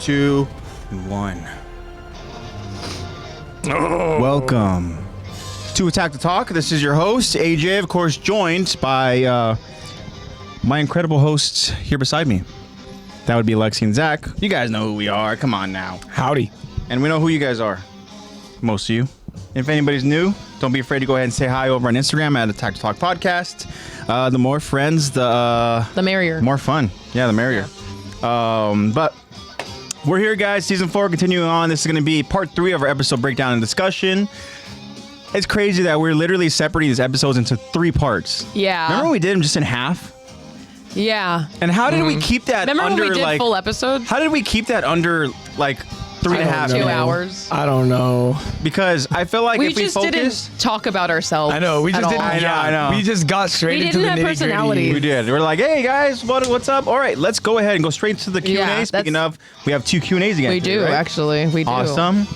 2, and 1. Welcome to Attack the Talk. This is your host, AJ, of course, joined by my incredible hosts here beside me. That would be Lexi and Zach. You guys know who we are. Come on now. Howdy. And we know who you guys are. Most of you. If anybody's new, don't be afraid to go ahead and say hi over on Instagram at Attack the Talk Podcast. The more friends, the merrier. More fun. Yeah, the merrier. Yeah. But we're here, guys. Season 4 continuing on. This is going to be part 3 of our episode breakdown and discussion. It's crazy that we're literally separating these episodes into 3 parts. Yeah. Remember when we did them just in half? Yeah. And how did we keep that Remember under, when we did like, full episodes? how did we keep that under, like, 3.5 2 hours. I don't know. Because I feel like We if we just focus... didn't talk about ourselves. I know. We just at didn't. all. I know. We just got straight We into the didn't have nitty-gritty. personality. We did. We're like, hey, guys, what's up? All right, let's go ahead and go straight to the Q&A. Yeah, Speaking of, we have 2 Q&As again. We today, do, right? actually. We do. Awesome.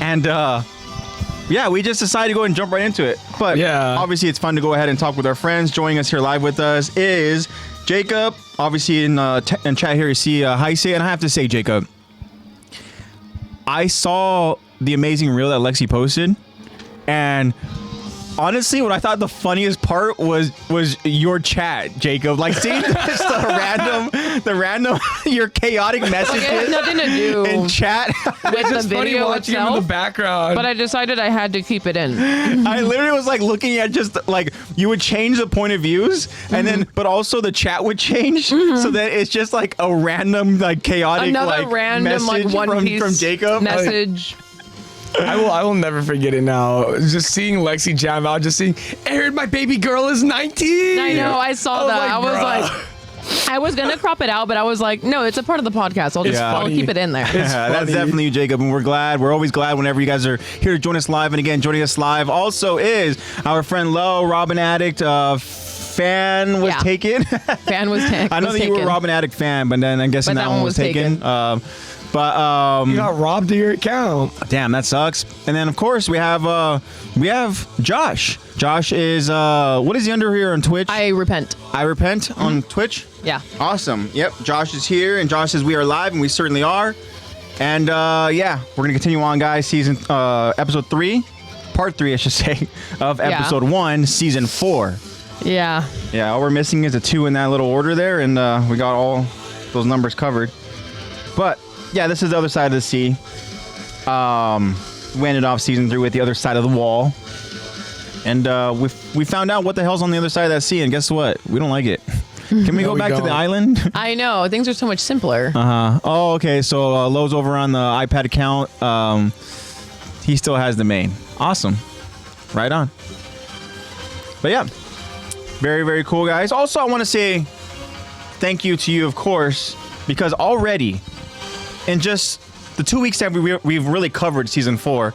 And, yeah, we just decided to go and jump right into it. But Yeah. obviously, it's fun to go ahead and talk with our friends. Joining us here live with us is Jacob. Obviously, in chat here, you see Heise. And I have to say, Jacob, I saw the amazing reel that Lexi posted. And honestly, what I thought the funniest part was your chat, Jacob. Like seeing just the random, your chaotic messages It has nothing to do in chat. with the It's funny video watching him in itself, the background. but I decided I had to keep it in. I literally was like looking at just like you would change the point of views and then but also the chat would change so that it's just like a random like chaotic Another like random like message One Piece from Jacob. message. I will never forget it now. Just seeing Lexi jam out, just seeing, Aaron, my baby girl is 19. I know, I saw that. I was bruh. like, I was gonna crop it out, but I was like, no, it's a part of the podcast. I'll keep it in there. Yeah, that's definitely you, Jacob, and we're always glad whenever you guys are here to join us live. And again, joining us live also is our friend Lo, Robin Addict. Fan was taken. Fan was taken. I know that you were a Robin Addict fan, but then I'm guessing that one was taken. But You got robbed of your account. damn, that sucks. And then of course we have Josh. Josh is what is he under here on Twitch? I repent. I repent on Twitch. Yeah. Awesome. Yep. Josh is here, and Josh says we are live, and we certainly are. And yeah, we're gonna continue on, guys. Season episode 3, part 3, I should say, of episode 1, season 4. Yeah. Yeah. All we're missing is a 2 in that little order there, and we got all those numbers covered. But yeah, this is the other side of the sea. We ended off season 3 with the other side of the wall. And we found out what the hell's on the other side of that sea, and guess what? We don't like it. Can we go back to the island? I know. Things are so much simpler. Oh, okay. So Lowe's over on the iPad account. He still has the main. Awesome. Right on. But yeah, very, very cool, guys. Also, I want to say thank you to you, of course, because already in just the 2 weeks that we've really covered season 4,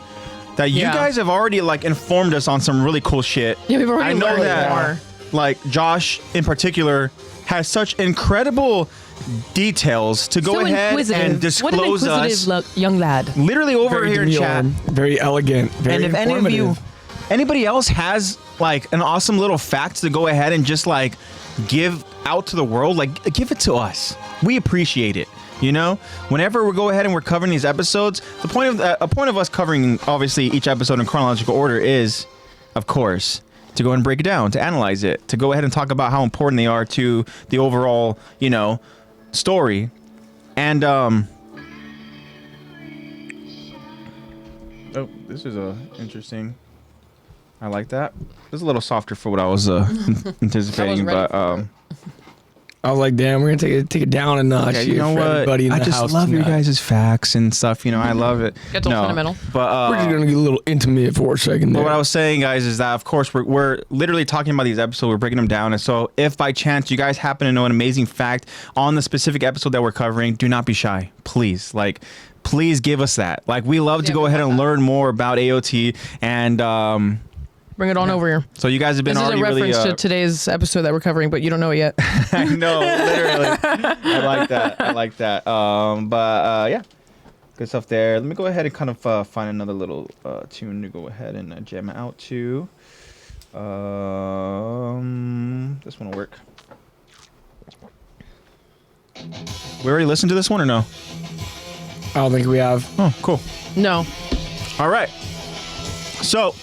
that you guys have already like informed us on some really cool shit. Yeah, we've already learned more. Like Josh in particular has such incredible details to go ahead and disclose what an inquisitive young lad. Literally over Very here in chat. Very elegant. Very And if anybody else has like an awesome little fact to go ahead and just like give out to the world, like give it to us. We appreciate it. You know, whenever we go ahead and we're covering these episodes, the point of us covering obviously each episode in chronological order is, of course, to go and break it down, to analyze it, to go ahead and talk about how important they are to the overall, you know, story. And oh, this is interesting. I like that. This is a little softer for what I was anticipating, but I was like, damn, we're gonna take it down a notch. yeah, you know what? I just love your guys' facts and stuff. You know, I love it. Gets all sentimental. But we're just gonna get a little intimate for a second. But what I was saying, guys, is that of course we're literally talking about these episodes. We're breaking them down, and so if by chance you guys happen to know an amazing fact on the specific episode that we're covering, do not be shy, please. Like, please give us that. Like, we love to go ahead and learn more about AOT and. Bring it on over here. So you guys have been This is a already reference really, to today's episode that we're covering, but you don't know it yet. I know, literally. I like that. But yeah, good stuff there. Let me go ahead and kind of find another little tune to go ahead and jam out to. This one will work. We already listened to this one or no? I don't think we have. Oh, cool. No. All right. So,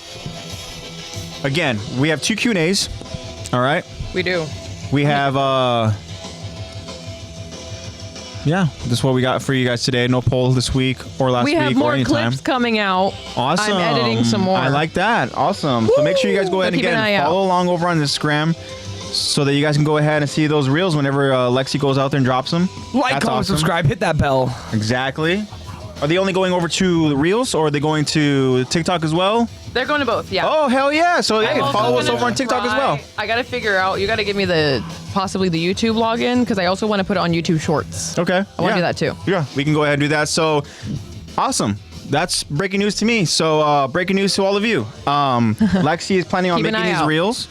again, we have 2 Q&As. All right. We do. We have, this is what we got for you guys today. No poll this week or last week We have or more anytime. clips coming out. Awesome. I'm editing some more. I like that. Awesome. So make sure you guys go ahead and Keep an eye again out. follow along over on Instagram so that you guys can go ahead and see those reels whenever Lexi goes out there and drops them. Like, That's comment, awesome. subscribe, hit that bell. Exactly. Are they only going over to the reels or are they going to TikTok as well? They're going to both, yeah. Oh, hell yeah. So hey, I'm also follow us gonna over on TikTok as well. I got to figure out, you got to give me possibly the YouTube login because I also want to put it on YouTube Shorts. Okay. I want to do that too. Yeah, we can go ahead and do that. So, awesome. That's breaking news to me. So, breaking news to all of you. Lexi is planning on Keep an making eye these out. reels.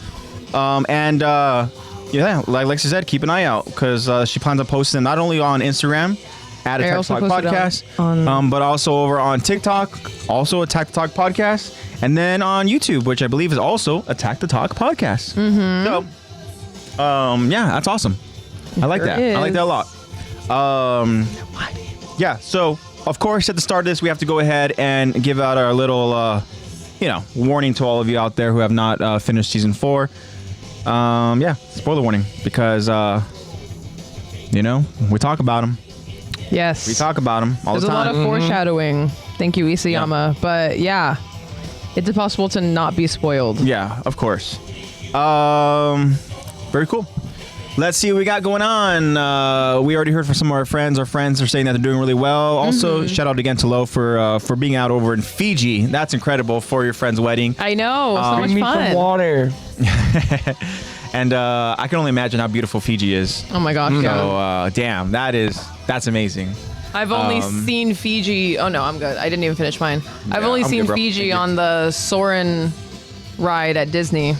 Yeah, like Lexi said, keep an eye out because she plans on posting them not only on Instagram at I Attack also Talk posted Podcast, on- but also over on TikTok, also Attack the Talk Podcast, and then on YouTube, which I believe is also Attack the Talk Podcast. Mm-hmm. So, yeah, that's awesome. I like Sure that. I like is. that a lot. Yeah, so of course at the start of this we have to go ahead and give out our little warning to all of you out there who have not finished season 4. Spoiler warning because we talk about them. Yes. We talk about them all There's the a lot time. of foreshadowing. Thank you, Isayama. But yeah, it's impossible to not be spoiled. Yeah, of course. Very cool. Let's see what we got going on. We already heard from some of our friends. Our friends are saying that they're doing really well. Also, shout out again to Lo for being out over in Fiji. That's incredible for your friend's wedding. I know. So much Bring me some fun. water. And I can only imagine how beautiful Fiji is. Oh my gosh. Yeah. So, damn, that's amazing. I've only seen Fiji. Oh no, I'm good. I didn't even finish mine. I've only I'm seen good, bro. Fiji Thank you. on the Soarin' ride at Disney.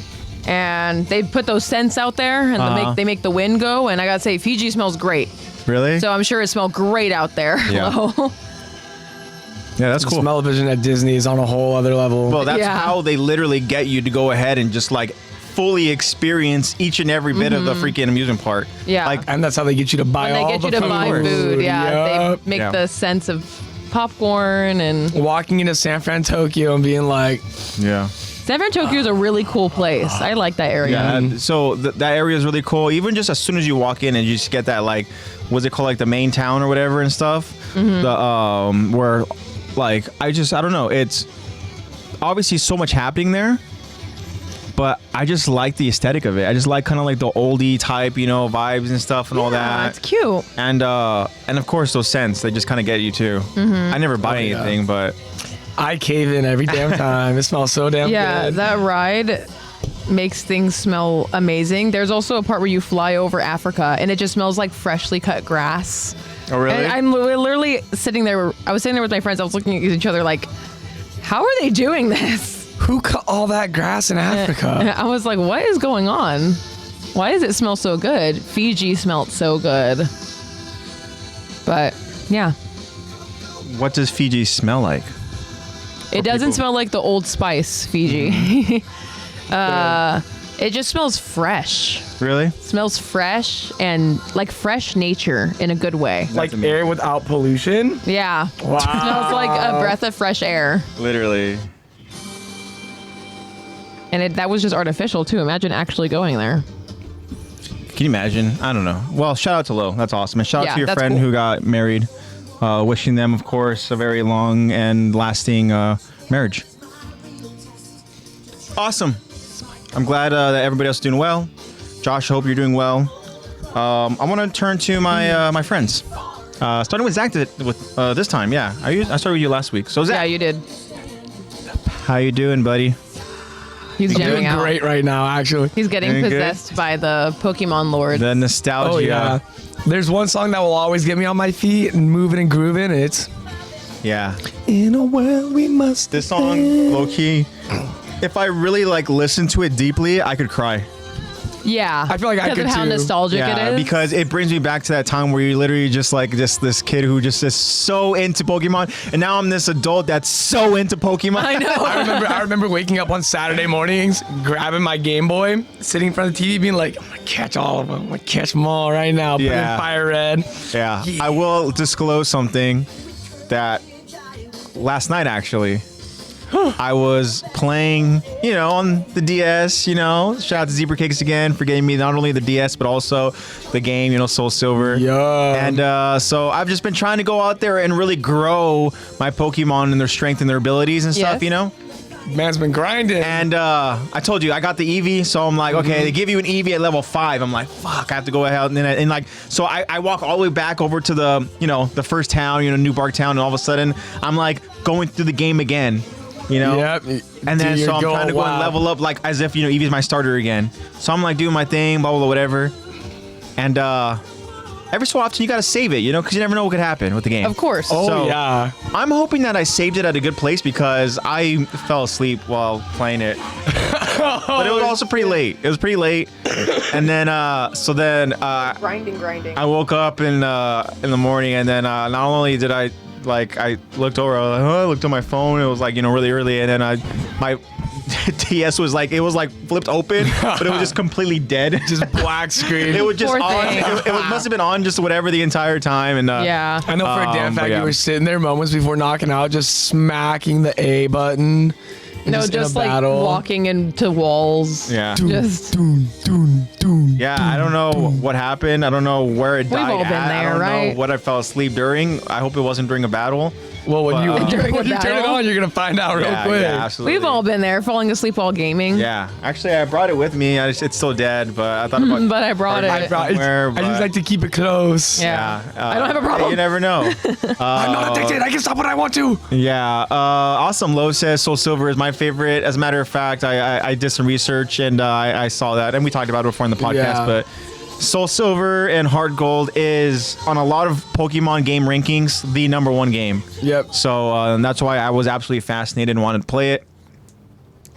And they put those scents out there and they make the wind go. And I gotta say, Fiji smells great. Really? So I'm sure it smelled great out there. Yeah. Lo. Yeah, that's The cool. smell-o-vision at Disney is on a whole other level. Well, that's Yeah. how they literally get you to go ahead and just like fully experience each and every bit of the freaking amusement park. Yeah. Like, and that's how they get you to buy When they all get the you to buy food. food, yeah, Yup. they make Yeah. the sense of popcorn and Walking into San Fran, Tokyo and being like, yeah. San Fran Tokyo is a really cool place. I like that area. Yeah. So that area is really cool. Even just as soon as you walk in and you just get that, like, what's it called, like the main town or whatever and stuff. The where, like, I don't know. It's obviously so much happening there, but I just like the aesthetic of it. I just like kind of like the oldie type, vibes and stuff and all Yeah, it's that. cute. And of course those scents, they just kind of get you too. I never buy yeah. anything, but I cave in every damn time. It smells so damn Yeah, good. that ride makes things smell amazing. There's also a part where you fly over Africa and it just smells like freshly cut grass. oh really? And I'm literally sitting there. I was sitting there with my friends. I was looking at each other like, how are they doing this? Who cut all that grass in Africa? I was like, what is going on? Why does it smell so good? Fiji smelled so good. But yeah, What does Fiji smell like? it doesn't people. smell like the Old Spice Fiji. It just smells fresh. Really? Smells fresh and like fresh nature in a good way. Like amazing. air without pollution? Yeah. Wow. Smells like a breath of fresh air. Literally. And that was just artificial too. Imagine actually going there. Can you imagine? I don't know. Well, shout out to Lo. That's awesome. And shout out Yeah, to your that's friend cool. who got married. Wishing them, of course, a very long and lasting marriage. Awesome. I'm glad that everybody else is doing well. Josh, I hope you're doing well. I want to turn to my my friends. Starting with Zach this time. Yeah, I started with you last week. So Yeah, Zach, you did. how you doing, buddy? He's Doing jamming out. great right now, actually. He's getting Doing good? possessed by the Pokemon Lord. The nostalgia. Oh, yeah. There's one song that will always get me on my feet and moving and grooving. It's Yeah. In a World We Must. This song, low key. If I really like listen to it deeply, I could cry. Yeah. I feel like I because could of how too. nostalgic Yeah, it is. because it brings me back to that time where you're literally just like this kid who just is so into Pokemon, and now I'm this adult that's so into Pokemon. I know. I remember waking up on Saturday mornings, grabbing my Game Boy, sitting in front of the TV, being like, I'm gonna catch all of them. I'm gonna catch them all right now. Put in Yeah. Fire Red. Yeah, I will disclose something. that last night actually. I was playing, on the DS, shout out to Zebra Cakes again for getting me not only the DS, but also the game, Soul Silver. Yeah. And so I've just been trying to go out there and really grow my Pokemon and their strength and their abilities and stuff, Man's been grinding. And I told you, I got the Eevee, so I'm like, okay, they give you an Eevee at level 5. I'm like, fuck, I have to go ahead. So I walk all the way back over to the, the first town, New Bark Town, and all of a sudden, I'm like going through the game again. Yep. And then so I'm trying to go and level up like as if Eevee's my starter again. So I'm like doing my thing, blah blah blah, whatever. And every so often you gotta save it, because you never know what could happen with the game. Of course. Oh yeah. I'm hoping that I saved it at a good place because I fell asleep while playing it. But it was also pretty late. It was pretty late. And then grinding. I woke up in the morning, and then not only did I looked over, I looked on my phone, it was really early, and then my DS was flipped open, but it was just completely dead. Just black screen. It was just Poor on. thing. It must have been on just whatever the entire time. And Yeah. I know for a damn fact yeah. you were sitting there moments before knocking out, just smacking the A button. No, just in a like battle. walking into walls. Yeah. Just Yeah, I don't know what happened. I don't know where it died all been at. I there, don't right? know what I fell asleep during. I hope it wasn't during a battle. Well, when you During a turn it battle? on, you're gonna find out real quick. Yeah, absolutely. We've all been there, falling asleep while gaming. Yeah, actually, I brought it with me. It's still dead, but I thought about. But I brought it. I just like to keep it close. Yeah. I don't have a problem. You never know. I'm not addicted. I can stop when I want to. Yeah. Awesome. Low says Soul Silver is my favorite. As a matter of fact, I did some research and I saw that, and we talked about it before in the podcast. Yeah. But Soul Silver and Heart Gold is on a lot of Pokemon game rankings the #1 game. Yep. So that's why I was absolutely fascinated and wanted to play it.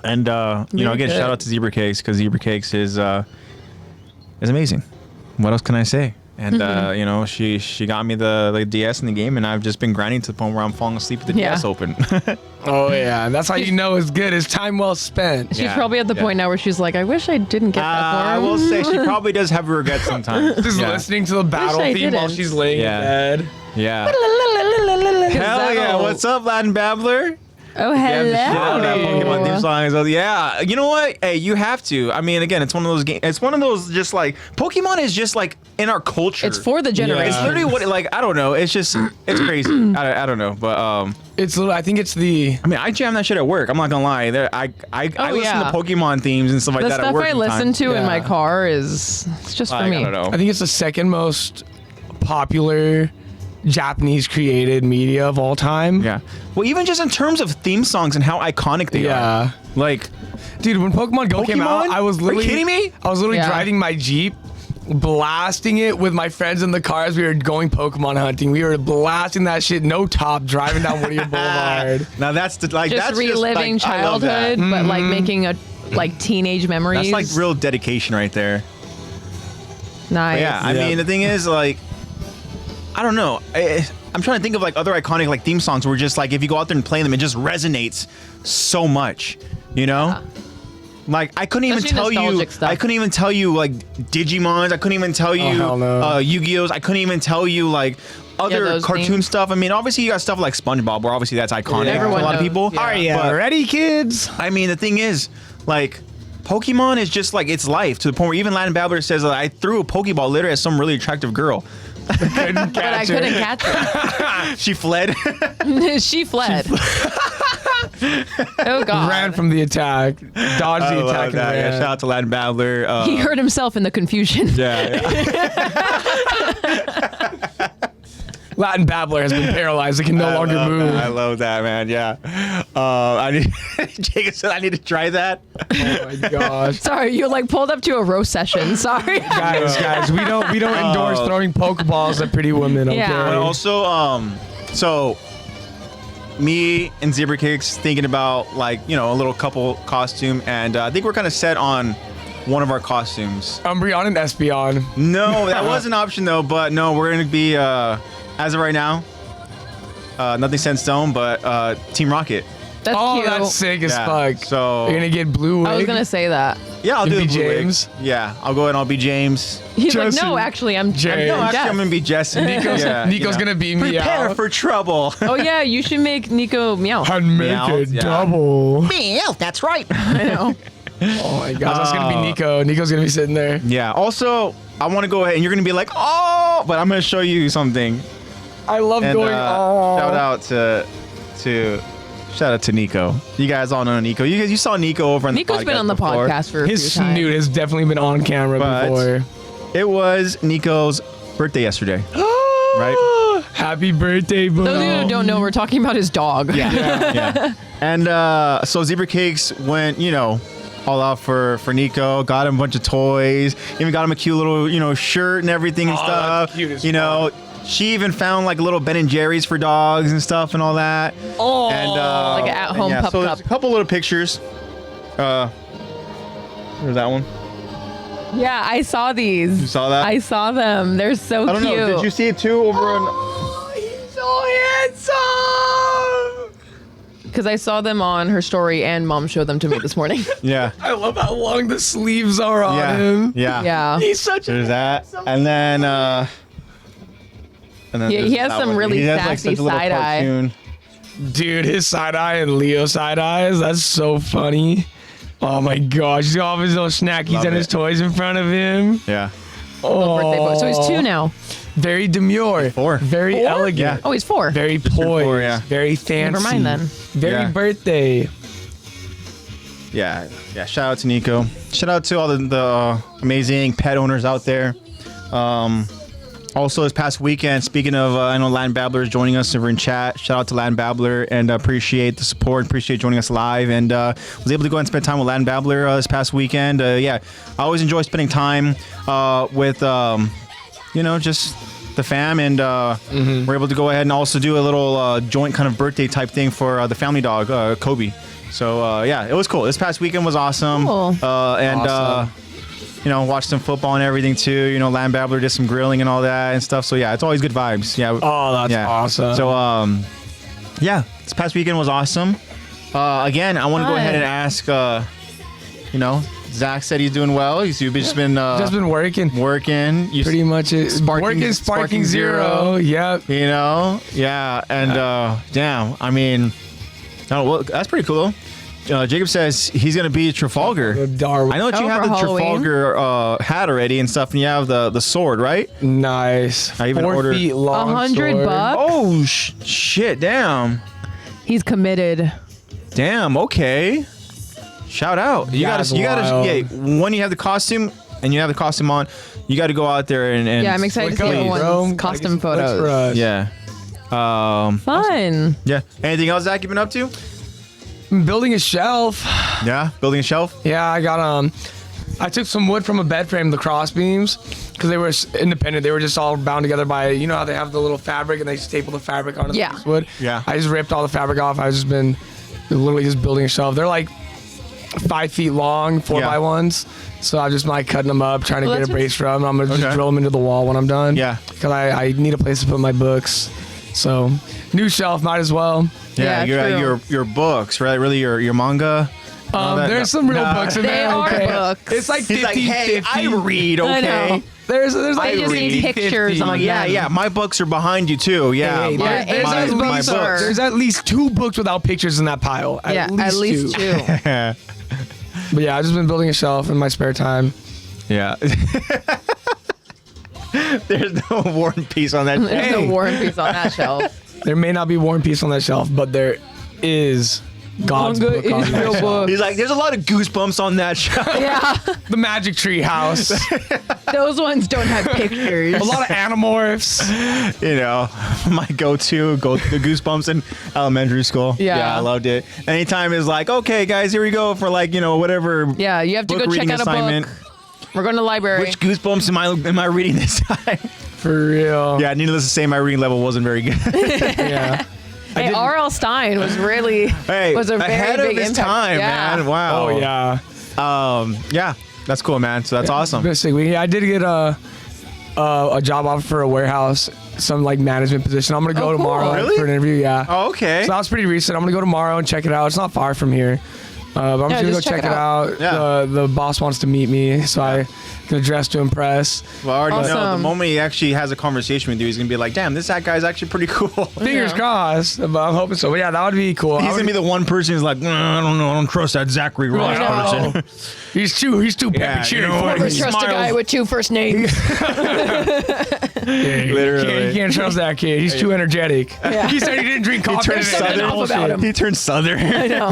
And again, good. shout out to Zebra Cakes because Zebra Cakes is amazing. What else can I say? And she got me the DS in the game, and I've just been grinding to the point where I'm falling asleep with the Yeah. DS open. Oh yeah, and that's how you know it's good. It's time well spent. She's Yeah, probably at the yeah. point now where she's like, I wish I didn't get that I far. will say she probably does have regrets sometimes. Just Yeah. listening to the battle I theme while didn't. she's laying Yeah. in bed. Yeah. 'Cause Hell yeah! that'll- What's up, Latin Babbler? Oh, Yeah, the shit out of that hello. Pokemon theme song. So, yeah, you know what? Hey, you have to. I mean, again, it's one of those games. It's one of those just like Pokemon is just like in our culture. It's for the generation. It's literally what I don't know. It's just it's crazy. I don't know, but I think it's the. I mean, I jam that shit at work. I'm not gonna lie. I listen yeah. to Pokemon themes and stuff like The that at stuff work. I listen to in Yeah. my car it's just for me. I don't know. I think it's the second most popular Japanese created media of all time. Yeah. Well, even just in terms of theme songs and how iconic they are. Like, Dude, when Pokemon Go came out, Pokemon? I was literally. Are you kidding me? I was literally Yeah. driving my Jeep, blasting it with my friends in the car as we were going Pokemon hunting. We were blasting that shit, no top, driving down Whittier Boulevard. now that's Just that's reliving just, like, I love that. childhood, but like making a teenage memories. That's like real dedication right there. nice. But yeah, I Yeah. mean, the thing is, like, I don't know. I'm trying to think of like other iconic like theme songs where just like if you go out there and play them, it just resonates so much. Like I couldn't even Especially tell you. nostalgic stuff. I couldn't even tell you like Digimons. I couldn't even tell you hell no. Yu-Gi-Ohs. I couldn't even tell you like other those cartoon themes. stuff. I mean, obviously you got stuff like SpongeBob, where obviously that's iconic Yeah. to a Everyone lot of knows, people. yeah. Are ya But- ready, kids? I mean, the thing is, like, Pokemon is just like it's life to the point where even Latin Babbler says that I threw a Pokeball literally at some really attractive girl. Couldn't But I catch her. couldn't catch her. She fled. She fled. Oh God. Ran from the attack, dodged I the love attack, and that. Yeah, ran. shout out to Latin Babbler. He hurt himself in the confusion. Yeah. Latin Babbler has been paralyzed; it can no longer move. I love that, man. Yeah. I need. Jacob said I need to try that. Oh my gosh. Sorry, you like pulled up to a roast session. Sorry. Guys, we don't endorse throwing Pokeballs at pretty women. Okay. Yeah. But also, so me and Zebra Cakes thinking about like a little couple costume, and I think we're kind of set on one of our costumes. Umbreon and Espeon. No, that was an option though, but no, we're gonna be as of right now, nothing set in stone, but Team Rocket. That's cute. That's sick as Yeah, fuck. so- you're gonna get blue wig. I was gonna say that. Yeah, I'll You do be the blue wig. James? Yeah, I'll go ahead and I'll be James. He's Jesse. like, no, actually, I'm James. No, I'm actually, Jess. I'm gonna be Jesse. Nico's, Yeah, Nico's gonna be me prepare out. for trouble. Oh yeah, you should make Nico meow. And make Meow, it yeah. double. Meow, that's right. I know. Oh my gosh, that's gonna be Nico. Nico's gonna be sitting there. Yeah. Also, I want to go ahead and you're gonna be like, oh, but I'm gonna show you something. I love And going. Oh, shout out to Nico. You guys all know Nico. You saw Nico over on the podcast. Nico's been on the before. podcast for a his few times. snoot has definitely been on camera But- before. It was Nico's birthday yesterday. Right? Happy birthday, bro. Those of you who don't know, we're talking about his dog. Yeah. And so Zebra Cakes went, all out for Nico. Got him a bunch of toys. Even got him a cute little, shirt and everything and Oh, stuff. that's cute as She even found like little Ben and Jerry's for dogs and stuff and all that. Oh, And Like an at-home pup so cup. there's a couple little pictures. There's that one. Yeah, I saw these. You saw that? I saw them. They're so I don't cute. know. Did you see it too over on? oh, he's so handsome. Because I saw them on her story and mom showed them to me this morning. Yeah. I love how long the sleeves are on him. Yeah. Yeah. He's such There's a that. And then Yeah, there's he has that some one. really He has, sassy such a little side eye. cartoon. dude. His side eye and Leo side eyes. That's so funny. Oh my gosh, he's got all of his little snackies Love and his it. toys in front of him. Yeah. Birthday boy. So he's 2 now. Very demure. 4. Very 4? elegant. Yeah. Oh, he's 4. Very turned poised. 4, yeah. Very fancy. Never mind then. Very Yeah. birthday. Yeah. Shout out to Nico. Shout out to all the amazing pet owners out there. Also, this past weekend, speaking of, I know Latin Babbler is joining us over in chat. Shout out to Latin Babbler and appreciate the support. Appreciate joining us live. And was able to go and spend time with Latin Babbler this past weekend. I always enjoy spending time with, just the fam. And we're able to go ahead and also do a little joint kind of birthday type thing for the family dog, Kobe. So, it was cool. This past weekend was awesome. Cool. Awesome. Watched some football and everything too. Land Babbler did some grilling and all that and stuff. So yeah, it's always good vibes. Yeah. Oh, that's awesome. So this past weekend was awesome. Again, I want to go ahead and ask. Zach said he's doing well. You've just been just been working. working. You Pretty much it. Sparking Sparking zero. zero. Yep. Yeah. And damn, I mean, that's pretty cool. Jacob says he's gonna be Trafalgar. Darwin. I know that you Oh, have for the Halloween? Trafalgar hat already and stuff, and you have the sword, right? Nice. I even 4 ordered- feet long. $100 sword. bucks? Oh shit! Damn. He's committed. Damn. Okay. Shout out. You That's gotta. wild. Yeah. When you have the costume and you have the costume on, you got to go out there and. Yeah, I'm excited to see Please, everyone's bro. Gotta costume get some looks for photos. us. Yeah. Fun. Yeah. Anything else, Zach? You been up to? I'm building a shelf. Yeah. Building a shelf. Yeah, I got I took some wood from a bed frame, the cross beams, because they were independent. They were just all bound together by, how they have the little fabric and they staple the fabric onto Yeah. the piece of wood. Yeah. I just ripped all the fabric off. I've just been literally just building a shelf. They're like 5 feet long, 4x1s. So I'm just cutting them up, trying to Well, get a that's brace from. I'm gonna Okay. just drill them into the wall when I'm done. Yeah. Because I need a place to put my books. So new shelf, might as well. Yeah, true. your books, right? Really, your manga. There's some real books in They there. are okay? books. It's like 50-50. I read. I Okay. know. There's I like just need 50-50. pictures on Yeah, them. yeah. My books are behind you too. Yeah. Hey, my, there's my, at my least books. There's at least 2 books without pictures in that pile. Yeah, at least 2. But yeah, I've just been building a shelf in my spare time. Yeah. There's no War and Peace on that. There's no War and Peace on that shelf. There may not be War and Peace on that shelf, but there is God's Manga book on is that real shelf. book. He's like, there's a lot of goosebumps on that shelf. Yeah, The Magic Tree House. those ones don't have pictures. A lot of Animorphs. My go-to the Goosebumps in elementary school. Yeah. I loved it. Anytime it's like, okay, guys, here we go for whatever. Yeah, you have to book go check reading out a assignment. book. We're going to the library. Which Goosebumps am I reading this time? For real. Yeah, needless to say, my reading level wasn't very good. Yeah. Hey, R.L. Stein was really was a very ahead big of his impact. time, Yeah. man. Wow. Oh, yeah. Yeah, that's cool, man. So that's awesome. Been a sick week. Yeah, I did get a a job offer for a warehouse, some like management position. I'm gonna go Oh, cool. tomorrow Really? for an interview. Yeah. Oh, okay. So that was pretty recent. I'm gonna go tomorrow and check it out. It's not far from here. But I'm just gonna go just check it out. Yeah. The boss wants to meet me, so I can dress to impress. Well, I already know the Awesome. moment he actually has a conversation with you, he's gonna be like, "Damn, this guy's actually pretty cool." Fingers crossed, but I'm hoping so. But yeah, that would be cool. He's gonna be the one person who's like, I don't know, I don't trust that Zachary Ross know. person. He's too Yeah, peppy you know for what? me. He smiles. with 2 first names. Literally. You can't trust that kid. He's too energetic. Yeah. He said he didn't drink coffee. turned today. southern. Bullshit. About him. He turned southern. I know.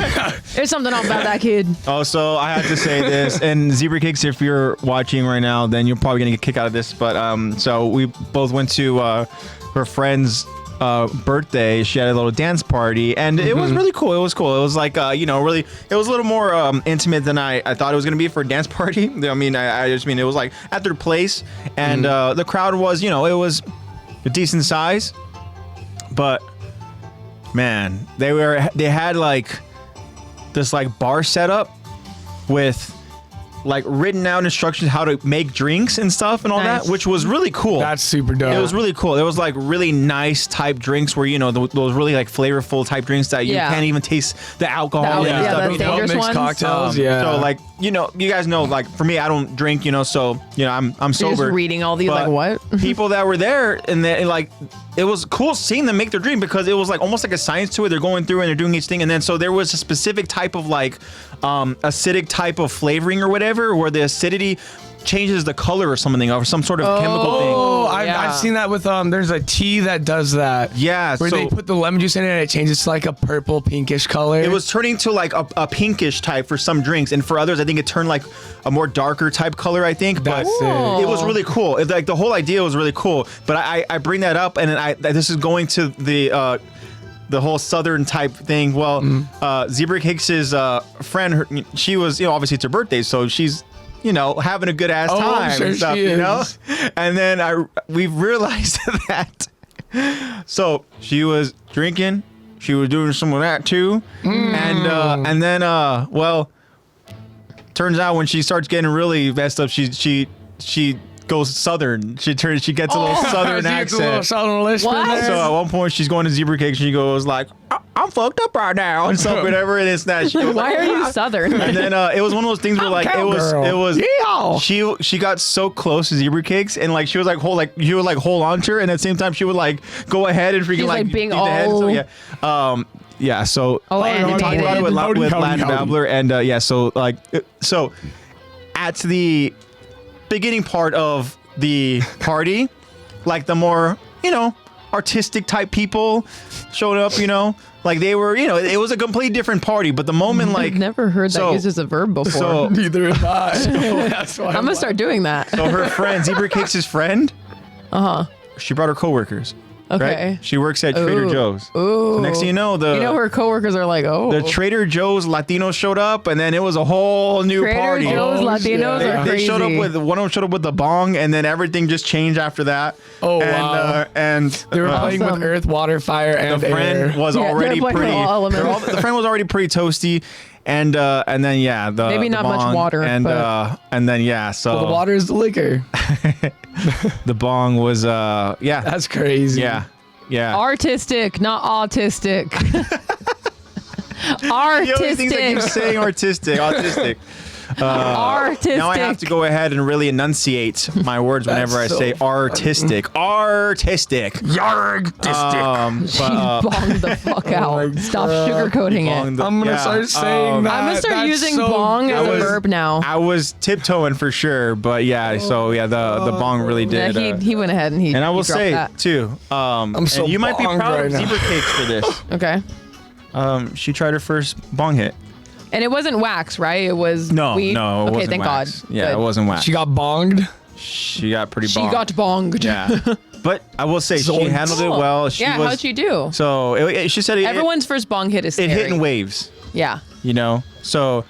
There's something off about that kid. Oh, so I have to say this, and Zebra Cakes, if you're watching right now, then you're probably gonna get a kick out of this. But so we both went to her friend's birthday. She had a little dance party, and it was really cool. It was cool. It was like really, it was a little more intimate than I thought it was gonna be for a dance party. I mean, I just mean it was like at their place, and the crowd was, it was a decent size, but man, they had like this like bar setup with like written out instructions how to make drinks and stuff and all Nice. that, which was really cool. That's super dope. It was really cool. There was like really nice type drinks where those really like flavorful type drinks that you Yeah. can't even taste the alcohol The and yeah, stuff. that's dangerous mixed ones. cocktails. Yeah. So like you guys know, like for me, I don't drink, so I'm You're sober. just reading all these, But like, what? people that were there and like it was cool seeing them make their drink because it was like almost like a science to it. They're going through and they're doing each thing, and then so there was a specific type of like acidic type of flavoring or whatever, where the acidity changes the color or something, or some sort of chemical thing. Oh, Yeah. I've seen that with there's a tea that does that. Yeah, Where so they put the lemon juice in it and it changes to like a purple pinkish color. it was turning to like a pinkish type for some drinks, and for others, I think it turned like a more darker type color. I think, but That's sick. it was really cool. Like the whole idea was really cool. But I bring that up, and this is going to the whole southern type thing. Well, Zebra Cakes' friend, she was, obviously it's her birthday, so she's having a good ass Oh, time sure and stuff, she is. And then we've realized that. So she was drinking, she was doing some of that too, and then turns out when she starts getting really messed up, she goes southern. She gets a little southern She gets a little accent. southern lisp in What? there. So at one point she's going to Zebra Cakes and she goes like, I'm fucked up right now and stuff, whatever, and it's that. She goes, Why are you Southern? And then it was one of those things where like it was Yeah. she got so close to Zebra Cakes and like she was like you would like hold on to her, and at the same time she would like go ahead and freaking She's, like, being beat the head and all- stuff, yeah. So Oh, we talked about it animated. with Howdy, Latin howdy, howdy. Babbler, and so like so at the beginning part of the party, like the more artistic type people showed up, like they were, it was a completely different party, but the moment like I've never heard that so- used as a verb before. so Neither have I. That's why I'm gonna start doing that. so her friend, Zebra Cakes' friend, she brought her coworkers. Okay. Right? She works at Trader Ooh. Joe's. Ooh. So next thing you know, her coworkers are like, oh. the Trader Joe's Latinos showed up, and then it was a whole new Trader party. Joe's Oh, Latinos shit. are They crazy. showed up with one of them showed up with the bong, and then everything just changed after that. Oh, and, wow. And They were playing with Awesome. earth, water, fire, and the friend air. was Yeah, they're already playing with pretty. all elements. The friend was already pretty toasty, and then yeah, the Maybe the not much bong, water, and but- and then yeah, so The water is the liquor. the bong was yeah, That's crazy. yeah. Artistic, not autistic. You always think that you're Artistic. saying autistic. Artistic. Now I have to go ahead and really enunciate my words whenever I That's so say artistic. Artistic. Yarg. She bonged the fuck out. Stop sugarcoating it. I'm gonna start saying that. I'm gonna start That's using so bong as a good. verb now. I was tiptoeing for sure, but yeah, so yeah, the bong really Yeah, did. he went ahead and and I will dropped say that. too, I'm so and you might be bonged proud of right now. Zebra Cakes for this. Okay. She tried her first bong hit. And it wasn't wax, right? It was No, weed? no, it Okay, wasn't thank wax. God. Yeah, Good. it wasn't wax. She got bonged. She got pretty She bonged. got bonged. Yeah, but I will say she Zoinks. handled it well. She yeah, was, how'd she do? So she said Everyone's first bong hit is it scary. hit in waves. Yeah. So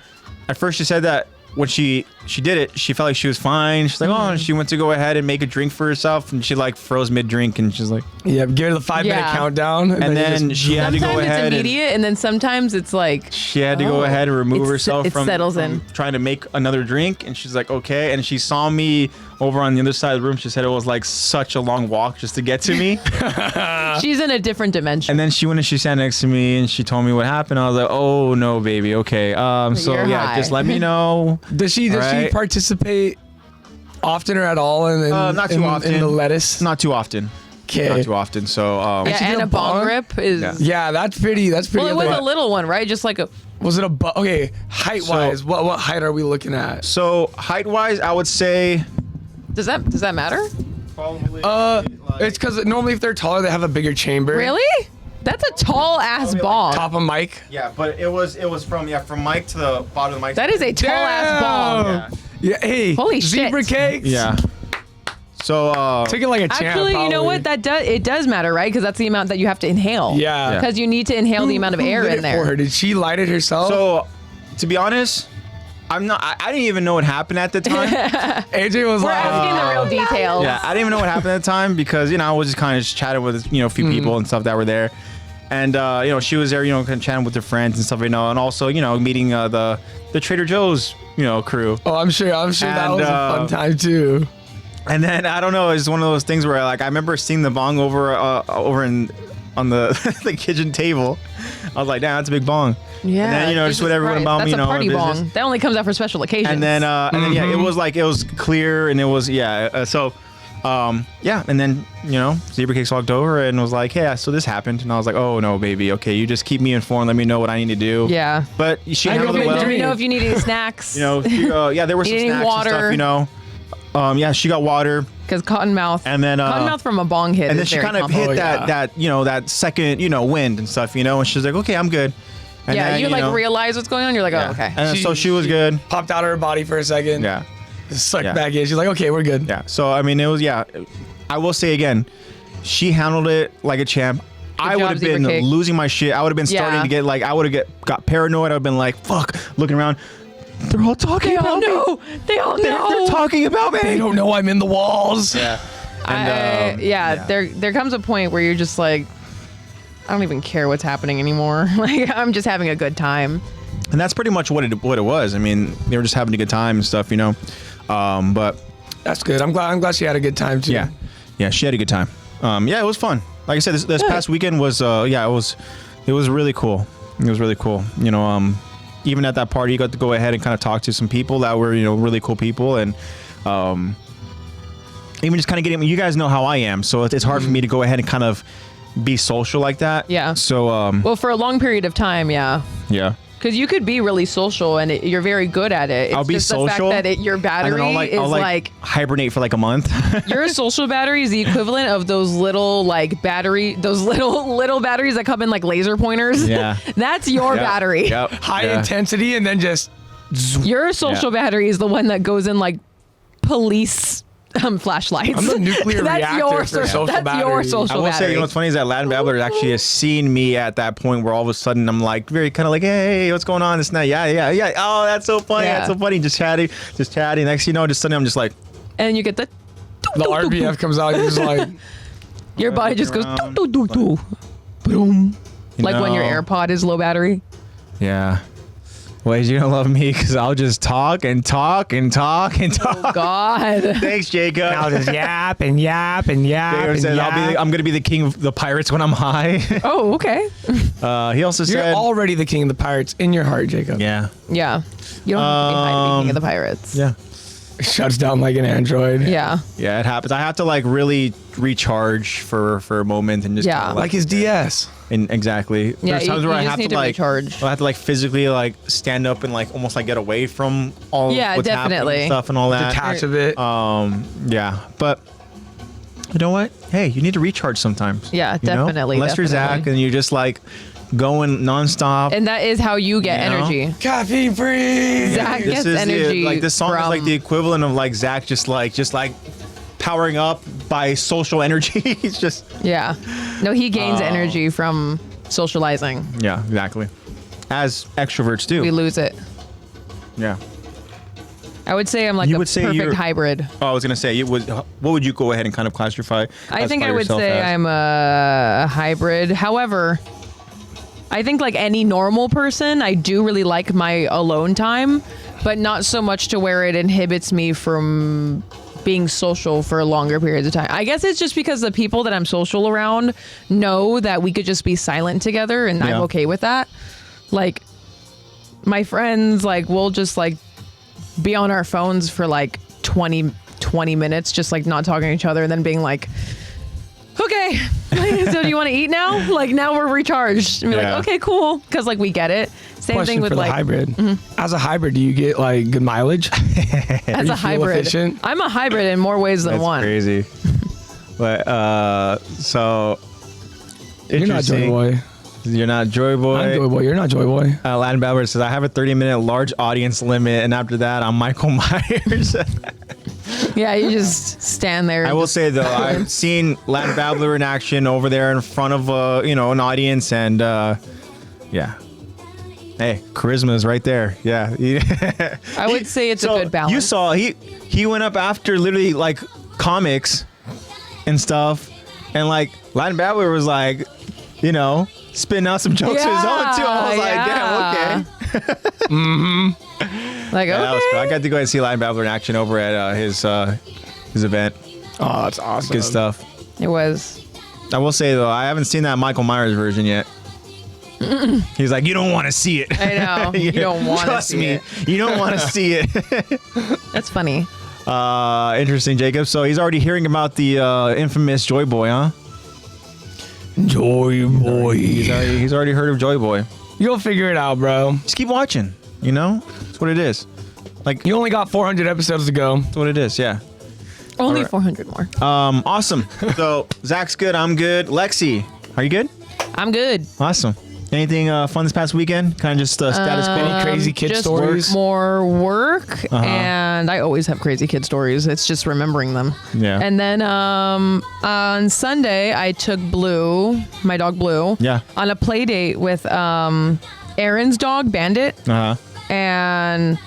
at first she said that when she did it, she felt like she was fine. She's like, oh, and she went to go ahead and make a drink for herself, and she like froze mid drink, and she's like, Yeah, give her the 5 minute Yeah. countdown. and then she had to Sometimes go it's ahead and immediate, and then sometimes it's like, she had to go ahead and remove It's- herself it from settles in. trying to make another drink, and she's like, okay, and she saw me over on the other side of the room. She said it was like such a long walk just to get to me. She's in a different dimension. And then she went and she sat next to me and she told me what happened. I was like, oh no, baby. Okay. So You're yeah, high. just let me know. Does she Right. participate often or at all in Not too often. in the lettuce? Not too often. Okay. Not too often. So yeah, she did and a a bong bong? rip is. Yeah. Yeah, that's pretty. That's pretty. Well, it was other- a little one, right? Just like a. Was it okay? Height wise, So- what height are we looking at? so height wise, I would say Does that matter? probably. It's because normally if they're taller, they have a bigger chamber. Really? That's a tall ass bong. Top of mic. Yeah, but it was from mic to the bottom of the mic. That is a tall ass bong. Yeah. Yeah. Hey. Holy zebra shit. cakes. Yeah. So Taking like a champ. Actually, you know probably. what? It does matter, right? Because that's the amount that you have to inhale. Yeah. Because you need to inhale the amount of Who air lit in it there. For her? Did she light it herself? So, to be honest, I didn't even know what happened at the time. AJ was We're like, asking the real details. Yeah, I didn't even know what happened at the time because I was just kind of chatting with a few people and stuff that were there, and she was there, kind of chatting with her friends and stuff, and also meeting the Trader Joe's crew. oh, I'm sure that was And, a fun time too. And then I don't know, it's one of those things where like I remember seeing the bong over on the the kitchen table. I was like, damn, that's a big bong. Yeah. And then just Jesus whatever went Christ. about me, That's a party business. bong. That only comes out for special occasions. And then yeah, it was clear and it was so yeah, and then Zebra Cakes walked over and was like, hey, so this happened, and I was like, oh no, baby, okay, you just keep me informed, let me know what I need to do. Yeah. But she I handled know it what well. Let me know if you need any snacks. Yeah, there were some Need any snacks water? and stuff. Yeah, she got water, Because Cottonmouth. and then Cottonmouth from a bong hit. and then is she very kind of common. hit Oh, yeah. that second wind and stuff, and she's like, okay, I'm good. And Yeah, then, you realize what's going on. You're like, yeah. oh, okay. And then, so she was good. Popped out of her body for a second. Yeah. Sucked Yeah. back in. She's like, okay, we're good. Yeah. So I mean, it was I will say again, she handled it like a champ. I would job, have Zebra been Cake. losing my shit. I would have been starting Yeah. to get I would have got paranoid. I would have been like, fuck, looking around. They're all talking They about all me. know. They all They're know. talking about me. They don't know I'm in the walls. Yeah. And, There comes a point where you're just like, I don't even care what's happening anymore. Like, I'm just having a good time. And that's pretty much what it was. I mean, they were just having a good time and stuff, But That's good. I'm glad she had a good time too. yeah, she had a good time. Yeah, it was fun. Like I said, this past weekend was it was really cool. It was really cool. Even at that party, you got to go ahead and kind of talk to some people that were really cool people, and even just kind of getting. You guys know how I am, so it's hard for me to go ahead and kind of be social like that. Yeah. So Well, for a long period of time, yeah. yeah. Because you could be really social and you're very good at it. It's I'll be just social, the fact that your And battery then I'll is like hibernate for like a month. your social battery is the equivalent of those little little batteries that come in like laser pointers. Yeah. That's your Yep, battery. Yep. High Yeah. intensity and then just Your social battery is the one that goes in like police flashlights. I'm the nuclear That's reactor your for so- social that's your battery. social I will battery. say, what's funny is that Latin Babbler actually has seen me at that point where all of a sudden I'm like very kind of like, hey, what's going on? This and that. Yeah. Oh, that's so funny. Yeah. That's so funny. Just chatting. Next thing you know, just suddenly I'm just like, And you get the RBF comes out. You're just like, your body just goes around, doo, doo, doo, doo. Boom. Like when your know. AirPod is low battery. yeah. Well, you're gonna love me because I'll just talk and talk and talk and talk. God. Thanks, Jacob. I'll just yap and yap and yap Jacob and said, yap. I'm gonna be the king of the pirates when I'm high. Oh, okay. He also You're said, already the king of the pirates in your heart, Jacob. yeah. Yeah. You don't have to be high to be king of the pirates. Yeah. Shuts down like an android. Yeah. Yeah, it happens. I have to like really recharge for a moment and just Yeah. kinda, Like his DS. and exactly. Yeah, There's times you where I just have need to to like recharge. I have to like physically like stand up and like almost like get away from all Yeah, what's happening definitely. and stuff and all that. Detach of it. Yeah, but you know what? Hey, you need to recharge sometimes. Yeah, you know? definitely, Unless you're Zach definitely. and you're just like going nonstop. And that is how you get You know? energy. Caffeine free. Zach This gets is energy. like this song is from, like the equivalent of like Zach just like powering up by social energy. He's just Yeah. No, he gains energy from socializing. yeah, exactly. As extroverts do. We lose it. Yeah. I would say I'm like You a would say perfect you're- hybrid. Oh, I was gonna say, what would you go ahead and kind of classify? I think I would yourself say as? I'm a hybrid. However, I think like any normal person, I do really like my alone time, but not so much to where it inhibits me from being social for longer periods of time. I guess it's just because the people that I'm social around know that we could just be silent together, and I'm okay with that. Like, my friends, like, we'll just like be on our phones for like 20 minutes, just like not talking to each other, and then being like, okay, so do you want to eat now? Like, now we're recharged. And be like, okay, cool. Because like we get it. Same Question thing with for the like hybrid. As a hybrid, do you get like good mileage? as a hybrid. Efficient? I'm a hybrid in more ways than That's one. crazy. But so You're not Joy Boy. You're not Joy Boy. I'm Joy Boy. You're not Joy Boy. Latin Babbler says, I have a 30-minute large audience limit, and after that, I'm Michael Myers. Yeah, you just stand there. I will say, though, I've seen Latin Babbler in action over there in front of, an audience, and, yeah. Hey, charisma is right there. Yeah. I would say it's a good balance. You saw, he went up after literally, like, comics and stuff, and, like, Latin Babbler was like, spitting out some jokes of his own too. I was like, damn, okay. Like, Yeah, that was okay. cool. I got to go and see Latin Babbler in action over at his event. Oh, that's awesome. Good stuff. It was. I will say though, I haven't seen that Michael Myers version yet. He's like, you don't want to see it. I know. You don't want to Trust see me. it. You don't want to see it. That's funny. Interesting, Jacob. So he's already hearing about the infamous Joy Boy, huh? Joy Boy. He's already heard of Joy Boy. You'll figure it out, bro. Just keep watching. That's what it is. Like, You only got 400 episodes to go. that's what it is. Yeah. Only right. 400 more. Awesome. So Zach's good. I'm good. Lexi, are you good? I'm good. Awesome. Anything fun this past weekend? Kind of just status quo. Any crazy kid Just stories? more work, and I always have crazy kid stories. It's just remembering them. Yeah. And then on Sunday, I took Blue, my dog Blue, on a play date with Aaron's dog Bandit, and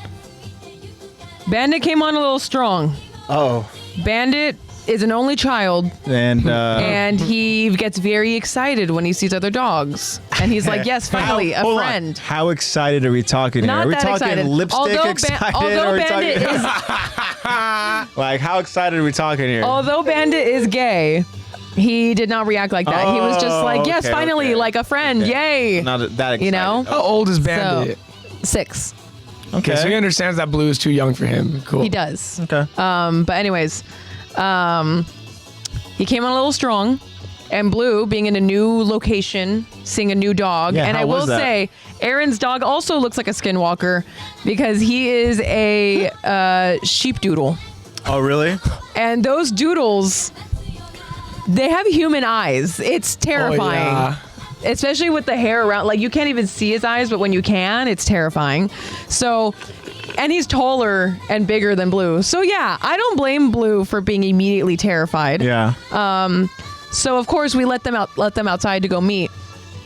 Bandit came on a little strong. Oh. Bandit is an only child, And he gets very excited when he sees other dogs, and he's like, "Yes, finally, a friend." How excited are we talking Not here? Are we that talking excited. lipstick excited? Although or are we Bandit talking is like how excited are we talking here? Although Bandit is gay, he did not react like that. He was just like, yes, okay, finally, okay. like a friend. Yay. Not that excited. How old is Bandit? 6. Okay, so he understands that Blue is too young for him. Cool. He does. Okay. But anyways, he came on a little strong. And Blue, being in a new location, seeing a new dog. Yeah, and I how will was that? say, Aaron's dog also looks like a skinwalker because he is a sheep doodle. Oh, really? And those doodles, they have human eyes. It's terrifying. Oh, yeah. Especially with the hair around. Like, you can't even see his eyes, but when you can, it's terrifying. So, and he's taller and bigger than Blue. So, yeah, I don't blame Blue for being immediately terrified. Yeah. So, of course, we let them outside to go meet.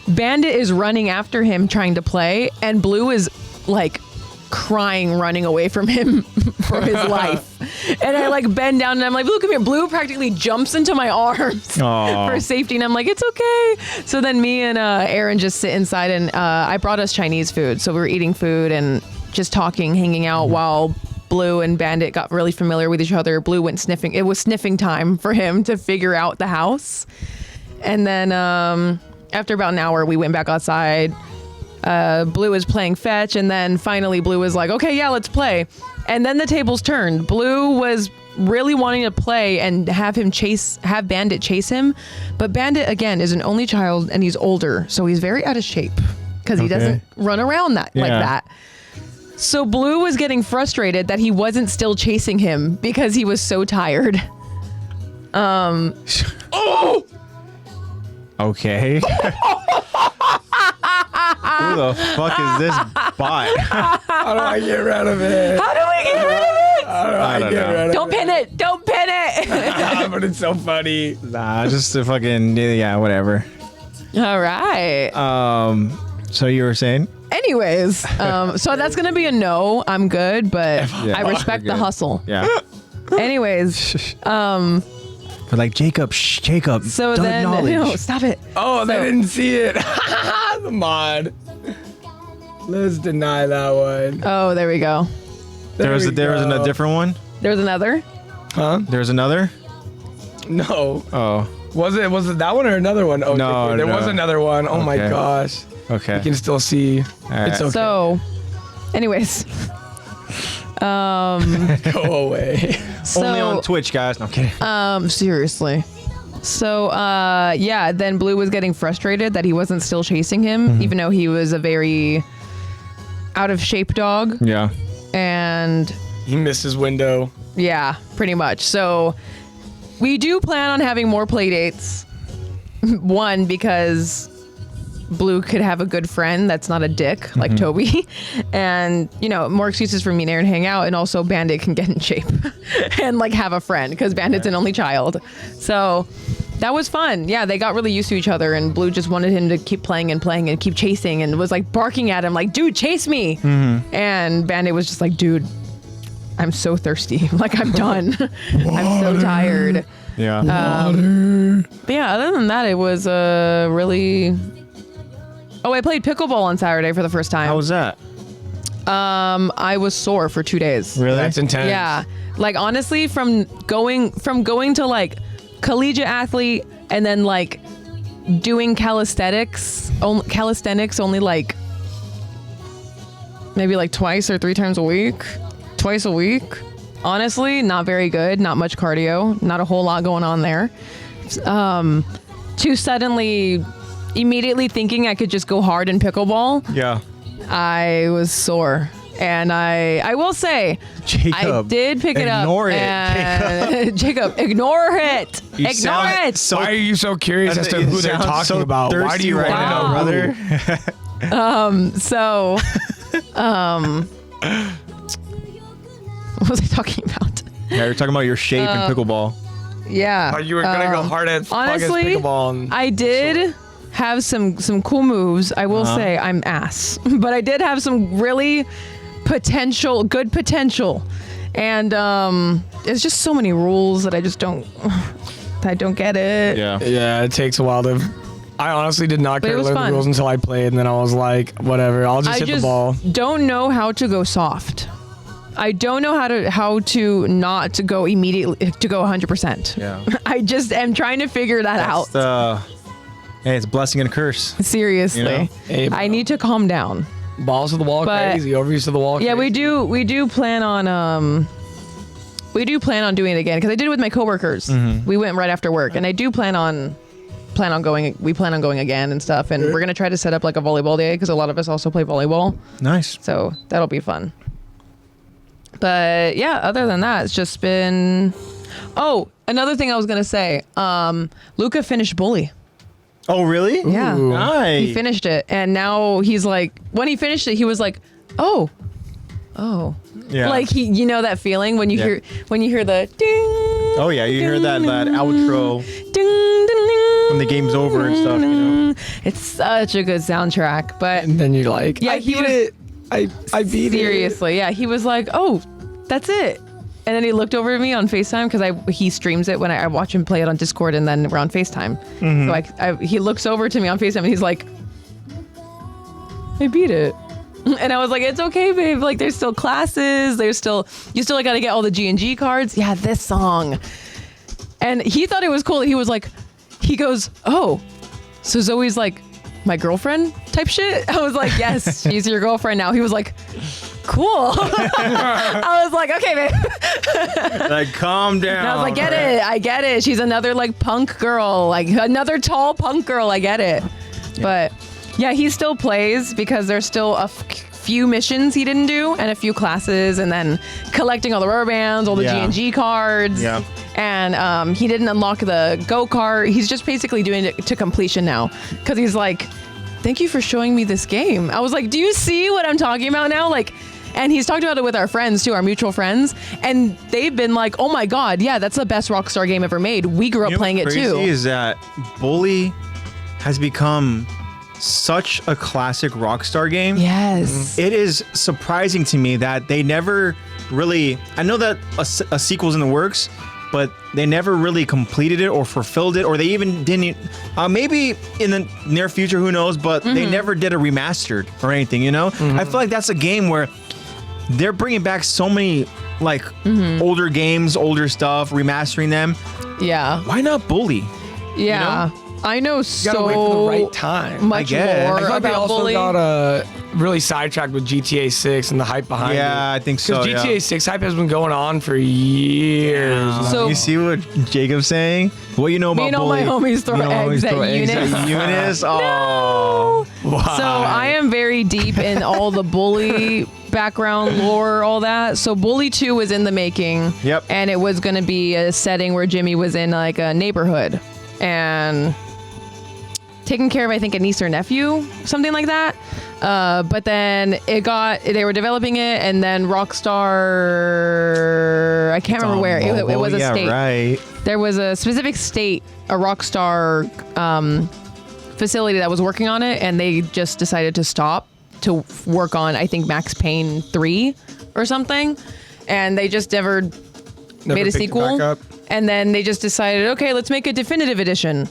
Bandit is running after him, trying to play, and Blue is, like, crying, running away from him for his life. And I, like, bend down, and I'm like, Blue, come here. Blue practically jumps into my arms for safety, and I'm like, it's okay. So then me and Aaron just sit inside, and I brought us Chinese food. So we were eating food and just talking, hanging out while Blue and Bandit got really familiar with each other. Blue went sniffing. It was sniffing time for him to figure out the house. And then after about an hour, we went back outside. Blue was playing fetch, and then finally Blue was like, okay, yeah, let's play. And then the tables turned. Blue was really wanting to play and have Bandit chase him. But Bandit, again, is an only child, and he's older, so he's very out of shape because he doesn't run around like that. So Blue was getting frustrated that he wasn't still chasing him because he was so tired. Okay. Who the fuck is this bot? How do I get rid of it? How do we get rid of it? How do I don't get know. rid of Don't pin it. Don't pin it. it? But it's so funny. Nah, just a fucking whatever. All right. So you were saying? Anyways, so that's going to be a no. I'm good, but Yeah, I respect you're the good. hustle. Yeah. Anyways, But like Jacob, Jacob. so don't then acknowledge. no, stop it. Oh, they didn't see it. The mod. Let's deny that one. Oh, there we go. There was a different one. There's another. Huh? There's another? No. Oh. Was it that one or another one? Oh, No, there was no. another one. Oh my Okay. gosh. Okay. You can still see. right. It's okay. So, anyways. Go away. So, Only on Twitch, guys. No, I'm kidding. seriously. So, yeah, then Blue was getting frustrated that he wasn't still chasing him, even though he was a very out of shape dog. Yeah. And He missed his window. yeah, pretty much. So we do plan on having more play dates. One, because Blue could have a good friend that's not a dick like Toby. And, you know, more excuses for me and Aaron to hang out. And also Bandit can get in shape and like have a friend because Bandit's an only child. So that was fun. Yeah, they got really used to each other and Blue just wanted him to keep playing and playing and keep chasing and was like barking at him like, dude, chase me. And Bandit was just like, dude, I'm so thirsty. Like, I'm done. I'm so tired. Yeah. But yeah, other than that, it was really... Oh, I played pickleball on Saturday for the first time. How was that? I was sore for 2 days. Really? That's intense. Yeah. Like, honestly, from going to like collegiate athlete and then like doing calisthenics only like maybe like twice or 3 times a week. Twice a week. Honestly, not very good. Not much cardio. Not a whole lot going on there. To suddenly, immediately thinking I could just go hard in pickleball, Yeah. I was sore. And I will say, Jacob, I did pick it up. ignore it, And Jacob, ignore it. You Ignore sound it. so- Why are you so curious as to who they're talking so about? Why do you right want to now, know, brother? So, what was I talking about? Yeah, you're talking about your shape in pickleball. Yeah. Oh, you were gonna go hard at honestly, pickleball. And I did have some cool moves. I will say I'm ass, but I did have some really good potential, and there's just so many rules that I just don't. I don't get it. Yeah. yeah, it takes a while to. I honestly did not But it care to was learn fun. the rules until I played, and then I was like, whatever, I'll just I hit just the ball. don't know how to go soft. I don't know how to not to go immediately to go 100%. Yeah. I just am trying to figure that out. Hey, it's a blessing and a curse. Seriously. You know? Hey, I need to calm down. balls to the wall, But- crazy. Overuse to the wall. Yeah, we crazy. do plan on doing it again because I did it with my coworkers. We went right after work, and I do plan on going. We plan on going again and stuff, and we're gonna try to set up like a volleyball day because a lot of us also play volleyball, Nice. so that'll be fun. But yeah, other than that, it's just been. Oh, another thing I was gonna say. Luca finished Bully. Oh, really? Yeah. Ooh. Nice. He finished it, and now he's like, when he finished it, he was like, oh. Yeah. Like you know that feeling when you Yeah. hear the ding. Oh yeah, you hear that outro Ding, ding, ding, when the game's over and stuff. You know. It's such a good soundtrack, but And then you're like, Yeah, I he beat was- it. I beat it. seriously, yeah, he was like, oh, that's it. And then he looked over at me on FaceTime because he streams it when I watch him play it on Discord, and then we're on FaceTime. So he looks over to me on FaceTime and he's like, I beat it. And I was like, it's okay, babe. Like, there's still classes. You still got to get all the G&G cards. Yeah, this song. And he thought it was cool. He was like, he goes, oh, so Zoe's like my girlfriend type shit? I was like, yes, she's your girlfriend now. He was like, cool. I was like, okay, babe. Like, calm down. And I was like, I get it. She's another like punk girl, like another tall punk girl. I get it. But yeah, he still plays because there's still a few missions he didn't do and a few classes, and then collecting all the rubber bands, all the Yeah. G&G cards. Yeah. And he didn't unlock the go-kart. He's just basically doing it to completion now because he's like, thank you for showing me this game. I was like, do you see what I'm talking about now? Like, and he's talked about it with our friends too, our mutual friends, and they've been like, oh my God, yeah, that's the best Rockstar game ever made. We grew up playing it What's too. crazy is that Bully has become such a classic Rockstar game. Yes. It is surprising to me that they never really. I know that a sequel's in the works, but they never really completed it or fulfilled it, or they even didn't. Maybe in the near future, who knows? But they never did a remastered or anything. You know, I feel like that's a game where they're bringing back so many like older games, older stuff, remastering them. Yeah. Why not Bully? Yeah. I know You gotta wait for the right time. much guess. more I thought they about also Bully. got really sidetracked with GTA 6 and the hype behind it. Yeah, I think so. Because GTA 6 hype has been going on for years. So- you see what Jacob's saying? What you know about Me and all Bully? my homies throw Me and all my eggs homies at throw eggs Eunice. at Eunice? Oh. Why? So I am very deep in all the Bully background lore, all that. So Bully 2 was in the making. Yep. And it was going to be a setting where Jimmy was in like a neighborhood and taking care of, I think, a niece or nephew, something like that. But then they were developing it, and then Rockstar, I can't remember where. It was a state. Right. There was a specific state, a Rockstar facility that was working on it, and they just decided to stop to work on, I think, Max Payne 3 or something. And they just never made a picked it sequel. back up. And then they just decided, okay, let's make a definitive edition.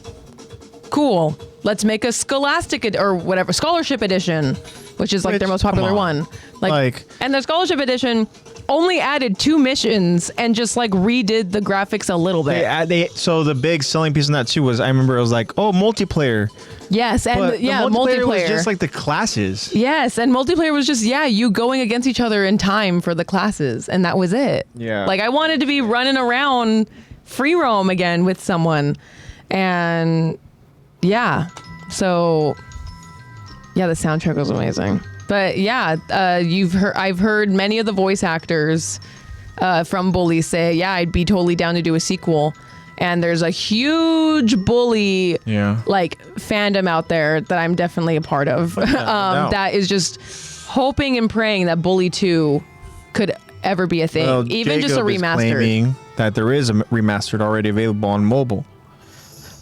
Cool. Let's make a scholastic or whatever, scholarship edition, which is like their Which, most popular come on. one. Like- and the scholarship edition only added 2 missions and just like redid the graphics a little bit. So the big selling piece in that too was, I remember it was like, oh, multiplayer. Yes, and But yeah, the multiplayer was multiplayer. just like the classes. Yes, and multiplayer was just, you going against each other in time for the classes, and that was it. Yeah. Like, I wanted to be running around free roam again with someone. And yeah, so yeah, the soundtrack was amazing. But yeah, I've heard many of the voice actors from Bully say, yeah, I'd be totally down to do a sequel. And there's a huge Bully like fandom out there that I'm definitely a part of. No. That is just hoping and praying that Bully 2 could ever be a thing, Well, even just a Jacob is remastered. claiming that there is a remastered already available on mobile.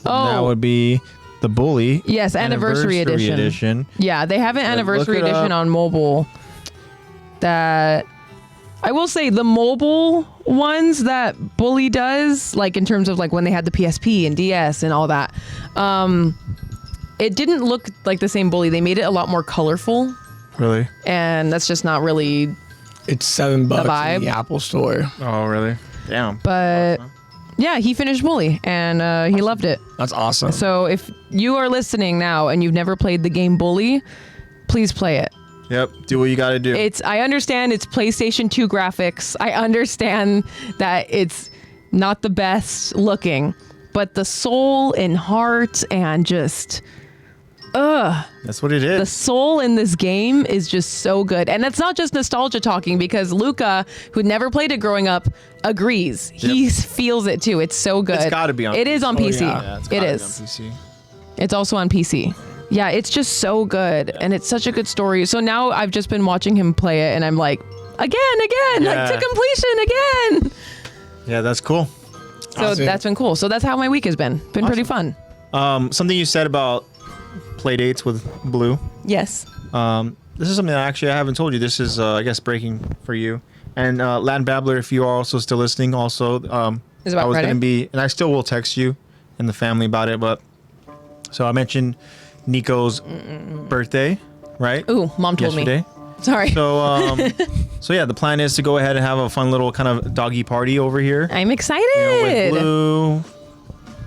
Oh. That would be the Bully. Yes, Anniversary Edition. Yeah, they have an Anniversary look it Edition up. on mobile. That I will say the mobile ones that Bully does, like in terms of like when they had the PSP and DS and all that, it didn't look like the same Bully. They made it a lot more colorful, Really? and that's just not really. It's $7 vibe. in the Apple Store. Oh, really? Damn. But yeah, he finished Bully and he loved it. That's awesome. So if you are listening now and you've never played the game Bully, please play it. Yep. Do what you got to do. I understand it's PlayStation 2 graphics. I understand that it's not the best looking, but the soul and heart and just That's what it the is. soul in this game is just so good. And that's not just nostalgia talking, because Luca, who never played it growing up, agrees. He feels it too. It's so good. It's got to be on. It is on PC. Yeah, it's It gotta be is. on PC. It's also on PC. Yeah, it's just so good. And it's such a good story. So now I've just been watching him play it and I'm like, again, Yeah. like to completion again. Yeah, that's cool. So Awesome. that's been cool. So that's how my week has been. Been pretty fun. Something you said about play dates with Blue. Yes. This is something that actually I haven't told you. This is, I guess, breaking for you. And Land Babbler, if you are also still listening, also, Is about I was Friday? going to be, and I still will text you and the family about it. But so I mentioned Nico's birthday, right? Ooh, mom told Yesterday. me. Sorry. So, so yeah, the plan is to go ahead and have a fun little kind of doggy party over here. I'm excited. With Blue.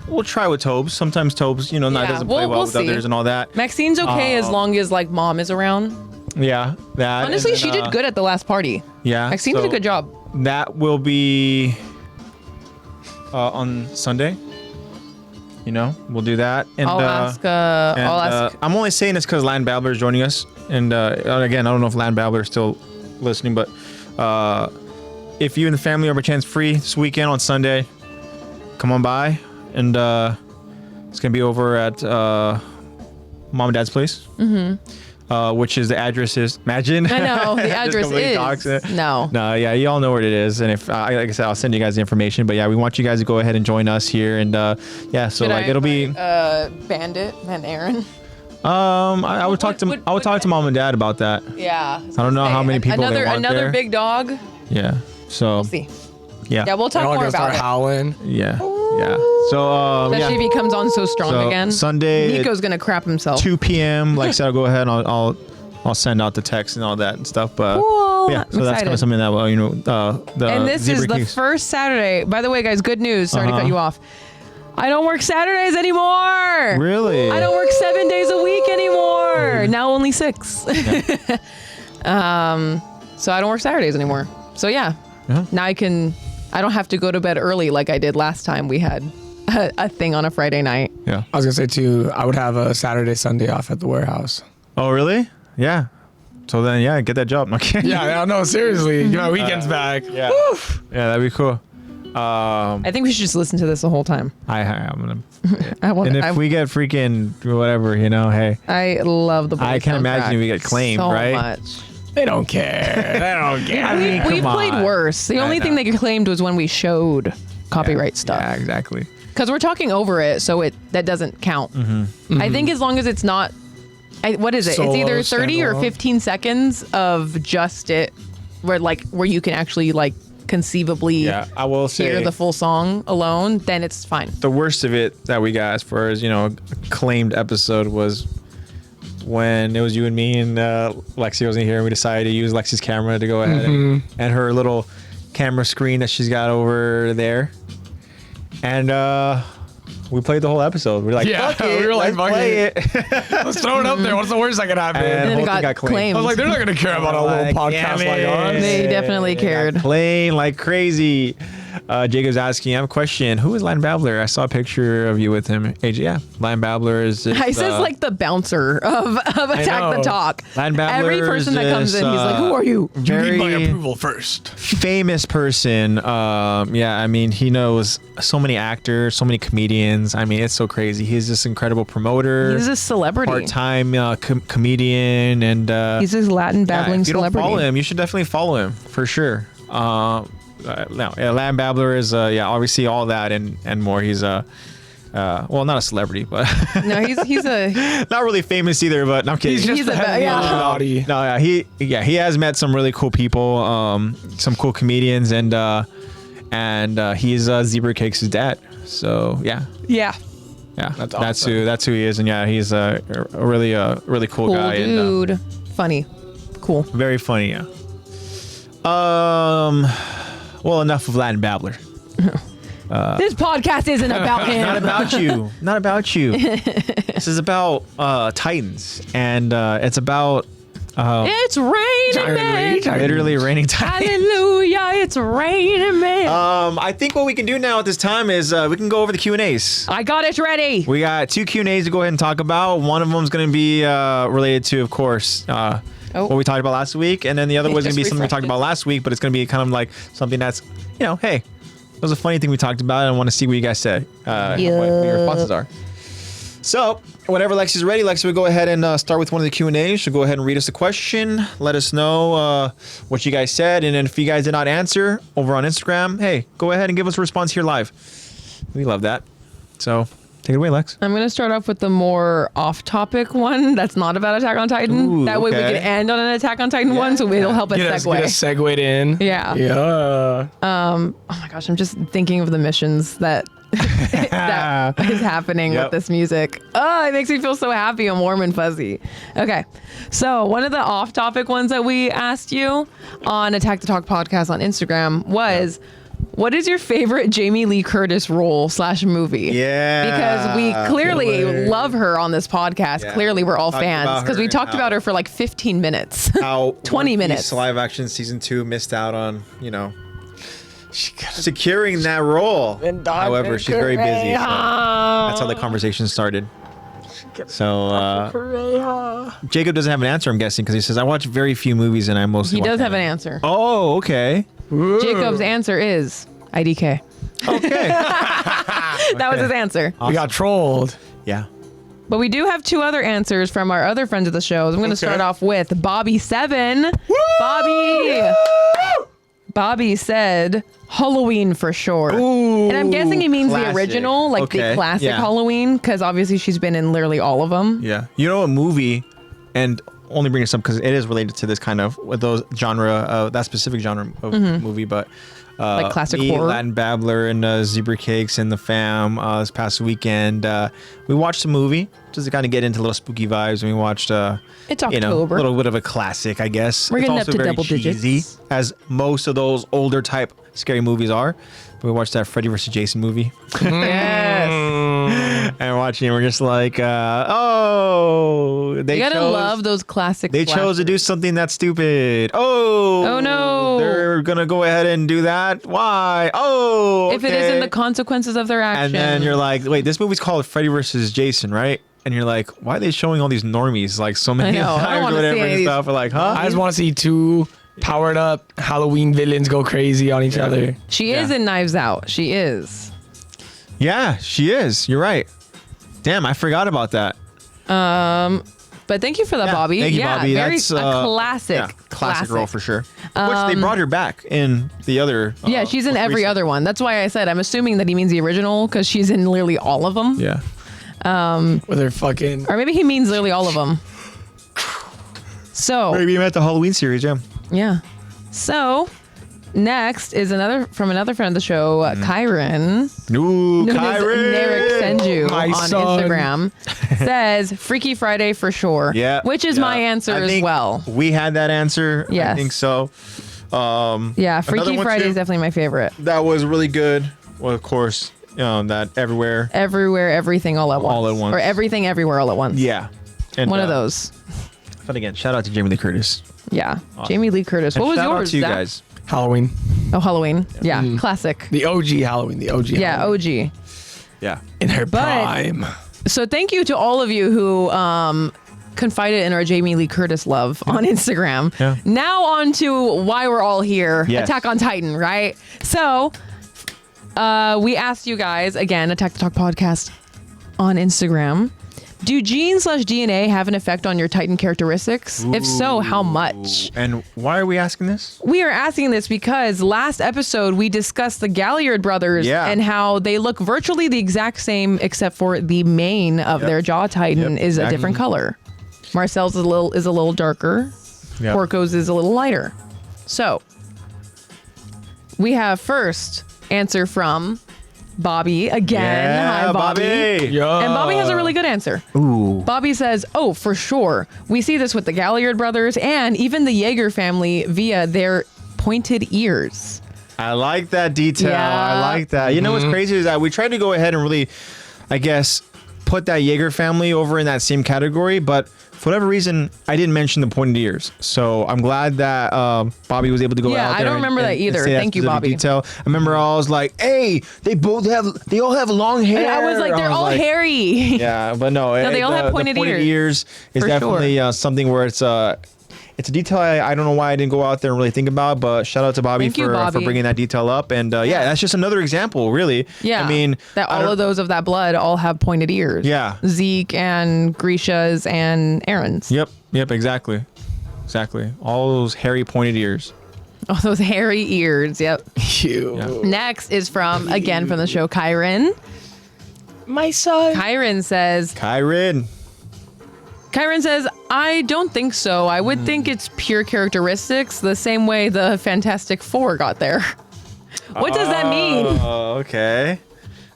We'll try with Tobes. Sometimes Tobes, not Yeah, doesn't play we'll well with see. others and all that. Maxine's okay as long as like mom is around. Yeah, that. Honestly, and she then, did good at the last party. Yeah, Maxine did a good job. That will be on Sunday. We'll do that. And I'll ask. I'm only saying this because Land Babbler is joining us. And again, I don't know if Land Babbler is still listening, but if you and the family are by chance free this weekend on Sunday, come on by. And it's going to be over at Mom and Dad's place. Mm-hmm. Which is the address is, imagine. I know, the Just address completely is. dox it. No. No, yeah, you all know what it is. And if, like I said, I'll send you guys the information. But yeah, we want you guys to go ahead and join us here. And yeah, so Should like I it'll be. invite, Bandit and Aaron. I would talk to I would talk to Mom and Dad about that. Yeah. I don't know how many people they want Another there. big dog. Yeah. So. We'll see. Yeah. Yeah, we'll They're talk all more gonna start about it. howling. Yeah. Yeah. So Especially if yeah. he comes on so strong So, again. Sunday at Nico's gonna crap himself. 2 p.m. Like I said, I'll go ahead and I'll send out the text and all that and stuff. But Cool. go. Yeah, I'm so that's excited. kind of something that, the And this Zebra is the Kings- first Saturday. By the way, guys, good news. Sorry to cut you off. I don't work Saturdays anymore. Really? I don't work 7 days a week anymore. Now only 6. So I don't work Saturdays anymore. So yeah. Now I don't have to go to bed early like I did last time we had a thing on a Friday night. Yeah. I was gonna say too, I would have a Saturday, Sunday off at the warehouse. Oh, really? Yeah. So then, yeah, get that job. Okay. Yeah, no, seriously, get my weekends back. Yeah. Yeah, that'd be cool. I think we should just listen to this the whole time. I'm gonna. I want. And if we get freaking whatever, hey, I love the. I can imagine if we get claimed, so right? much. They don't care. They don't care. I mean, We've come played on. worse. The only thing they claimed was when we showed copyright stuff. Yeah, exactly. Because we're talking over it, so that doesn't count. I think as long as it's not, what is it? Solo, it's either 30 or standalone. 15 seconds of just it, where you can actually conceivably Yeah, I will hear say the full song alone. Then it's fine. the worst of it that we got as far as a claimed episode was when it was you and me and Lexi wasn't here, and we decided to use Lexi's camera to go ahead and her little camera screen that she's got over there, and we played the whole episode. We were like, Yeah, fuck it, we were like, let's fuck play it. it. Let's throw it up there. What's the worst that could happen? And then the it whole thing got claimed. I was like, they're not gonna care about a little podcast damn like it. ours. They definitely cared. Playing like crazy. Jacob's asking, I have a question. Who is Lion Babbler? I saw a picture of you with him. AJ, yeah. Lion Babbler is this, I says like the bouncer of Attack the know. Talk. Lion Babbler Every person is that comes in, this, he's like, "Who are you?" You very need my approval first. famous person. Yeah, I mean, he knows so many actors, so many comedians. I mean, it's so crazy. He's this incredible promoter. He's a celebrity. part-time comedian, and He's this Latin yeah, babbling if you don't celebrity. follow him, you should definitely follow him for sure. No, yeah, Lion Babbler is obviously all that and more. He's well, not a celebrity, but No, he's a not really famous either. But no, I'm kidding. He's He's just a a heavy yeah. Illuminati. No, yeah, he has met some really cool people, some cool comedians, and he's Zebra Cakes' dad. So yeah, yeah. that's awesome. who he is, and yeah, he's a really cool Cool guy, and dude. Funny. Cool. very funny. Yeah. Well, enough of Latin Babbler. This podcast isn't about him. Not about you. Not about you. This is about Titans, and it's about It's raining men. literally raining Titans. Hallelujah, it's raining men. I think what we can do now at this time is we can go over the Q&As. I got it ready. We got 2 Q&As to go ahead and talk about. One of them is going to be related to, of course, what we talked about last week, and then the other was going to be Just something we talked about last week, but it's going to be kind of like something that's, hey, that was a funny thing we talked about, and I want to see what you guys said, what your responses are. So, whenever Lexi's ready, Lexi will go ahead and start with one of the Q&As. She'll go ahead and read us a question, let us know what you guys said, and then if you guys did not answer over on Instagram, hey, go ahead and give us a response here live. We love that. So, take it away, Lex. I'm going to start off with the more off-topic one that's not about Attack on Titan. Ooh, that way we okay. can end on an Attack on Titan one, so it'll help us Get us segue. segued in. Yeah. Yeah. Oh my gosh, I'm just thinking of the missions that that is happening Yep. with this music. Oh, it makes me feel so happy and warm and fuzzy. Okay, so one of the off-topic ones that we asked you on Attack the Talk podcast on Instagram was, what is your favorite Jamie Lee Curtis role / movie? Yeah. Because we clearly Killer. love her on this podcast. Yeah. Clearly, we're all Talked fans about because her we and talked how- about her for like 15 minutes. How 20 One Piece minutes. live action season 2 missed out on, securing that role. However, she's very busy. So that's how the conversation started. So Jacob doesn't have an answer, I'm guessing, because he says, I watch very few movies and I mostly He watch does have an anime." answer. Oh, okay. Jacob's answer is IDK. Okay. That was his answer. We got trolled. Yeah. But we do have 2 other answers from our other friends of the show. I'm going to start off with Bobby7. Bobby said Halloween for sure. Ooh, And I'm guessing he means classic. the original, like the Okay, classic yeah. Halloween, because obviously she's been in literally all of them. Yeah. You know a movie, and only bring this up because it is related to this kind of with those genre, that specific genre of movie, but. Like classic me, horror. Latin Babbler and Zebra Cakes and the fam this past weekend. We watched a movie just to kind of get into little spooky vibes. And we watched, It's you know, a October. little bit of a classic, I guess. We're it's getting also up to very double cheesy, digits. as most of those older type scary movies are. But we watched that Freddy vs. Jason movie. Yes. And watching it, we're just like, oh, they You gotta chose, love those classic. They chose to do something that's stupid. Oh no. They're gonna go ahead and do that. Why? Oh, If it okay. isn't the consequences of their action. And then you're like, wait, this movie's called Freddy vs. Jason, right? And you're like, why are they showing all these normies like so many I know, I don't times or wanna see whatever any of and these- stuff? We're like, huh? I just want to see two powered up Halloween villains go crazy on each other. she is in Knives Out. She is. Yeah, she is. You're right. Damn, I forgot about that. But thank you for that, Yeah, Bobby. Thank you, yeah, Bobby. very That's a classic. yeah, classic role for sure. Which they brought her back in the other. Yeah, she's in every recent- other one. That's why I said I'm assuming that he means the original because she's in literally all of them. Yeah. With her fucking. Or maybe he means literally all of them. So Maybe you met the Halloween series, yeah. yeah. So next is another from another friend of the show, Kyron. Ooh, Known as Kyrie. Narek Senju My on son. Instagram says Freaky Friday for sure. Yeah. Which is yeah. my answer I as think well. We had that answer. I Yes. think so. Yeah, another Freaky one, Friday too, is definitely my favorite. that was really good. Well, of course, that everywhere. Everywhere, everything all at once. All at once. Or everything everywhere all at once. Yeah. And, One of those. But again, shout out to Jamie Lee Curtis. Yeah. Jamie Lee Curtis. What And was shout yours? out to you Zach? guys. Halloween. Oh, Halloween. Yeah. Classic. The OG Halloween. The OG. Yeah, Halloween. OG. Yeah. In her But- prime. So thank you to all of you who confided in our Jamie Lee Curtis love on Instagram. Yeah. Now on to why we're all here. Yes. Attack on Titan, right? So we asked you guys, again, Attack the Talk podcast on Instagram. Do genes/DNA have an effect on your Titan characteristics? If so, how much? And why are we asking this? We are asking this because last episode we discussed the Galliard brothers Yeah. and how they look virtually the exact same except for the mane of Yep. their jaw titan Yep, is a exactly. different color. Marcel's is a little darker. Yep. Porco's is a little lighter. So we have first answer from Bobby again. Yeah, Hi, Bobby. Yeah. And Bobby has a really good answer. Ooh. Bobby says, oh, for sure. We see this with the Galliard brothers and even the Jaeger family via their pointed ears. I like that detail. Yeah. I like that. You know what's crazy is that we tried to go ahead and really, I guess, put that Jaeger family over in that same category, but for whatever reason, I didn't mention the pointed ears. So I'm glad that Bobby was able to go Yeah, out I there. don't remember that either. say Thank you, specific Bobby. Detail. I remember I was like, hey, they all have long hair. I was like, they're all hairy. Yeah, but no, they all have pointed ears is For definitely something where it's a detail I don't know why I didn't go out there and really think about, but shout out to Bobby Thank you, for Bobby. bringing that detail up. And yeah, that's just another example, really. Yeah. I mean, that I all don't- of those of that blood all have pointed ears. Yeah. Zeke and Grisha's and Aaron's. Yep, exactly. All those hairy pointed ears. All those hairy ears. Yep. You. Yeah. Next is from the show, Kyron. My son. Kyron says, I don't think so. I would think it's pure characteristics, the same way the Fantastic Four got there. What does that mean? Oh, okay.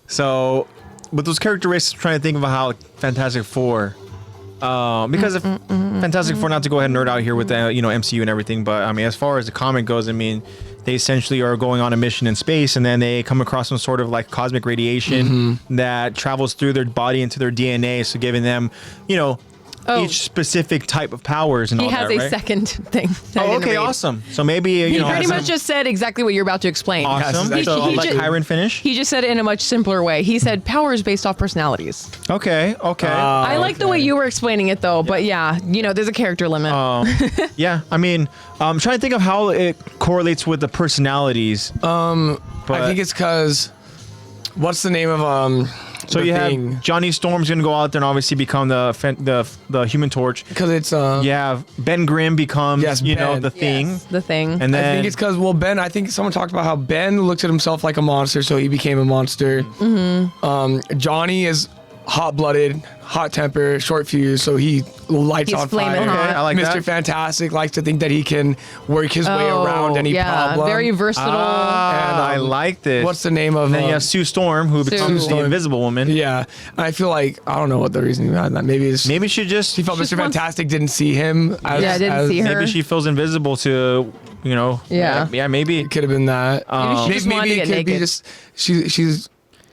So, with those characteristics, I'm trying to think of how Fantastic Four. Because of Fantastic Four, not to go ahead and nerd out here with the MCU and everything, but I mean, as far as the comic goes, I mean, they essentially are going on a mission in space, and then they come across some sort of like cosmic radiation that travels through their body into their DNA, so giving them, Oh. each specific type of powers and He all has that, a right? second thing. that I Oh, didn't okay, read. awesome. So maybe He has pretty some- much just said exactly what you're about to explain. awesome. He- So he I'll let ju- Kyron finish. He just said it in a much simpler way. He said powers based off personalities. Okay. I like the way you were explaining it though, but yeah, there's a character limit. Yeah, I mean, I'm trying to think of how it correlates with the personalities. I think it's because. What's the name of So you have Johnny Storm's gonna go out there and obviously become the Human Torch. because it's Yeah, Ben Grimm becomes Yes, Ben. the Thing, Yes, the thing. and then I think it's because Ben. I think someone talked about how Ben looked at himself like a monster, so he became a monster. Johnny is hot-blooded, hot temper, short fuse, so he lights He's on flaming fire. hot. Okay, I like Mr. that. Fantastic likes to think that he can work his way around any problem. Very versatile. And, I like this. What's the name of? And then you have Sue Storm, who becomes the Storm. Invisible Woman. Yeah, I feel like I don't know what the reason behind that. Maybe it's Maybe she just he felt Just Mr. wants- Fantastic didn't see him. As, Yeah, didn't see her. maybe she feels invisible to, you know. Yeah. Yeah, maybe. It could have been that. Maybe she just wanted to it get could be naked. just she's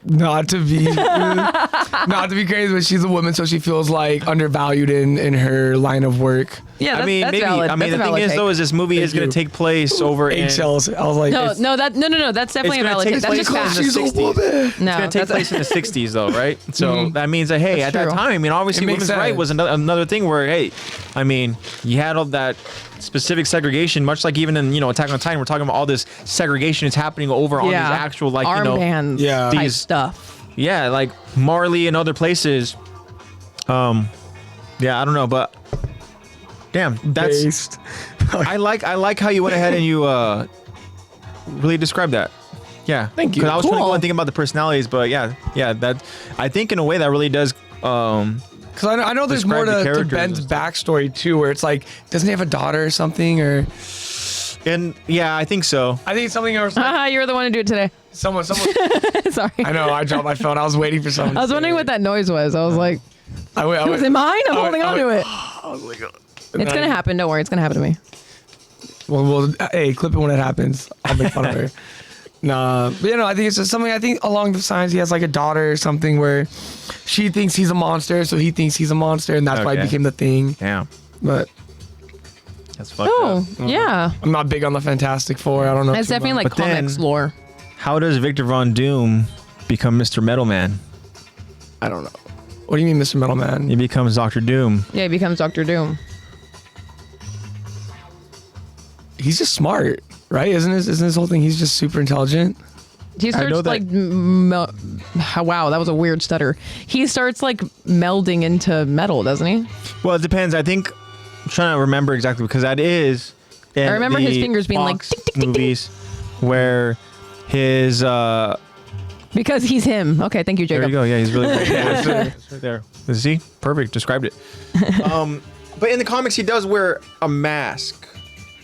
not to be not to be crazy, but she's a woman, so she feels like undervalued in her line of work. Yeah, that's, I mean, that's maybe. valid. I mean, That's a the thing valid is, take. though, is this movie is going you. to take place over in. Eggshells. I was like, No, it's- no, that's definitely a gonna valid take take. That's place just in fact. the she's a 60s. woman. No, It's going to take that's- place in the 60s, though, right? So that means that, hey, That's at that true. time, I mean, obviously, It makes women's right sense. was another thing where, hey, I mean, you had all that specific segregation, much like even in, Attack on Titan, we're talking about all this segregation is happening over on these actual, like, armbands Yeah. type these- stuff. yeah, like Marley and other places. Yeah, I don't know, but damn, that's. Based. I like how you went ahead and you really described that. Yeah, Thank you. Because I was trying to Cool. go and think about the personalities, but yeah, that I think in a way that really does. Because I know there's more Describe the to characters Ben's and stuff. backstory too, where it's like, doesn't he have a daughter or something? Or And yeah, I think so. I think it's something else. Haha, you were the one to do it today. someone. Sorry. I know. I dropped my phone. I was waiting for someone. I was wondering what that noise was. I was like, was it mine? I'm holding on to it. I was like, It's gonna happen. Don't worry. It's gonna happen to me. Well, hey, clip it when it happens. I'll make fun of her. Nah, but I think it's just something. I think along the lines, he has like a daughter or something where she thinks he's a monster, so he thinks he's a monster, and that's why it Okay. became the thing. Damn, But that's fucked Oh, up. yeah. I'm not big on the Fantastic Four. I don't know. It's too definitely much. like But then- comics lore. How does Victor Von Doom become Mr. Metal Man? I don't know. What do you mean, Mr. Metal Man? He becomes Doctor Doom. Yeah, he becomes Doctor Doom. He's just smart, right? Isn't his whole thing? He's just super intelligent. He I know starts that- like, wow, that was a weird stutter. He starts like melding into metal, doesn't he? Well, it depends. I think I'm trying to remember exactly because that is. In I remember his the fingers being like, Fox tick, tick, tick, tick. movies where his. Because he's him. Okay, thank you, There Jacob. you go. Yeah, he's really great. Yeah, it's right there. See? Perfect. Described it. But in the comics, he does wear a mask.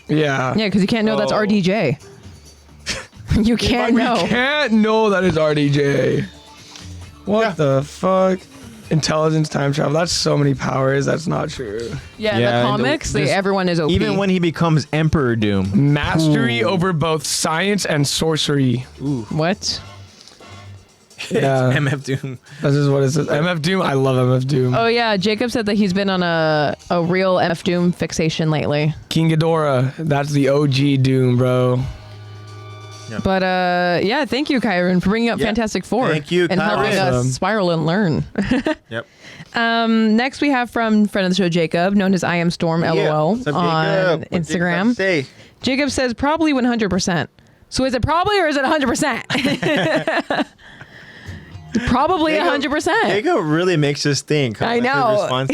Yeah. Yeah, because you can't know that's Oh. RDJ. You can't know. We can't know that is RDJ. What Yeah. the fuck? Intelligence, time travel. That's so many powers. That's not true. Yeah, in Yeah, the and comics, this- everyone is OP. Even when he becomes Emperor Doom. Mastery over both science and sorcery. What? Yeah. MF Doom. This is what it says. MF Doom. I love MF Doom. Oh yeah, Jacob said that he's been on a real MF Doom fixation lately. King Ghidorah. That's the OG Doom, bro. But yeah, thank you, Kyron, for bringing up Yeah. Fantastic Four. Thank you, and helping Kyron. us Awesome. spiral and learn. Yep. Next, we have from friend of the show, Jacob, known as I Am Storm LOL What's up, on Jacob? What Jacob Instagram. say? Jacob says probably 100%. So is it probably or is it 100%? Probably Jacob- 100%. Jacob really makes us think. I like, his know. response.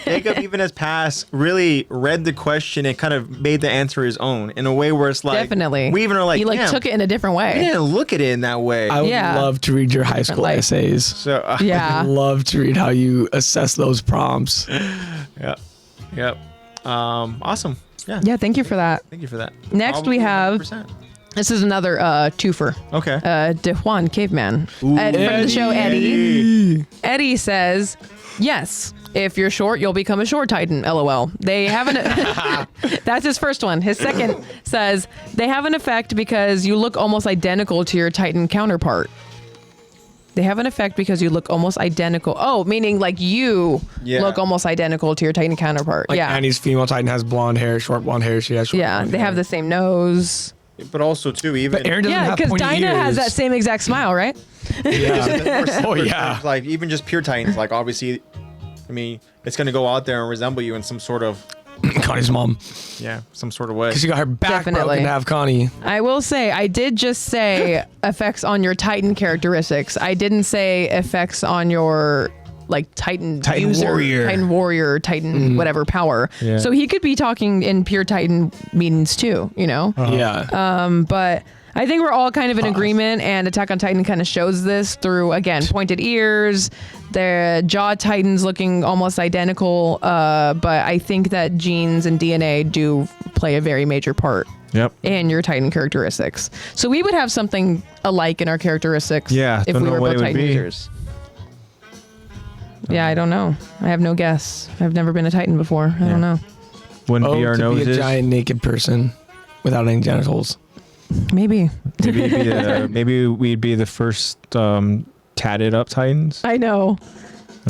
Jacob, even as past, really read the question and kind of made the answer his own in a way where it's like Definitely. we even are like, he like damn, took it in a different we way. didn't look at it in that way. I would Yeah. love to read your high school life. essays. So Yeah. I'd love to read how you assess those prompts. Yep. Awesome. Yeah. Yeah, thank you for that. Thank you for that. Next we Probably have- 100%. This is another twofer. Okay. DeJuan Caveman. From the show Eddie. Eddie says, yes, if you're short, you'll become a short Titan, LOL. They have an that's his first one. His second says, they have an effect because you look almost identical to your Titan counterpart. They have an effect because you look almost identical. Oh, meaning like you Yeah. look almost identical to your Titan counterpart. Like yeah. Annie's female Titan has blonde hair, short blonde hair. She has short Yeah, blonde they hair. have the same nose. But also too, even But Aaron doesn't Yeah, have because pointy Dinah has ears. that same exact smile, right? Yeah. Oh yeah. like even just pure Titans, like obviously, I mean, it's gonna go out there and resemble you in some sort of Connie's mom. some sort of way. Because she got her back Definitely. broken to have Connie. I will say, I did just say effects on your Titan characteristics. I didn't say effects on your like Titan user, warrior. Titan warrior, Titan whatever power. Yeah. So he could be talking in pure Titan meanings too, you know. Yeah. But I think we're all kind of in agreement, and Attack on Titan kind of shows this through, again, pointed ears, the jaw titans looking almost identical, but I think that genes and DNA do play a very major part in your Titan characteristics. So we would have something alike in our characteristics if we were both Titan users. Yeah, I don't know. I have no guess. I've never been a Titan before. I don't know. Wouldn't be our noses. To be a giant naked person without any genitals. Maybe. Maybe we'd be the first tatted up Titans. I know.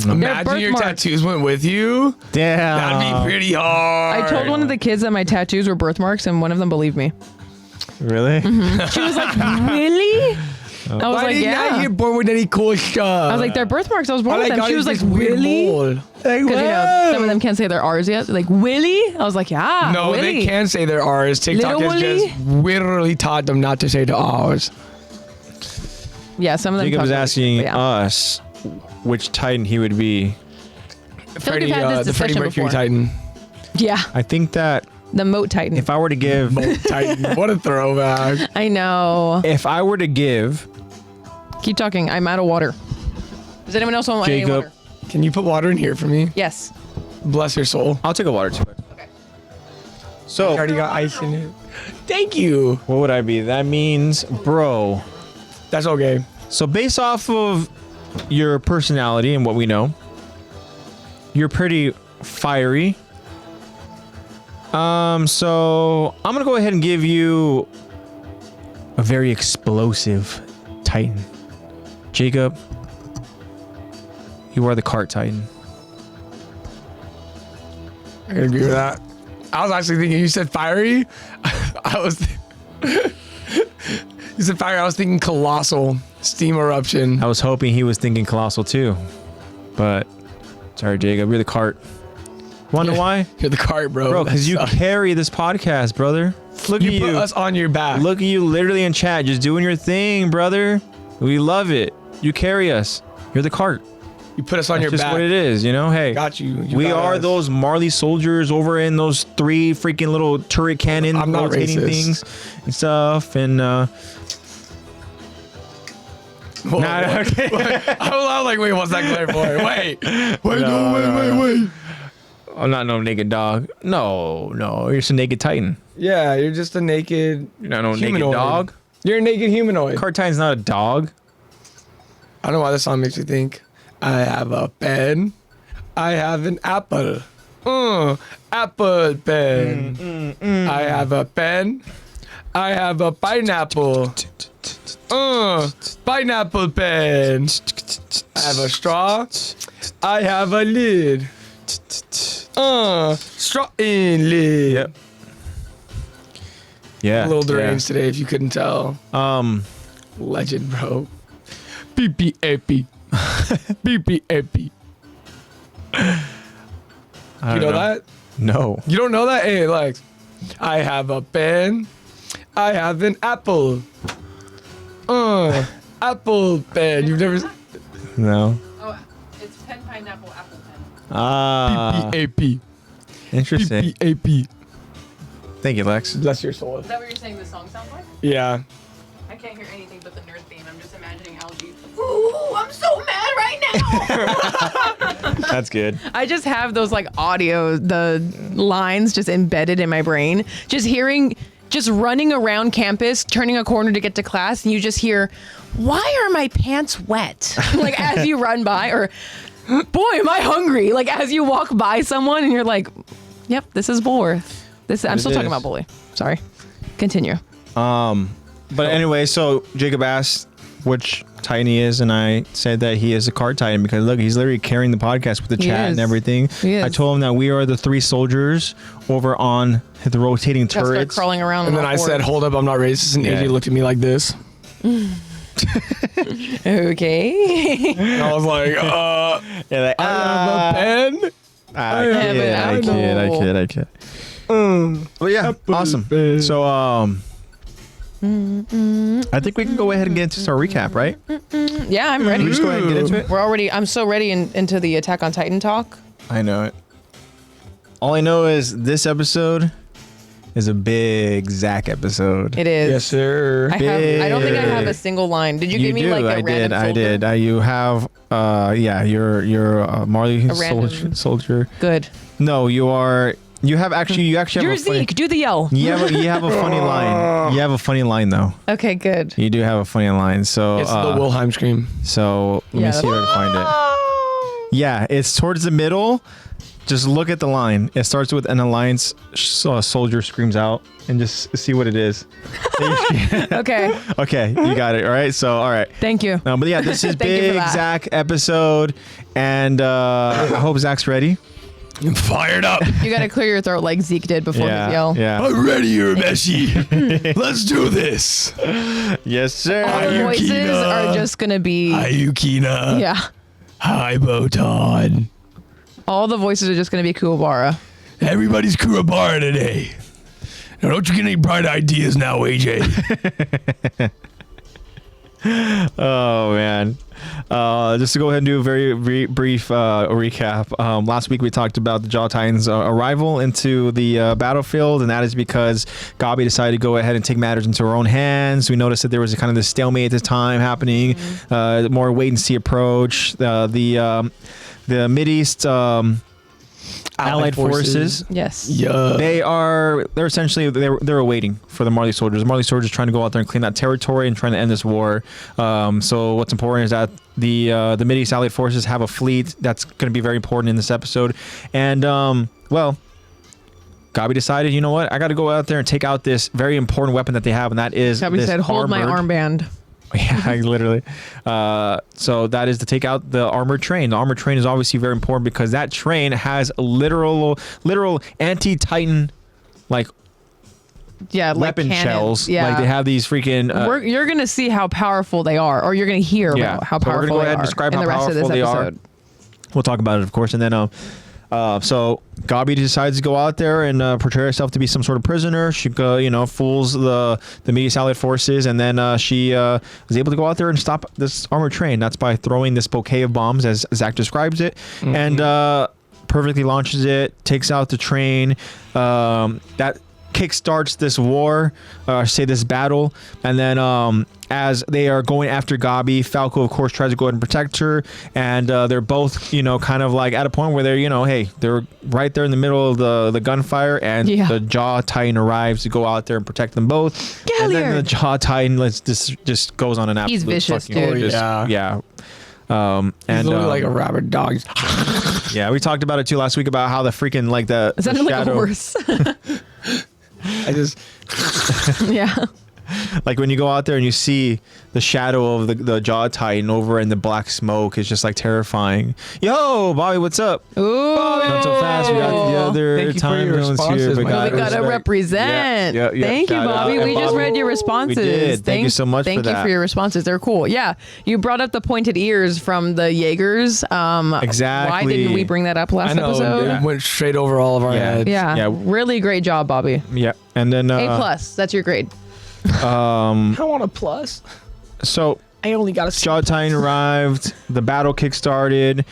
Imagine your tattoos went with you. Damn. That'd be pretty hard. I told one of the kids that my tattoos were birthmarks, and one of them believed me. Really? Mm-hmm. She was like, really? I was Why like, did yeah. you get born with any cool stuff? I was like, they're birthmarks. I was born with them. She was like, really? Because some of them can't say their R's yet. They're like, Willy? I was like, yeah. No, Willy. they can say their R's. TikTok has just literally taught them not to say the R's. Yeah, some of them. Jacob was asking yeah. us which Titan he would be. Freddie, the Freddie Mercury Titan. Yeah. I think that the Moat Titan. if I were to give Moat Titan, what a throwback. I know. If I were to give Keep talking. I'm out of water. Does anyone else want any water? Can you put water in here for me? Yes. Bless your soul. I'll take a water too. Okay. So I already got ice in it. Thank you. what would I be? That means bro. That's okay. So based off of your personality and what we know, you're pretty fiery. So I'm gonna go ahead and give you a very explosive Titan. Jacob, you are the cart Titan. I can agree with that. I was actually thinking you said fiery. You said fire. I was thinking colossal steam eruption. I was hoping he was thinking colossal too, but sorry, Jacob, you're the cart. Wanna know why? You're the cart, bro. Bro, because you carry this podcast, brother. Look at you. Put us on your back. Look at you literally in chat, just doing your thing, brother. We love it. You carry us. You're the cart. You put us on your That's back. just what it is, you know? Hey, Got you. we got are us. those Marley soldiers over in those 3 freaking little turret cannon I'm not rotating racist. things and stuff. And Whoa, Nah, okay. I was like, wait, what's that glare for? Wait. Wait. I'm not no naked dog. No, you're just a naked Titan. Yeah, you're just a naked You're not no humanoid. naked dog. You're a naked humanoid. Cart Titan's not a dog. I don't know why this song makes me think. I have a pen. I have an apple. Apple pen. I have a pen. I have a pineapple. Pineapple pen. I have a straw. I have a lid. Straw in lid. Yep. Yeah. A little deranged today, if you couldn't tell. Legend, bro. PPAP. PPAP. You know that? No. You don't know that? Hey, Lex. I have a pen. I have an apple. Apple pen. You've never. No. Oh, it's pen, pineapple, apple pen. Ah. PPAP. Interesting. PPAP. Thank you, Lex. Bless your soul. Is that what you're saying this song sounds like? Yeah. I can't hear anything but the nerd theme. I'm just imagining algae. Ooh, I'm so mad right now. That's good. I just have those like audio, the lines just embedded in my brain. Just running around campus, turning a corner to get to class, and you just hear, "Why are my pants wet?" Like as you run by, or "Boy, am I hungry?" Like as you walk by someone, and you're like, "Yep, this is Bullworth." I'm still talking about Bully. Sorry. Continue. But anyway, so Jacob asked which Titan he is, and I said that he is a card Titan because look, he's literally carrying the podcast with the chat and everything. He is. I told him that we are the 3 soldiers over on the rotating Gotta start turrets. crawling around. And then I said, hold up, I'm not racist. And Yeah. AJ looked at me like this. Okay. And I was like, Yeah, like, I have a pen. I kid. But yeah, awesome. pen. So I think we can go ahead and get into our recap, right? Yeah, I'm ready. We just go ahead and get into it. I'm so ready into the Attack on Titan talk. I know it. All I know is this episode is a big Zach episode. It is. Yes, sir. I don't think I have a single line. Did you give me do. like a I random did. I soldier? did. You have you're Marley A random- soldier. Good. No, you actually You're have a funny, Zeke. Do the yell. you have a funny line. You have a funny line though. Okay, good. You do have a funny line. So It's the Wilhelm scream. so let Yeah, me see if I can find it. Yeah, it's towards the middle. Just look at the line. It starts with an alliance soldier screams out, and just see what it is. Okay. Okay, you got it. All right. So all right. Thank you. No, but yeah, this is Thank you for big that. Zach episode, and I hope Zach's ready. I'm fired up. You got to clear your throat like Zeke did before his yell. Yeah. I'm ready, Urameshi. Let's do this. Yes, sir. All the voices Ayukina. are just going to be. Ayukina. Yeah. Hi, Botan. All the voices are just going to be Kuwabara. Everybody's Kurabara today. Now, don't you get any bright ideas now, AJ? Oh man. Just to go ahead and do a very brief recap. Last week we talked about the Jaw Titans' arrival into the battlefield, and that is because Gabi decided to go ahead and take matters into her own hands. We noticed that there was a kind of this stalemate at this time happening, more wait and see approach. The Mideast Allied forces. Yes. Yeah. They're essentially they're awaiting for the Marley soldiers. The Marley soldiers trying to go out there and clean that territory and trying to end this war. So what's important is that the Mideast Allied forces have a fleet that's going to be very important in this episode. And well, Gabi decided, you know what, I got to go out there and take out this very important weapon that they have, and that is Gabi this said, hold my armored- armband. Yeah, literally. So that is to take out the armored train. The armored train is obviously very important because that train has literal anti-Titan like Yeah, like weapon cannons. shells. Yeah. Like they have these freaking. You're going to see how powerful they are, or you're going to hear Yeah. about how So we're gonna powerful go they ahead and are describe in how the rest of this powerful they are. episode. We'll talk about it, of course, and then so Gabi decides to go out there and portray herself to be some sort of prisoner. She fools the Mideast Allied forces, and then she is able to go out there and stop this armored train. That's by throwing this bouquet of bombs, as Zach describes it, and perfectly launches it, takes out the train. That kickstarts this war, this battle, and then as they are going after Gabi, Falco of course tries to go ahead and protect her, and they're both kind of like at a point where they're they're right there in the middle of the gunfire, and the Jaw Titan arrives to go out there and protect them both. And then the Jaw Titan just goes on an absolute He's vicious, fucking dude. yeah. He's And literally like a rabid dog. yeah, we talked about it too last week about how the freaking like the It sounded like a shadow, horse. I just Yeah. like when you go out there and you see the shadow of the Jaw Titan over in the black smoke, it's just like terrifying. Yo, Bobby, what's up? Ooh. Not so fast. We got the other Thank you for time your zones responses, here. my We God. gotta respect. represent. Yeah, Thank you, shout out. Bobby. And We just Bobby, read your responses. We did. Thank you so much Thank for you that. for your responses. They're cool. Yeah. You brought up the pointed ears from the Jaegers. Exactly. Why didn't we bring that up I last know episode? it went straight over all of our Yeah. heads. Yeah. Yeah. Really great job, Bobby. Yeah, and then A+. That's your grade. I want a plus. so I only got a Jaw Titan arrived. The battle kickstarted.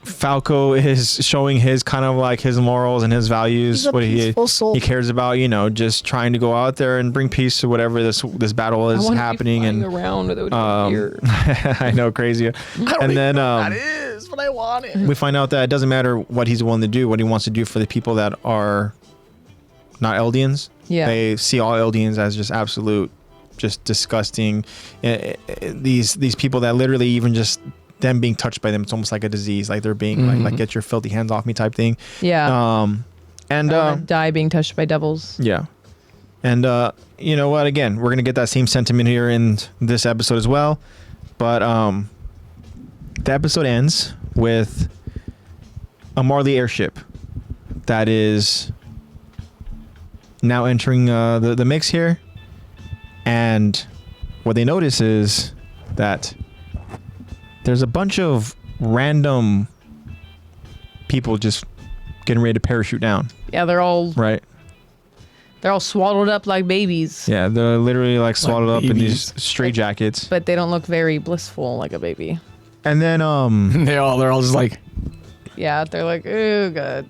Falco is showing his kind of like his morals and his values. He's a peaceful soul. He cares about, just trying to go out there and bring peace to whatever this battle is happening. And around without I know, crazy. And then that is what I wanted. we find out that it doesn't matter what he's willing to do, what he wants to do for the people that are not Eldians. Yeah. They see all Eldians as just absolute, just disgusting. These people that literally even just them being touched by them, it's almost like a disease. Like they're being like get your filthy hands off me type thing. Yeah. And die being touched by devils. yeah. And you know what? Again, we're gonna get that same sentiment here in this episode as well. But the episode ends with a Marley airship that is now entering the mix here. And what they notice is that there's a bunch of random people just getting ready to parachute down. Yeah, they're all Right. swaddled up like babies. Yeah, they're literally like swaddled up in babies. these straight jackets. But they don't look very blissful like a baby. And then They're all just like, Yeah, they're like, oh god.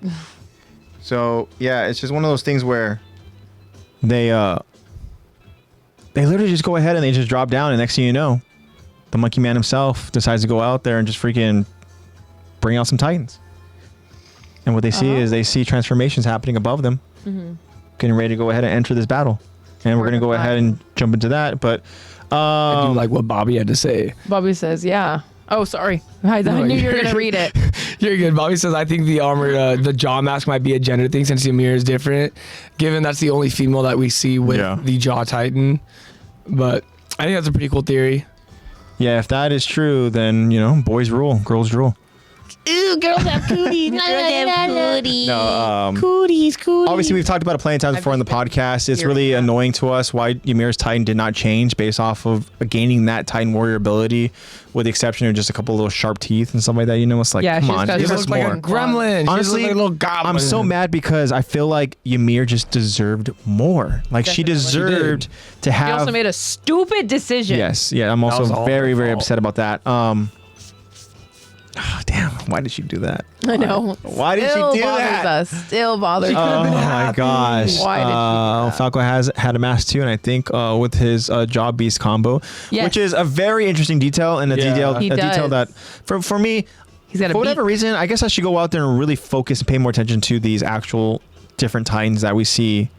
so yeah, it's just one of those things where they literally just go ahead and they just drop down, and next thing you know, the Monkey Man himself decides to go out there and just freaking bring out some Titans. And what they see is they see transformations happening above them, getting ready to go ahead and enter this battle. And we're going to go ahead and jump into that. But I do like what Bobby had to say. Bobby says, yeah. Oh, sorry. I knew you were going to read it. You're good. Bobby says, I think the armor, the jaw mask might be a gender thing since Ymir is different, given that's the only female that we see with the Jaw Titan. But I think that's a pretty cool theory. Yeah, if that is true, then, you know, boys rule, girls drool. Ooh, girls have cooties. Girls have cooties. No, Cooties. obviously, we've talked about it plenty of times before on the podcast. It's really annoying to us why Ymir's Titan did not change based off of gaining that Titan Warrior ability, with the exception of just a couple of little sharp teeth and stuff like that. You know, it's like, come on, give us like more. a gremlin. Honestly, like a little goblin. I'm so mad because I feel like Ymir just deserved more. Like, she deserved to have. She also made a stupid decision. Yes, yeah, I'm also very, very upset about that. Oh, damn, why did she do that? I know. Why did she do that? Still bothers us. Oh my gosh. Why did she do that? Falco has had a mask too, and I think with his Jaw Beast combo, which is a very interesting detail and a detail that for me, for whatever reason, I guess I should go out there and really focus and pay more attention to these actual different Titans that we see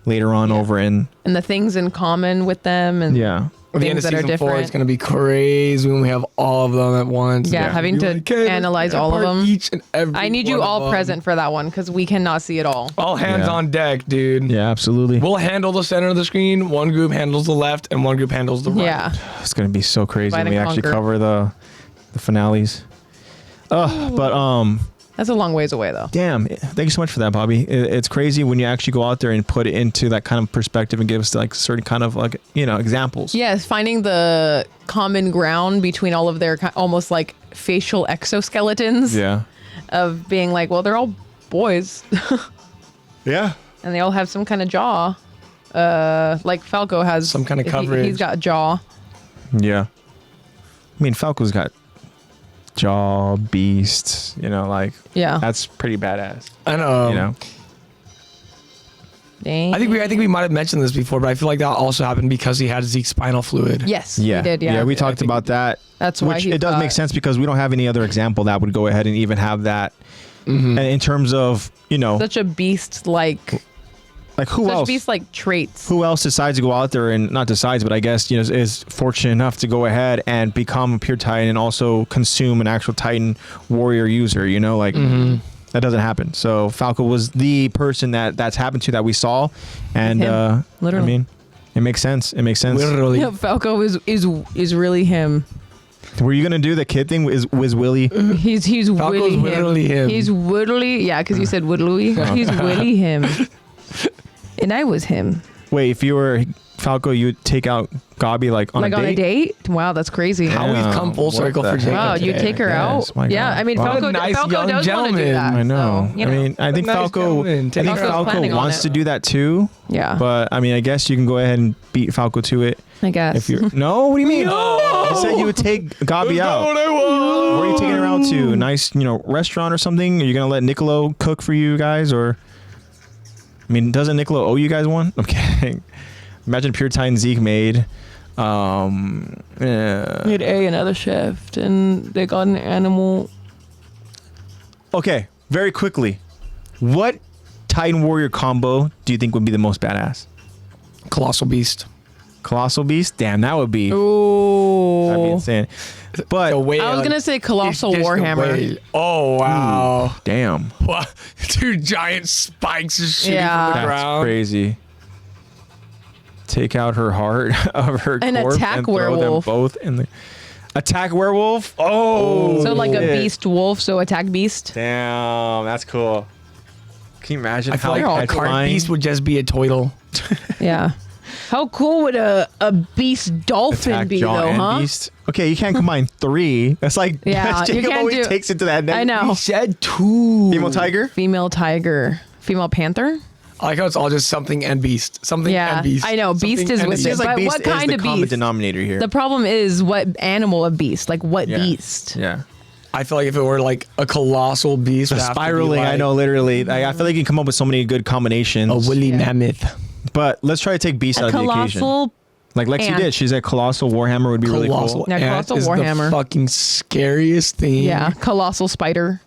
later on over in. And the things in common with them. And At the end of season 4, it's going to be crazy when we have all of them at once. Yeah, having to analyze all of them. Each and every I need you all present for that one because we cannot see it all. All hands on deck, dude. Yeah, absolutely. We'll handle the center of the screen. One group handles the left, and one group handles the right. Yeah. It's going to be so crazy when we actually cover the finales. That's a long ways away, though. Damn. Thank you so much for that, Bobby. It's crazy when you actually go out there and put it into that kind of perspective and give us like certain kind of like, you know, examples. Yes, finding the common ground between all of their almost like facial exoskeletons. Yeah. Of being like, well, they're all boys. Yeah. And they all have some kind of jaw. Like Falco has some kind of coverage. He's got jaw. Yeah. I mean, Falco's got jaw, beast, you know, like, that's pretty badass. I know. You know, dang. I think we might have mentioned this before, but I feel like that also happened because he had Zeke's spinal fluid. Yes, we did. Yeah, we talked about that. That's why it does make sense because we don't have any other example that would go ahead and even have that. And in terms of, you know, such a beast like who else? Beast like traits. Who else decides to go out there and not decides, but I guess, you know, is fortunate enough to go ahead and become a pure Titan and also consume an actual Titan warrior user, you know, like that doesn't happen. So Falco was the person that's happened to that we saw, and literally, I mean, it makes sense. It makes sense. Literally, yeah, Falco is really him. Were you gonna do the kid thing? Was Willy? He's Falco's Willy him. He's Woodley. Yeah, because you said Woodley. He's Willy him. And I was him. Wait, if you were Falco, you'd take out Gabi like on a date? On a date? Wow, that's crazy. How we've come full circle for Jacob. Wow, you take her out? Yeah, I mean, Falco does want to do that. I know. So, I mean, I think Falco wants to do that too. Yeah. But I mean, I guess you can go ahead and beat Falco to it. I guess. If you're no, what do you mean? No. You said you would take Gabi out. Where are you taking her out to? A nice, you know, restaurant or something? Are you gonna let Niccolo cook for you guys, or? I mean, doesn't Niccolo owe you guys one? I'm kidding. Imagine Pure Titan Zeke made. Made another shift, and they got an animal. Okay, very quickly, what Titan Warrior combo do you think would be the most badass? Colossal Beast. Colossal Beast? Damn, that would be. Ooh. That'd be insane. But I was gonna say Colossal Warhammer. Oh wow! Ooh, damn. What? Two giant spikes just shooting from the That's ground. Crazy. Take out her heart of her corpse attack and throw werewolf. them both in the attack werewolf. Oh, so like a beast wolf. So attack beast. Damn, that's cool. Can you imagine I feel how like a card beast would just be a turtle. Yeah. How cool would a beast dolphin attack be jaw though, and huh? beast? Okay, you can't combine 3. That's like Yeah, you Jacob can't always do. takes it to that. I know. He said 2. Female tiger. Female tiger. Female panther. I like how it's all just something and beast. Something and beast. I know. Beast Something is and with beast. it. It's like But beast what is kind the of common beast? denominator here. The problem is what animal of beast? Like what beast? Yeah. I feel like if it were like a colossal beast, The spiraling. I know, literally. I feel like you can come up with so many good combinations. A woolly mammoth. But let's try to take Beast A out of the occasion. colossal. Like Lexi ant. did. She said colossal warhammer would be really Colossal cool. Yeah, ant Colossal is Warhammer. the fucking scariest thing. Yeah, colossal spider.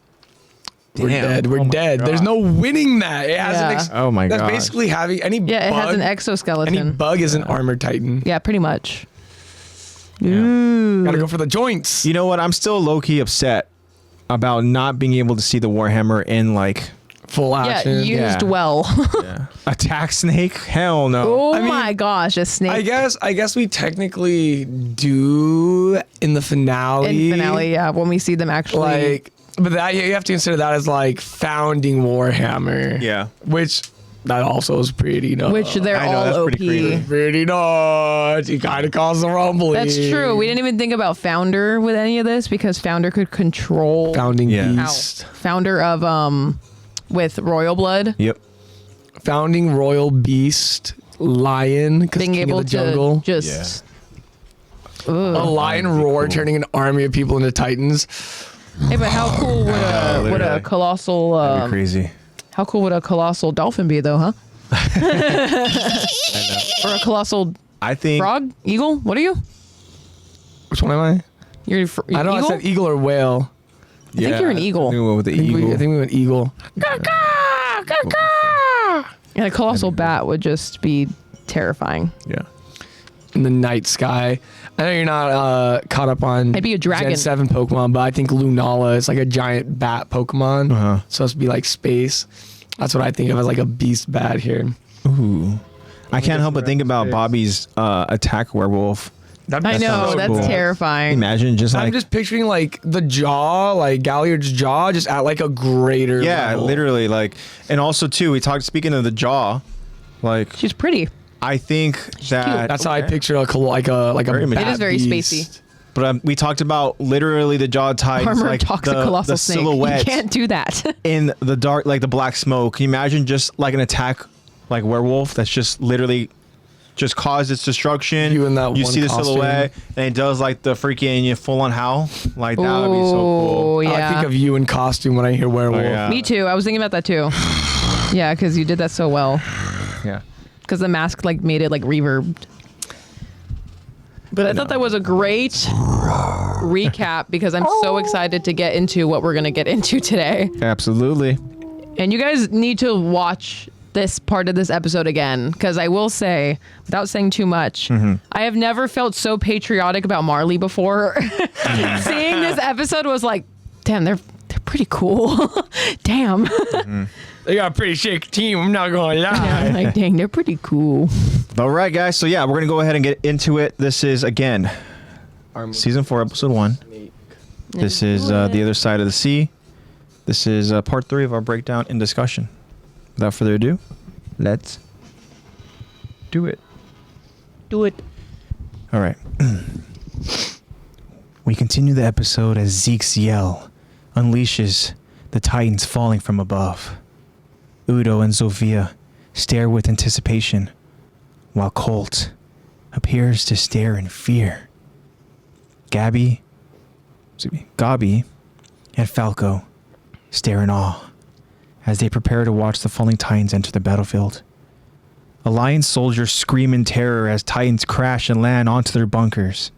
We're Damn. dead. We're Oh my dead. God. There's no winning that. It has Yeah. Oh my That's gosh. basically having any Yeah, it bug. has an Any exoskeleton. bug is an armored titan. Yeah, pretty much. Yeah. Ooh. Gotta go for the joints. You know what? I'm still low key upset about not being able to see the warhammer in like Full Yeah, action. used Yeah. well. attack snake. Hell no. Oh I mean, my gosh, a snake. I guess we technically do in the finale. in finale, yeah, when we see them actually. Like, but that you have to consider that as like founding Warhammer. Yeah. Which that also is pretty nuts. which they're I know, all that's OP. pretty crazy. pretty nuts. You kind of cause the rumbling. That's true. We didn't even think about Founder with any of this because Founder could control Founding Yeah. Ow. beast. Founder of with Royal Blood. Yep. Founding royal beast. Lion. 'Cause Being king able of the jungle. to just A Ugh. lion That'd be roar, cool. turning an army of people into titans. Hey, but how cool would a literally. colossal That'd be crazy. how cool would a colossal dolphin be though, huh? Or a colossal I think frog? Eagle? What are you? Which one am I? You're I don't know. eagle? I said eagle or whale. think you're an eagle. I think we went with the I think eagle. we went eagle. And a colossal bat would just be terrifying. Yeah. In the night sky. I know you're not caught up on It'd be a dragon. Gen 7 Pokemon, but I think Lunala is like a giant bat Pokemon. Uh-huh. So it's to be like space. That's what I think of as like a beast bat here. Ooh. I can't help but think about space. Bobby's attack werewolf. I know, so that's cool. terrifying. Imagine just I'm like just picturing like the jaw, like Galliard's jaw, just at like a greater yeah, level. literally like, and also too, we talked speaking of the jaw, like She's pretty. I think that That's how I picture a Very bat It is very beast. spacey. But we talked about literally the jaw ties, Armored like toxic colossal the snake. silhouette You can't do that. in the dark, like the black smoke. Can you imagine just like an attack, like werewolf that's just literally just caused its destruction? You in that you one see the costume. silhouette, and it does like the freaking full on howl. Like that would be so cool. Oh, yeah. I think of you in costume when I hear werewolf. Oh, yeah. Me too. I was thinking about that too. Yeah, because you did that so well. Yeah. Because the mask like made it like reverbed. But I thought that was a great recap because I'm so excited to get into what we're going to get into today. Absolutely. And you guys need to watch this part of this episode again because I will say, without saying too much, I have never felt so patriotic about Marley before. Seeing this episode was like, damn, they're pretty cool. Damn. They got a pretty shake team. I'm not gonna lie. Yeah, like, dang, they're pretty cool. All right, guys. So yeah, we're gonna go ahead and get into it. This is again season 4, episode 1. This is the other side of the sea. This is part 3 of our breakdown and discussion. Without further ado, let's do it. Do it. All right. We continue the episode as Zeke's yell unleashes the titans falling from above. Udo and Zofia stare with anticipation, while Colt appears to stare in fear. Gabi and Falco stare in awe as they prepare to watch the falling titans enter the battlefield. Alliance soldiers scream in terror as titans crash and land onto their bunkers.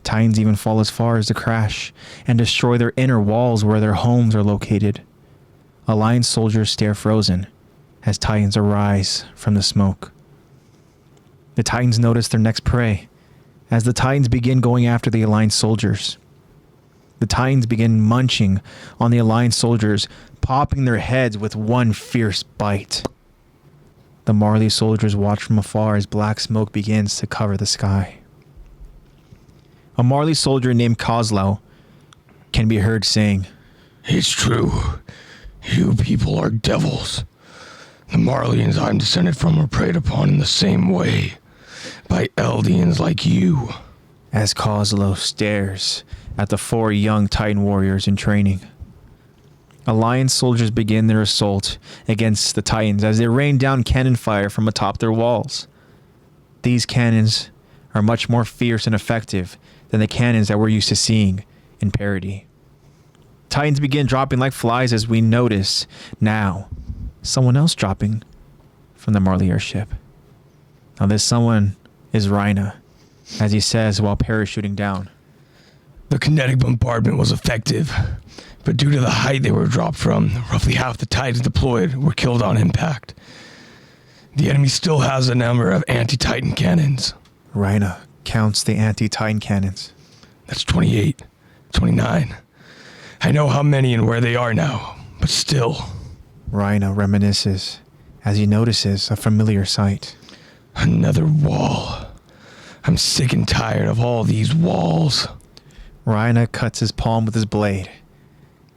Titans even fall as far as to crash and destroy their inner walls where their homes are located. Alliance soldiers stare frozen as titans arise from the smoke. The titans notice their next prey as the titans begin going after the Alliance soldiers. The titans begin munching on the Alliance soldiers, popping their heads with one fierce bite. The Marley soldiers watch from afar as black smoke begins to cover the sky. A Marley soldier named Kozlow can be heard saying, It's true. You people are devils. The Marlians I'm descended from are preyed upon in the same way by Eldians like you. as Kozlow stares at the 4 young Titan warriors in training. Alliance soldiers begin their assault against the Titans as they rain down cannon fire from atop their walls. These cannons are much more fierce and effective than the cannons that we're used to seeing in parody. Titans begin dropping like flies as we notice now someone else dropping from the Marley airship. Now this someone is Rhina, as he says while parachuting down. The kinetic bombardment was effective, but due to the height they were dropped from, roughly half the Titans deployed were killed on impact. The enemy still has a number of anti-Titan cannons. Rhina counts the anti-Titan cannons. That's 28, 29. I know how many and where they are now, but still. Rhina reminisces as he notices a familiar sight. Another wall. I'm sick and tired of all these walls. Rhina cuts his palm with his blade,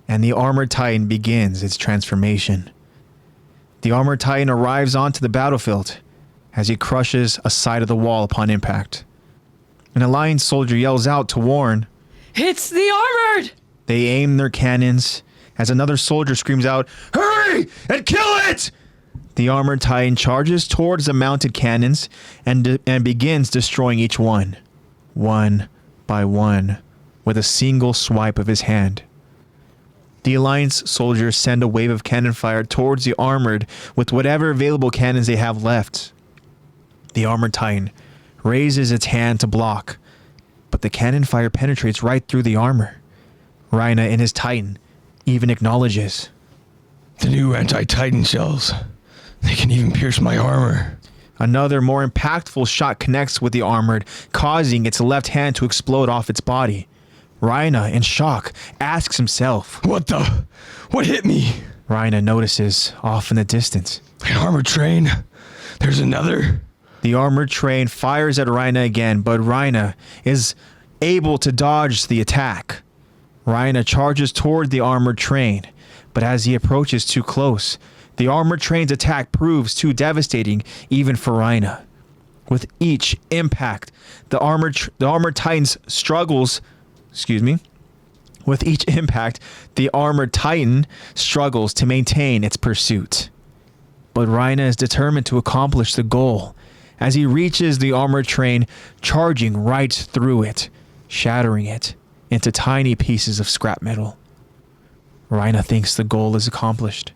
and the armored Titan begins its transformation. The armored Titan arrives onto the battlefield as he crushes a side of the wall upon impact. An Alliance soldier yells out to warn. It's the armored! They aim their cannons as another soldier screams out, "Hurry and kill it!" The armored Titan charges towards the mounted cannons and begins destroying each one by one, with a single swipe of his hand. The Alliance soldiers send a wave of cannon fire towards the armored with whatever available cannons they have left. The armored Titan raises its hand to block, but the cannon fire penetrates right through the armor. Rhina and his Titan even acknowledges. The new anti-Titan shells. They can even pierce my armor. Another more impactful shot connects with the armored, causing its left hand to explode off its body. Rhina, in shock, asks himself, What hit me? Rhina notices off in the distance. An armored train? There's another? The armored train fires at Rhina again, but Rhina is able to dodge the attack. Rhina charges toward the armored train, but as he approaches too close, the armored train's attack proves too devastating even for Rhina. With each impact, the armored Titan's struggles. With each impact, the armored Titan struggles to maintain its pursuit. But Rhina is determined to accomplish the goal as he reaches the armored train, charging right through it, shattering it into tiny pieces of scrap metal. Rhina thinks the goal is accomplished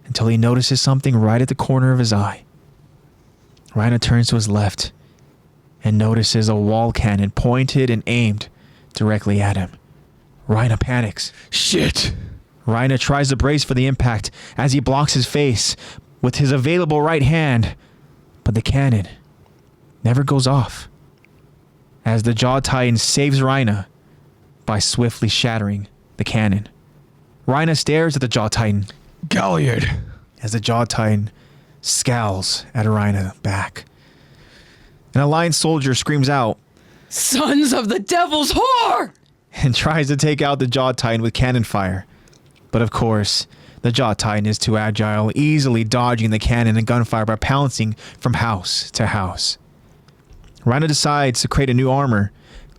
until he notices something right at the corner of his eye. Rhina turns to his left and notices a wall cannon pointed and aimed directly at him. Rhina panics. Shit! Rhina tries to brace for the impact as he blocks his face with his available right hand, but the cannon never goes off as the Jaw Titan saves Rhina by swiftly shattering the cannon. Rhina stares at the Jaw Titan. Galliard! As the Jaw Titan scowls at Rhina back. An Alliance soldier screams out, Sons of the devil's whore! and tries to take out the Jaw Titan with cannon fire. But of course, the Jaw Titan is too agile, easily dodging the cannon and gunfire by pouncing from house to house. Rhina decides to create a new armor,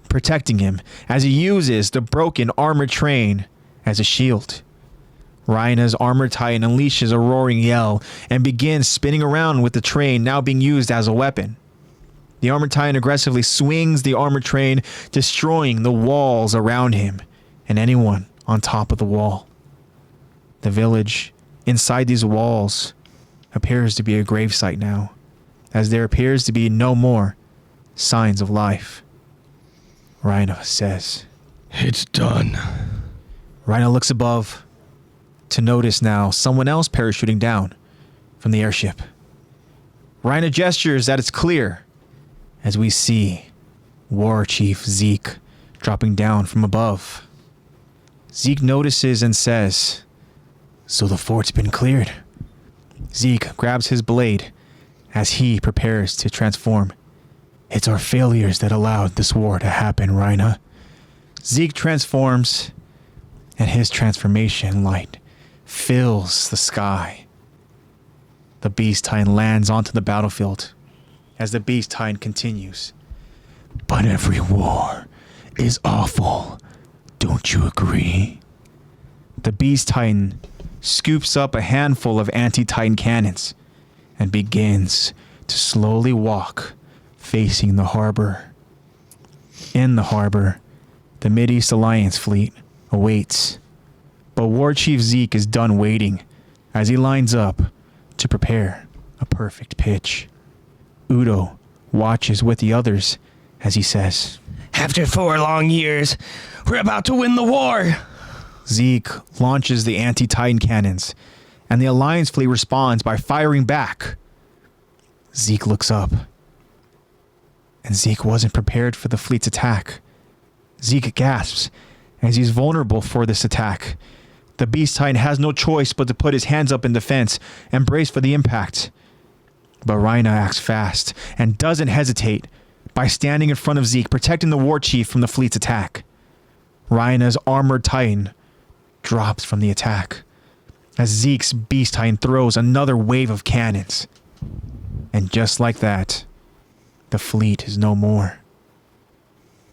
protecting him as he uses the broken armored train as a shield. Rhina's armored Titan unleashes a roaring yell and begins spinning around with the train now being used as a weapon. The armored Titan aggressively swings the armored train, destroying the walls around him and anyone on top of the wall. The village inside these walls appears to be a gravesite now, as there appears to be no more signs of life. Rhina says, It's done. Rhina looks above to notice now someone else parachuting down from the airship. Rhina gestures that it's clear as we see War Chief Zeke dropping down from above. Zeke notices and says, So the fort's been cleared. Zeke grabs his blade as he prepares to transform. It's our failures that allowed this war to happen, Rhina. Zeke transforms, and his transformation light fills the sky. The Beast Titan lands onto the battlefield as the Beast Titan continues. But every war is awful, don't you agree? The Beast Titan scoops up a handful of anti-Titan cannons and begins to slowly walk facing the harbor. In the harbor, the Mideast Alliance fleet awaits, but War Chief Zeke is done waiting as he lines up to prepare A perfect pitch. Udo watches with the others as he says, After 4 long years, we're about to win the war. Zeke launches the anti-Titan cannons, and the Alliance fleet responds by firing back. Zeke looks up, and Zeke wasn't prepared for the fleet's attack. Zeke gasps as he's vulnerable for this attack. The Beast Titan has no choice but to put his hands up in defense and brace for the impact. But Rhina acts fast and doesn't hesitate by standing in front of Zeke, protecting the war chief from the fleet's attack. Rhina's armored Titan drops from the attack as Zeke's Beast Titan throws another wave of cannons. And just like that, the fleet is no more.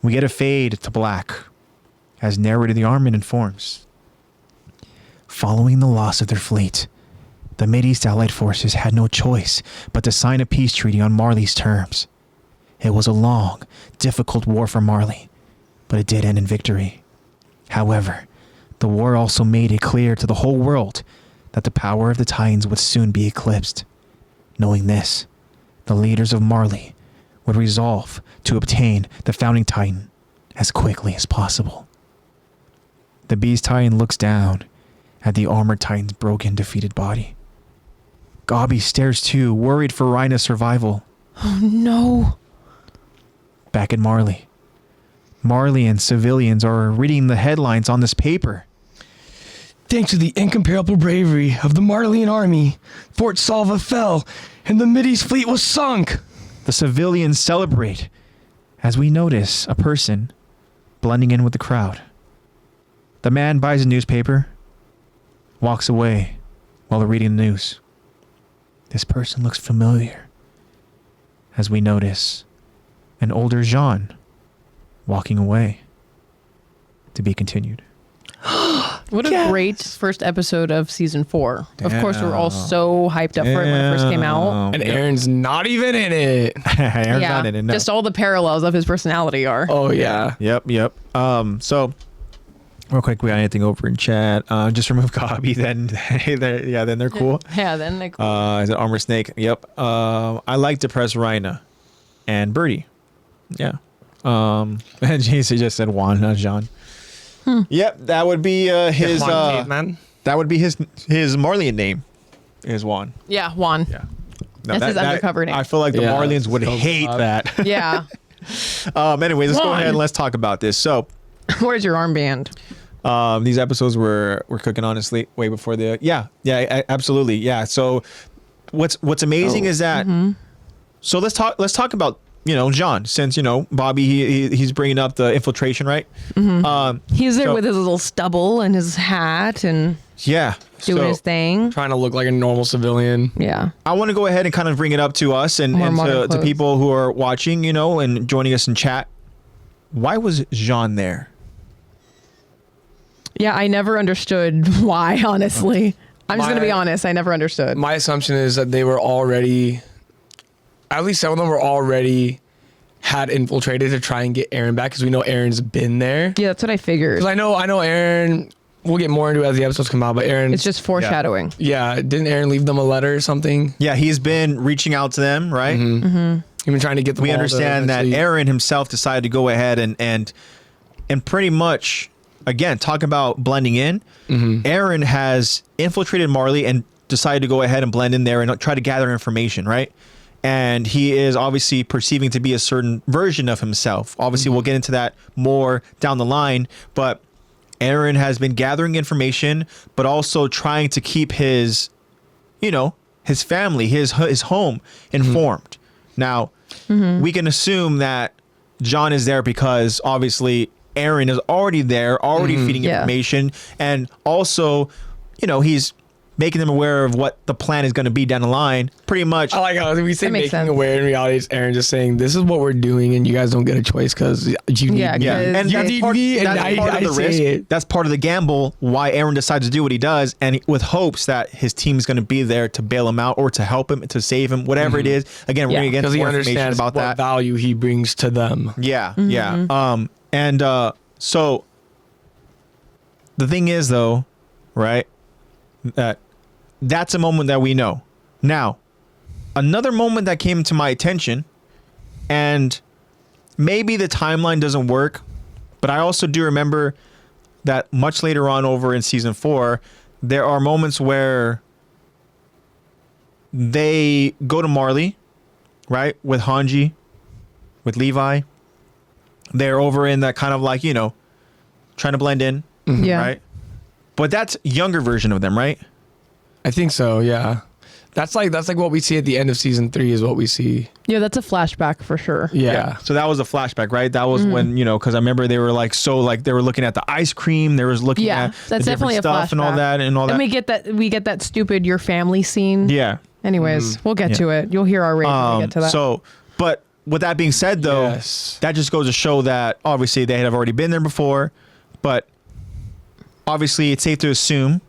We get a fade to black as narrator the armament informs. Following the loss of their fleet, the Mideast Allied forces had no choice but to sign a peace treaty on Marley's terms. It was a long, difficult war for Marley, but it did end in victory. However, the war also made it clear to the whole world that the power of the Titans would soon be eclipsed. Knowing this, the leaders of Marley would resolve to obtain the founding Titan as quickly as possible. The Beast Titan looks down at the armored Titan's broken, defeated body. Gabi stares too, worried for Rhina's survival. Oh no. Back at Marley, Marley and civilians are reading the headlines on this paper. Thanks to the incomparable bravery of the Marleyan army, Fort Salva fell and the Mideast fleet was sunk. The civilians celebrate as we notice a person blending in with the crowd. The man buys a newspaper, walks away while they're reading the news. This person looks familiar as we notice an older Jean walking away. To be continued. What a great first episode of season 4. Of course, we're all so hyped up for it when it first came out. And Aaron's not even in it. Aaron's not in it, no. Just all the parallels of his personality are. Oh, yeah. Yep. So, real quick, we got anything over in chat? Just remove Gabi, then then they're cool. Yeah, then they cool. Is it Armor Snake? Yep. I like Depressed Rhina and Birdie. Yeah. And JC just said Juan, not Jean. Yep, that would be his. Man. That would be his Marleyan name. Is Juan. Yeah, Juan. Yeah. That's his undercover name. I feel like the Marleyans would hate that. Yeah. Anyways, let's go Juan. ahead and let's talk about this. So, Where's your armband? these episodes were cooking honestly way before the absolutely. Yeah. So what's amazing is that so let's talk about John, since Bobby he's bringing up the infiltration, right? He's there with his little stubble and his hat and doing his thing. Trying to look like a normal civilian. Yeah. I want to go ahead and kind of bring it up to us and More modern to clothes. people who are watching, and joining us in chat. Why was Jean there? Yeah, I never understood why, honestly. I'm just going to be honest. I never understood. My assumption is that they were already, at least some of them were already had infiltrated to try and get Aaron back, because we know Aaron's been there. Yeah, that's what I figured. Because I know Aaron, we'll get more into it as the episodes come out, but Aaron. It's just foreshadowing. Yeah, didn't Aaron leave them a letter or something? Yeah, he's been reaching out to them, right? He's been trying to get them We all to understand that eventually- Aaron himself decided to go ahead and pretty much, again, talk about blending in. Aaron has infiltrated Marley and decided to go ahead and blend in there and try to gather information, right? And he is obviously perceiving to be a certain version of himself. Obviously, we'll get into that more down the line, but Aaron has been gathering information, but also trying to keep his, his family, his home informed. Now, we can assume that John is there because obviously Aaron is already there, already feeding information, and also, he's making them aware of what the plan is going to be down the line. Pretty much. I like how we say That makes making sense. aware. In reality, it's Aaron just saying, this is what we're doing, and you guys don't get a choice because you need Yeah, me. Yeah, and You that's need part, me, and that's I part of the say risk. it. That's part of the gamble. Why Aaron decides to do what he does, and with hopes that his team is going to be there to bail him out or to help him, to save him, whatever it is. Again, we're going to get Because he more information understands about what that. value he brings to them. Yeah. So the thing is, though, right? That's a moment that we know. Now, another moment that came to my attention, and maybe the timeline doesn't work, but I also do remember that much later on over in season 4, there are moments where they go to Marley, right? With Hanji, with Levi. They're over in that kind of like, trying to blend in, Yeah. right? But that's younger version of them, right? I think so. Yeah. That's like what we see at the end of season 3 is what we see. Yeah, that's a flashback for sure. Yeah. So that was a flashback, right? That was when, because I remember they were like, they were looking at the ice cream. They was looking Yeah, at that's the definitely different a stuff and all flashback. that and all that. And we get that stupid your family scene. Yeah. Anyways, we'll get Yeah. to it. You'll hear our rage when we get to that. So, but with that being said, though, Yes. that just goes to show that obviously they have already been there before, but obviously it's safe to assume,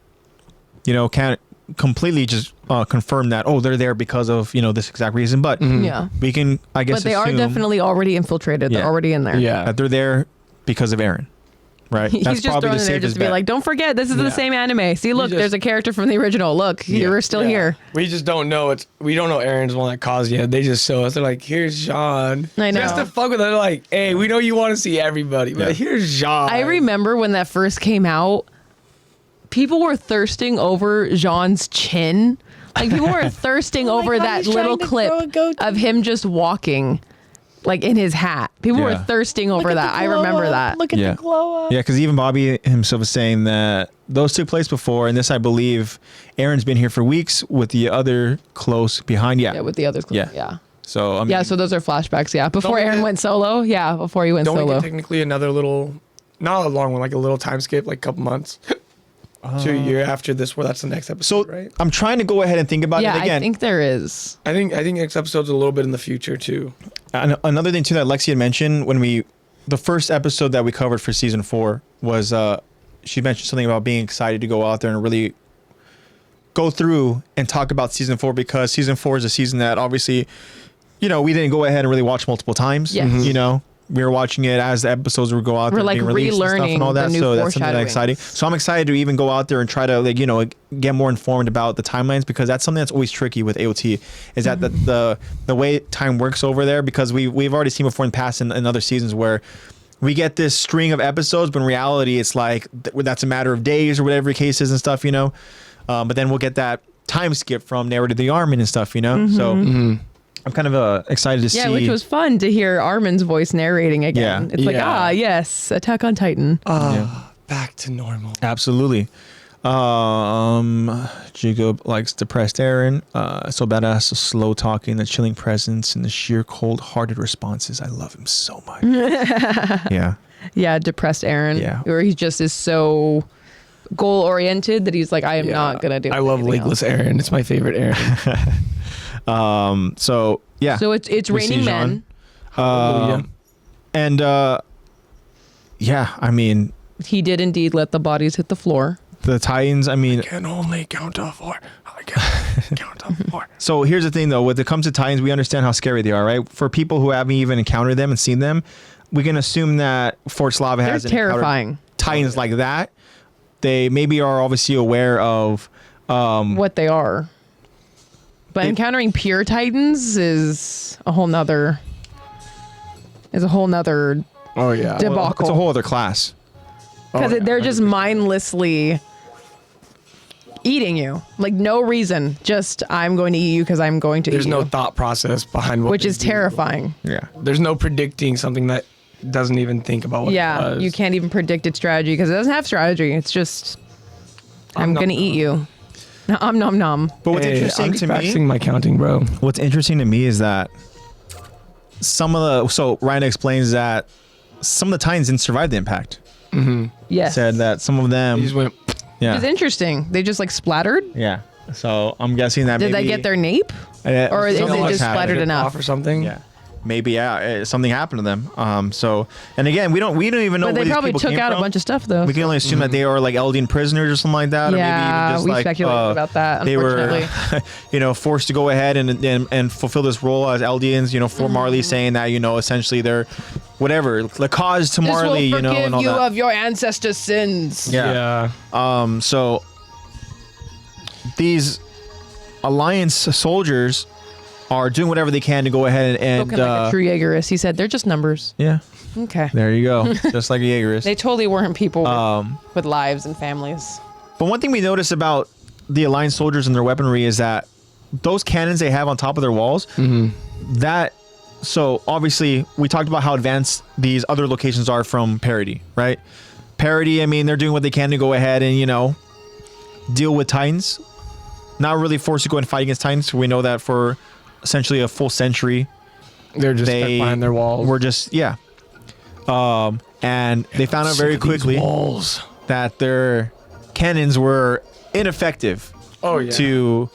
can't completely just confirm that, they're there because of, this exact reason, but yeah. we can, I guess, But they are assume definitely already infiltrated. Yeah. They're already in there. Yeah. that they're there because of Aaron, right? He's just thrown in there safest just to be bet. like, don't forget, this is Yeah. the same anime. See, look, just- there's a character from the original. Look, Yeah. you're still Yeah. here. We just don't know. We don't know Aaron's one that caused yet. They just show us. They're like, here's Jean. I know. Just to fuck with it. They're like, hey, we know you want to see everybody, but Yeah. here's Jean. I remember when that first came out, people were thirsting over Jean's chin. Like people were thirsting Oh my over God, that he's little trying to grow a clip goatee. of him just walking, like in his hat. People were Yeah. thirsting over Look at that. the I glow remember up. that. Look at Yeah. the glow up. Yeah, because even Bobby himself was saying that those took place before, and this, I believe, Aaron's been here for weeks with the other close behind. Yeah. Yeah, with the others. Yeah. Yeah. So, I mean, Yeah, so those are flashbacks. Yeah, before Don't we Aaron get- went solo. Yeah, before he went Don't we solo. get technically another little, not a long one, like a little time skip, like a couple months to a year after this, where that's the next so episode, right? I'm trying to go ahead and think about Yeah, it again. I think there is. I think next episode's a little bit in the future too. Another thing too that Lexi had mentioned when the first episode that we covered for season 4 was she mentioned something about being excited to go out there and really go through and talk about season 4, because season 4 is a season that obviously, we didn't go ahead and really watch multiple times. Yes. Mhm. We were watching it as the episodes would go out We're, there, like, being released and stuff and all relearning that. the new So that's something that's foreshadowings. exciting. So I'm excited to even go out there and try to get more informed about the timelines, because that's something that's always tricky with AOT, is that the way time works over there, because we've already seen before in past in other seasons where we get this string of episodes, but in reality it's like that's a matter of days or whatever the case is and stuff, but then we'll get that time skip from Narrative to the Armin and stuff, so I'm kind of excited to see. Yeah, which was fun to hear Armin's voice narrating again. Yeah. It's like, Yeah. yes, Attack on Titan. Back to normal. Absolutely. Jacob likes depressed Aaron. So badass, the slow talking, the chilling presence, and the sheer cold-hearted responses. I love him so much. Yeah. Yeah, depressed Aaron. Yeah. Where he just is so goal oriented that he's like, I am not gonna do. I love anything Legless else. Aaron. It's my favorite Aaron. So yeah. So it's We see Raining Jean. Men. Hallelujah. And yeah, I mean, He did indeed let the bodies hit the floor. the Titans. I mean, Can only count to 4. I can count to 4. so here's the thing though. When it comes to Titans, we understand how scary they are, right? For people who haven't even encountered them and seen them, we can assume that Fort Slava They're hasn't encountered terrifying. Titans like that. They maybe are obviously aware of What they are. But encountering pure Titans is a whole nother Oh yeah. debacle. it's a whole other class. Because Oh, yeah, they're just 100%. mindlessly eating you. Like no reason. Just I'm going to eat you because I'm going to There's eat no you. thought process behind what Which they is do. terrifying. Yeah. There's no predicting something that doesn't even think about what it Yeah, does. you can't even predict its strategy because it doesn't have strategy. It's just I'm nom gonna eat you. Nom nom nom. But what's Hey, interesting I'm to practicing me, my counting, bro. what's interesting to me is that Ryan explains that some of the Titans didn't survive the impact. Yes. Said that some of them, He just went. yeah, It's interesting. They just like splattered. yeah. So I'm guessing that Did maybe they get their nape? Or is something it must just happen. splattered enough? off or something. Yeah, maybe something happened to them. So, and again, we don't even know. But where they these probably people took came out a from. bunch of stuff though. We can only assume that they are like Eldian prisoners or something like that, or maybe Yeah, even just we like speculated about that, They were, unfortunately. forced to go ahead and fulfill this role as Eldians. For Marley saying that essentially they're whatever the cause to Marley, and all that. your ancestors' sins. Yeah. So these Alliance soldiers are doing whatever they can to go ahead and Spoken like a true Jaegerist. He said they're just numbers. yeah. Okay. There you go. Just like a Jaegerist. They totally weren't people with lives and families. But one thing we notice about the Alliance soldiers and their weaponry is that those cannons they have on top of their walls, so obviously we talked about how advanced these other locations are from Parody, right? Parody, I mean, they're doing what they can to go ahead and, deal with Titans. Not really forced to go and fight against Titans. We know that for essentially a full century, They're just stuck behind their walls. we're just, and they found out very quickly walls. that their cannons were ineffective to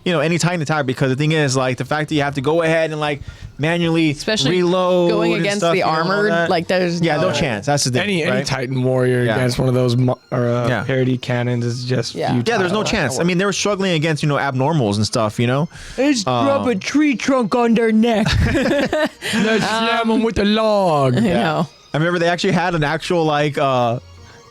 any Titan attack, because the thing is, like, the fact that you have to go ahead and like manually Especially reload going and against stuff, the and all armored, that. like there's no chance. That's the thing. Any right? Titan warrior Yeah. against one of those parody cannons is just Yeah. futile. Yeah, there's no chance. I mean, they were struggling against abnormals and stuff. Just drop a tree trunk on their neck. Let's slam them with the log. I know. I remember they actually had an actual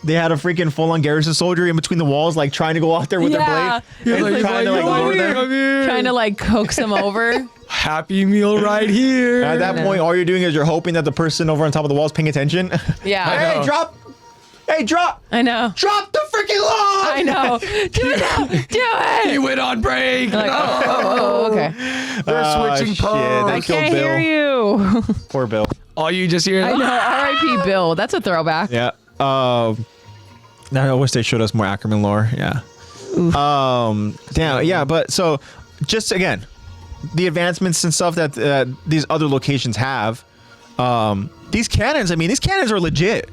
they had a freaking full-on garrison soldier in between the walls, like trying to go out there with Yeah. their blade, and trying to like lure them. Trying to like coax them over. Happy meal right here. At that point, all you're doing is you're hoping that the person over on top of the wall is paying attention. Yeah. Hey, know. drop! Hey, drop! I know. Drop the freaking log! I know. Do it now. Do He it. went on break. Like, oh, okay. They're switching shit. pros. They I killed can't Bill. hear you. Poor Bill. All you just hear. I know. R.I.P. Bill. That's a throwback. Yeah. I wish they showed us more Ackerman lore. Yeah. Damn. Yeah. But so, just again, the advancements and stuff that these other locations have. These cannons. I mean, these cannons are legit.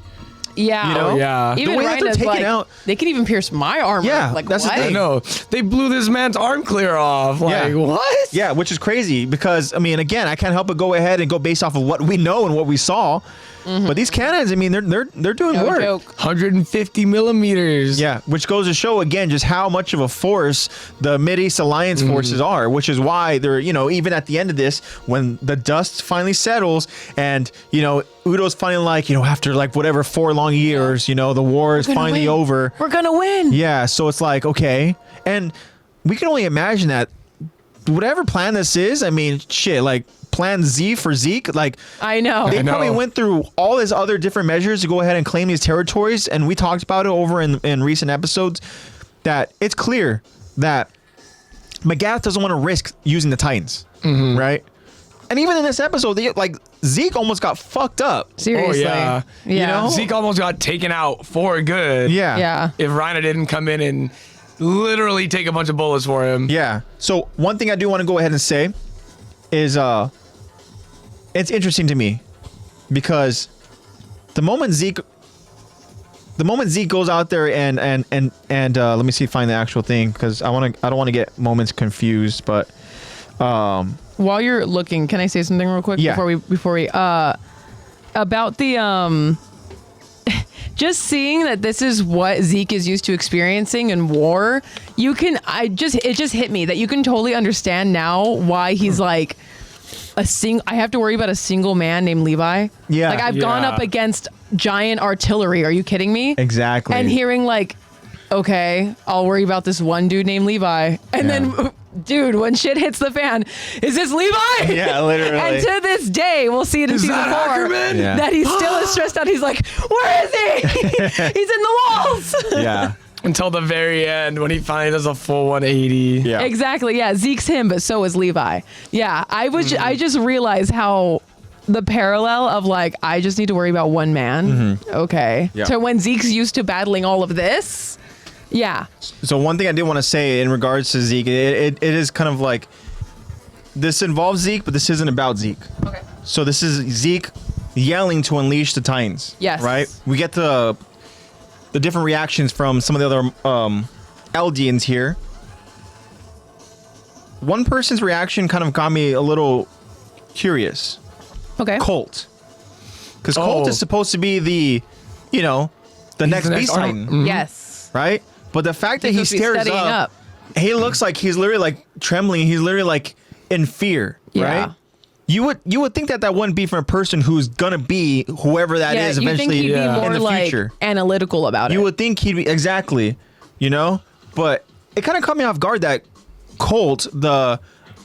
Yeah. You know? Oh, yeah. Even The way that they're Rhina's taking like, out- they can even pierce my armor. Yeah, Like, that's the what? thing. I know. They blew this man's arm clear off. Like, Yeah. what? Yeah, which is crazy because I mean, again, I can't help but go ahead and go based off of what we know and what we saw. But these cannons, I mean, they're doing No work. joke. 150 millimeters. Yeah, which goes to show again just how much of a force the Mideast Alliance forces are, which is why they're, even at the end of this, when the dust finally settles and, Udo's finally like, after like whatever 4 long years, the war is We're gonna finally win. over. We're gonna win. Yeah, so it's like, okay. And we can only imagine that whatever plan this is, I mean, shit, like plan Z for Zeke, like I know. they I know. probably went through all these other different measures to go ahead and claim these territories, and we talked about it over in recent episodes that it's clear that Magath doesn't want to risk using the Titans, right? And even in this episode, Zeke almost got fucked up. Seriously. Oh, yeah. Yeah. Zeke almost got taken out for good. Yeah. Yeah. If Rhina didn't come in and literally take a bunch of bullets for him. Yeah. So one thing I do want to go ahead and say is it's interesting to me because the moment Zeke goes out there and let me see, find the actual thing because I don't want to get moments confused, but While you're looking, can I say something real quick? Yeah. Before we about the just seeing that this is what Zeke is used to experiencing in war, it just hit me that you can totally understand now why he's like I have to worry about a single man named Levi. Yeah. Like I've gone Yeah. up against giant artillery. Are you kidding me? exactly. And hearing like, okay, I'll worry about this one dude named Levi. And then, dude, when shit hits the fan, is this Levi? Yeah, literally. And to this day, we'll see it in season 4, Ackerman? Yeah. that he still is stressed out. He's like, where is he? He's in the walls. yeah. Until the very end when he finally does a full 180. Yeah. Exactly. Yeah. Zeke's him, but so is Levi. Yeah. I just realized how the parallel of like, I just need to worry about one man. Okay. Yeah. To when Zeke's used to battling all of this. Yeah. So one thing I did want to say in regards to Zeke, it is kind of like this involves Zeke, but this isn't about Zeke. Okay. So this is Zeke yelling to unleash the Titans. Yes. Right? We get the different reactions from some of the other Eldians here. One person's reaction kind of got me a little curious. Okay. Colt. Because Colt is supposed to be the next the next Beast Arnold. Titan, Yes. right? But the fact that he Supposed to be stares studying up, he looks like he's literally like trembling. He's literally like in fear, Yeah. right? You would think that wouldn't be from a person who's gonna be whoever that is You think eventually he'd be Yeah. more in the like future. analytical about it. You would think he'd be exactly, But it kind of caught me off guard that Colt, the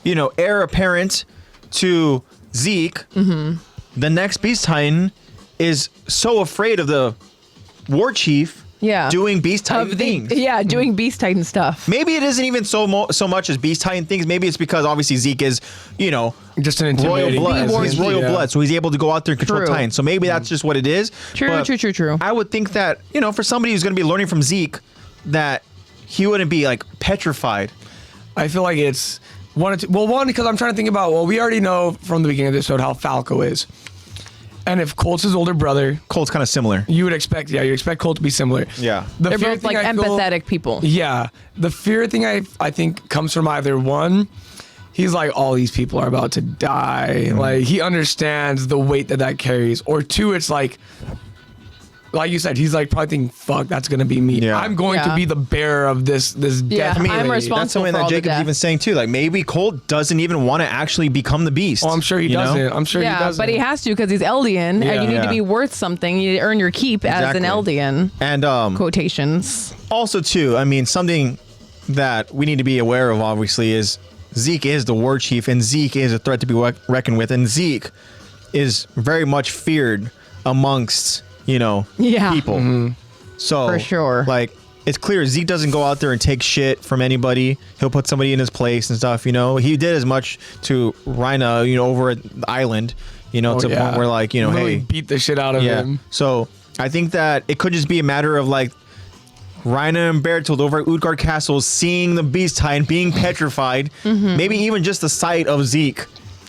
heir apparent to Zeke, the next Beast Titan is so afraid of the war chief doing Beast Titan things. Yeah, doing Beast Titan stuff. Maybe it isn't even so much as Beast Titan things. Maybe it's because obviously Zeke is, just an royal intimidating blood. presence. He's royal blood, so he's able to go out there and control True. Titans. So maybe that's just what it is. True. I would think that, for somebody who's going to be learning from Zeke, that he wouldn't be like petrified. I feel like it's one, because I'm trying to think about, we already know from the beginning of the episode how Falco is. And if Colt's his older brother, Colt's kind of similar. you expect Colt to be similar. Yeah. They're both like empathetic people. Yeah. The fear thing I think comes from either one, he's like, all these people are about to die. Like, he understands the weight that carries. Or two, it's like you said, he's like probably thinking, fuck, that's going to be me. Yeah. I'm going to be the bearer of this death. I'm melee. responsible. That's something for that all the Jacob's death. even saying too. Like maybe Colt doesn't even want to actually become the beast. Oh, I'm sure he doesn't. I'm sure he doesn't. But he has to because he's Eldian, and you need to be worth something. You earn your keep as an Eldian. And Quotations. also too, I mean, something that we need to be aware of obviously is Zeke is the war chief, and Zeke is a threat to be reckoned with, and Zeke is very much feared amongst people. So For sure. like it's clear Zeke doesn't go out there and take shit from anybody. He'll put somebody in his place and stuff. He did as much to Rhina, over at the island. To the point where like Really hey, beat the shit out of him. So I think that it could just be a matter of like Rhina and Bertold over at Utgard Castle seeing the Beast Titan being petrified. Maybe even just the sight of Zeke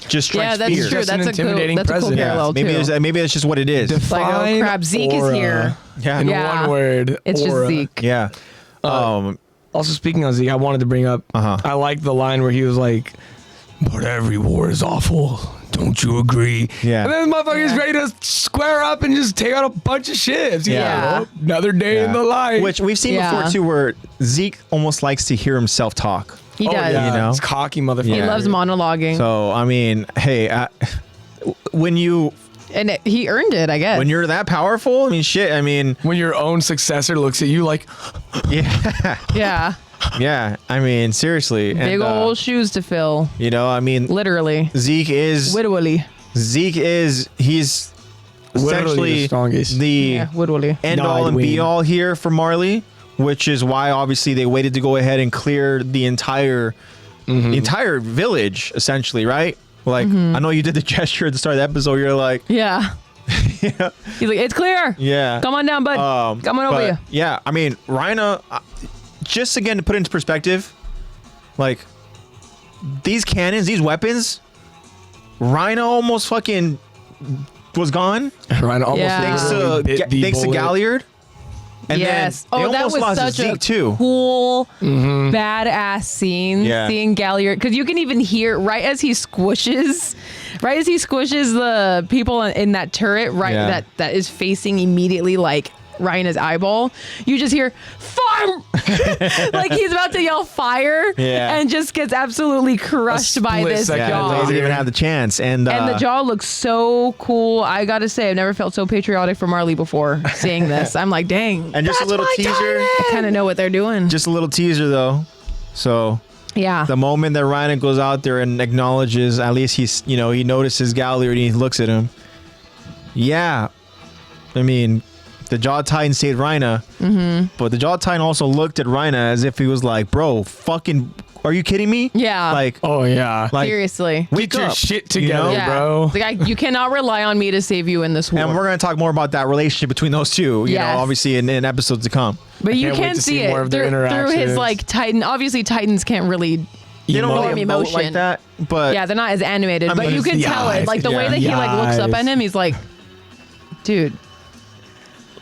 just strikes that's fear. true. Just an That's a intimidating cool presence. parallel too. Maybe that's just what it is. It's like, oh Define crap, Zeke is aura. here. Yeah. In Yeah. one word, It's aura. just Zeke. Yeah. Also, speaking of Zeke, I wanted to bring up, I like the line where he was like, but every war is awful. Don't you agree? Yeah. And then the motherfucker's ready to square up and just take out a bunch of ships. Yeah. Like, another day in the life. Which we've seen before too, where Zeke almost likes to hear himself talk. He does. Yeah, it's cocky motherfucker. He loves monologuing. So I mean, hey, when He earned it, I guess. when you're that powerful, I mean, shit. I mean, When your own successor looks at you like, yeah, Yeah. yeah. I mean, seriously, Big old shoes to fill. I mean, Literally. Zeke is Wittwilly. he's Literally essentially the strongest. the Yeah, Wittwilly. end all and be all here for Marley, which is why obviously they waited to go ahead and clear the entire village, essentially, right? Like, I know you did the gesture at the start of the episode. You're like, Yeah. He's like, it's clear. yeah. Come on down, bud. Come on over But, here. yeah, I mean, Rhina, just again to put it into perspective, like these cannons, these weapons, Rhina almost fucking was gone. Ryan almost Yeah. Thanks literally bit the to bullet. Galliard. And Yes. then they Oh, that almost was lost such Zeke a too. cool, badass scene. Yeah. Seeing Galliard, because you can even hear right as he squishes the people in that turret, right? Yeah. That is facing immediately like Rhina's eyeball. You just hear fire, like he's about to yell fire, Yeah. and just gets absolutely crushed by split this second jaw. Yeah, doesn't even have the chance. And And the jaw looks so cool. I gotta say, I've never felt so patriotic for Marley before seeing this. I'm like, dang. and just a little teaser. I kind of know what they're doing. Just a little teaser though. So Yeah. the moment that Rhina goes out there and acknowledges, at least he notices Galliard and he looks at him. Yeah. I mean, the Jaw Titan saved Rhina, but the Jaw Titan also looked at Rhina as if he was like, bro, fucking, are you kidding me? Yeah. Like, Oh, yeah. Seriously. wake Get your up, shit you know? together, Yeah. bro. Like, you cannot rely on me to save you in this war. And we're going to talk more about that relationship between those two, you know, Yes. obviously in episodes to come. but you can't wait can to see see more it of their through his interactions. like Titan. Obviously, Titans can't really. They don't Emote. really emote Emotion. like that, but Yeah, they're not as animated, I but mean, you it's can the tell it. eyes. Like the way Yeah. that he The like looks up eyes. at him, he's like, dude.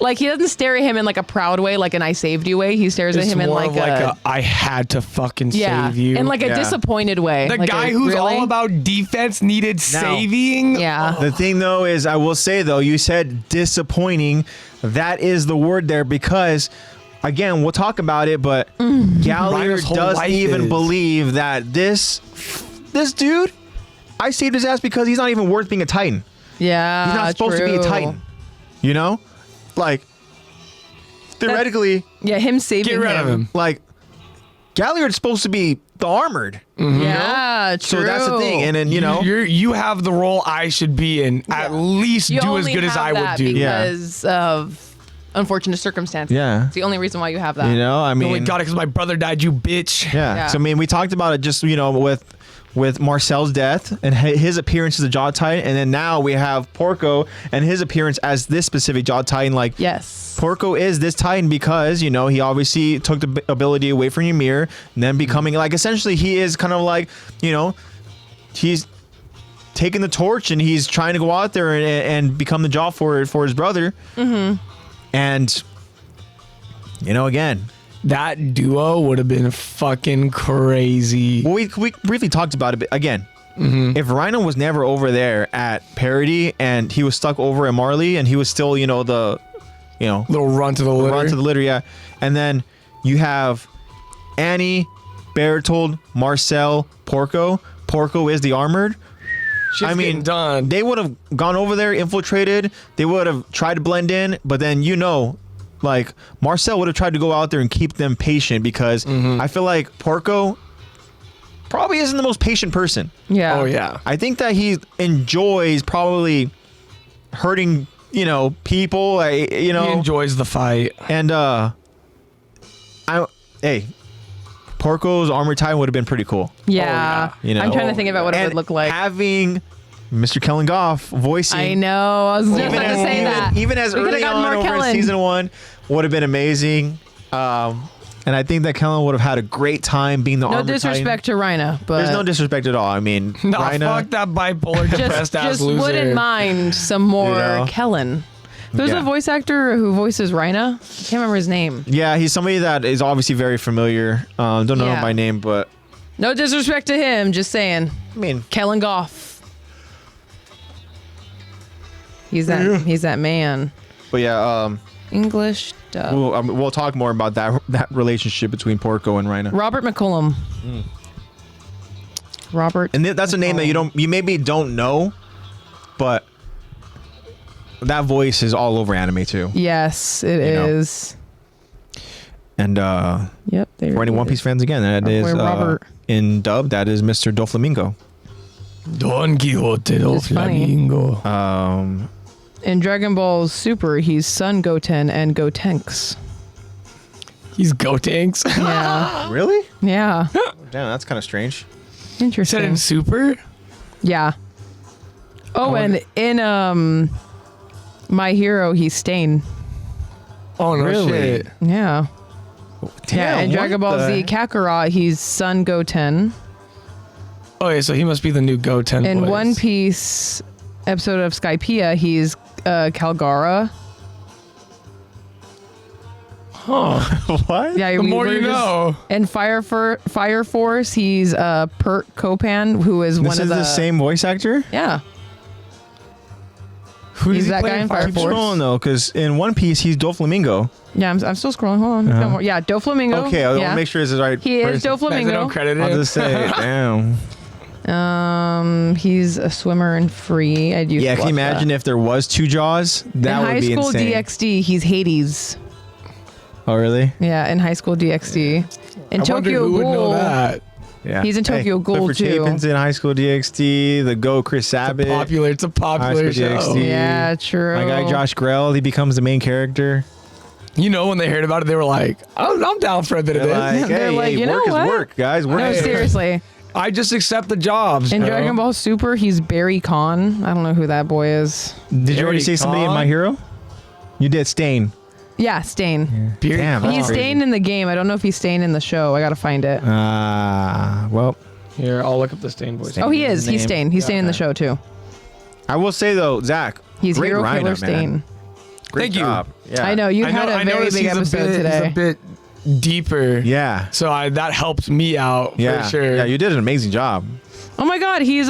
Like he doesn't stare at him in like a proud way, like an "I saved you" way. He stares It's at him in more like of a I had to fucking yeah, save you. in like a Yeah. disappointed way. the Like guy a, who's really? all about defense needed saving. Yeah. the thing though is, I will say though, you said disappointing. That is the word there because, again, we'll talk about it, but Rhina's Galliard whole doesn't life even is- believe that this dude, I saved his ass because he's not even worth being a Titan. Yeah, He's not supposed to be a true. Titan. You know? Like, theoretically, Yeah, him saving Get rid of him. like, Galliard's supposed to be the armored. Yeah, true. So that's the thing. And then, you have the role I should be in. At least You do as only good as have I would that do. because of unfortunate circumstances. Yeah. It's the only reason why you have that. I You mean, only got it because my brother died, you bitch. yeah. So I mean, we talked about it just with Marcel's death and his appearance as a Jaw Titan, and then now we have Porco and his appearance as this specific Jaw Titan. Like, Yes. Porco is this Titan because he obviously took the ability away from Ymir, and then becoming like essentially he is kind of like he's taking the torch and he's trying to go out there and become the Jaw for his brother. And again, That duo would have been fucking crazy. well, we briefly talked about it, but again, if Rhino was never over there at Parody and he was stuck over at Marley and he was still the Little run to the litter. run to the litter, yeah, and then you have Annie, Bertold, Marcel, Porco is the armored. Shit's getting done. They would have gone over there, infiltrated. They would have tried to blend in, but then like Marcel would have tried to go out there and keep them patient because I feel like Porco probably isn't the most patient person. Yeah. Oh yeah. I think that he enjoys probably hurting, people. He enjoys the fight. And Porco's Armored Titan would have been pretty cool. Yeah. I'm trying to think about what it And would look like. having Mr. Kellen Goff voicing. I know. I was just about to say that. Even as We could've early gotten on more over in Kellen. season 1 would have been amazing. And I think that Kellen would have had a great time being the No Armored disrespect to Rhina, but Titan. There's no disrespect at all. I mean, No, Rhina, fuck that bipolar depressed ass just loser. wouldn't mind some more Kellen. There's Yeah. a voice actor who voices Rhina. I can't remember his name. Yeah, he's somebody that is obviously very familiar. Don't know Yeah. him by name, but No disrespect to him, just saying. I mean, Kellen Goff. He's that man. but yeah, English dub. we'll talk more about that relationship between Porco and Rhina. Robert McCullum. Robert. And that's a name that you maybe don't know, but that voice is all over anime too. Yes, it know. is. And Yep. There for any it One Piece is. fans again, that Our is boy Robert. in dub. That is Mr. Doflamingo. Don Quixote del It's funny. Flamingo. In Dragon Ball Super, he's Son Goten and Gotenks. He's Gotenks. Yeah. Really? Yeah. Damn, that's kind of strange. Said in Interesting. Super. Yeah. Oh, and in My Hero, he's Stain. Oh no Really? shit. Yeah. Yeah. In what Dragon Ball the Z heck? Kakarot, he's Son Goten. Oh yeah, so he must be the new Goten. In voice. One Piece episode of Skypiea, he's Calgara. Huh. What? Yeah, The more you know. In Fire Force, he's Pert Copan, who is This one is of the same voice actor? Yeah. Who He's does he that play guy in Fire Keep Force. scrolling though, because in One Piece he's Doflamingo. Yeah, I'm still scrolling. Hold on. Got more. Yeah, Doflamingo. Okay, I want yeah. to make sure it's the right. He is person. Guys, they don't Doflamingo. credit I'll him. just say, damn. He's a swimmer in Free. I do. Yeah, can you imagine if there was two Jaws? That in would High be School insane. DxD, he's Hades. Oh, really? Yeah, in High School DxD. In I wonder Tokyo who would know Ghoul, that. Yeah. He's in Tokyo Ghoul, Clifford too. Chapin's in High School DxD. The Go Chris Sabat. It's a popular High School show. DxD. Yeah, true. My guy Josh Grell, he becomes the main character. You know, when they heard about it, they were like, I'm down for a bit of They're this. like, They're hey, like, hey, you know work what? is work, guys. Work No, is work. seriously. I just accept the jobs. In bro. Dragon Ball Super, he's Barry Kahn. I don't know who that boy is. Did you already Barry say somebody in Kahn? My Hero? You did Stain. Yeah, Stain. Beard Damn, Kahn. He's crazy. Stain in the game. I don't know if he's Stain in the show. I gotta find it. Well, Here, I'll look up the Stain voice. Oh, he his is. He's name. Stain. He's Stain in the show too. I will say though, Zach, He's great Hero Rhino, Killer man. Stain. Great Thank you. job. Yeah. I know you had a very noticed big he's episode He's today. a bit deeper. Yeah. So that helped me out Yeah. for sure. Yeah, you did an amazing job. Oh my God, he's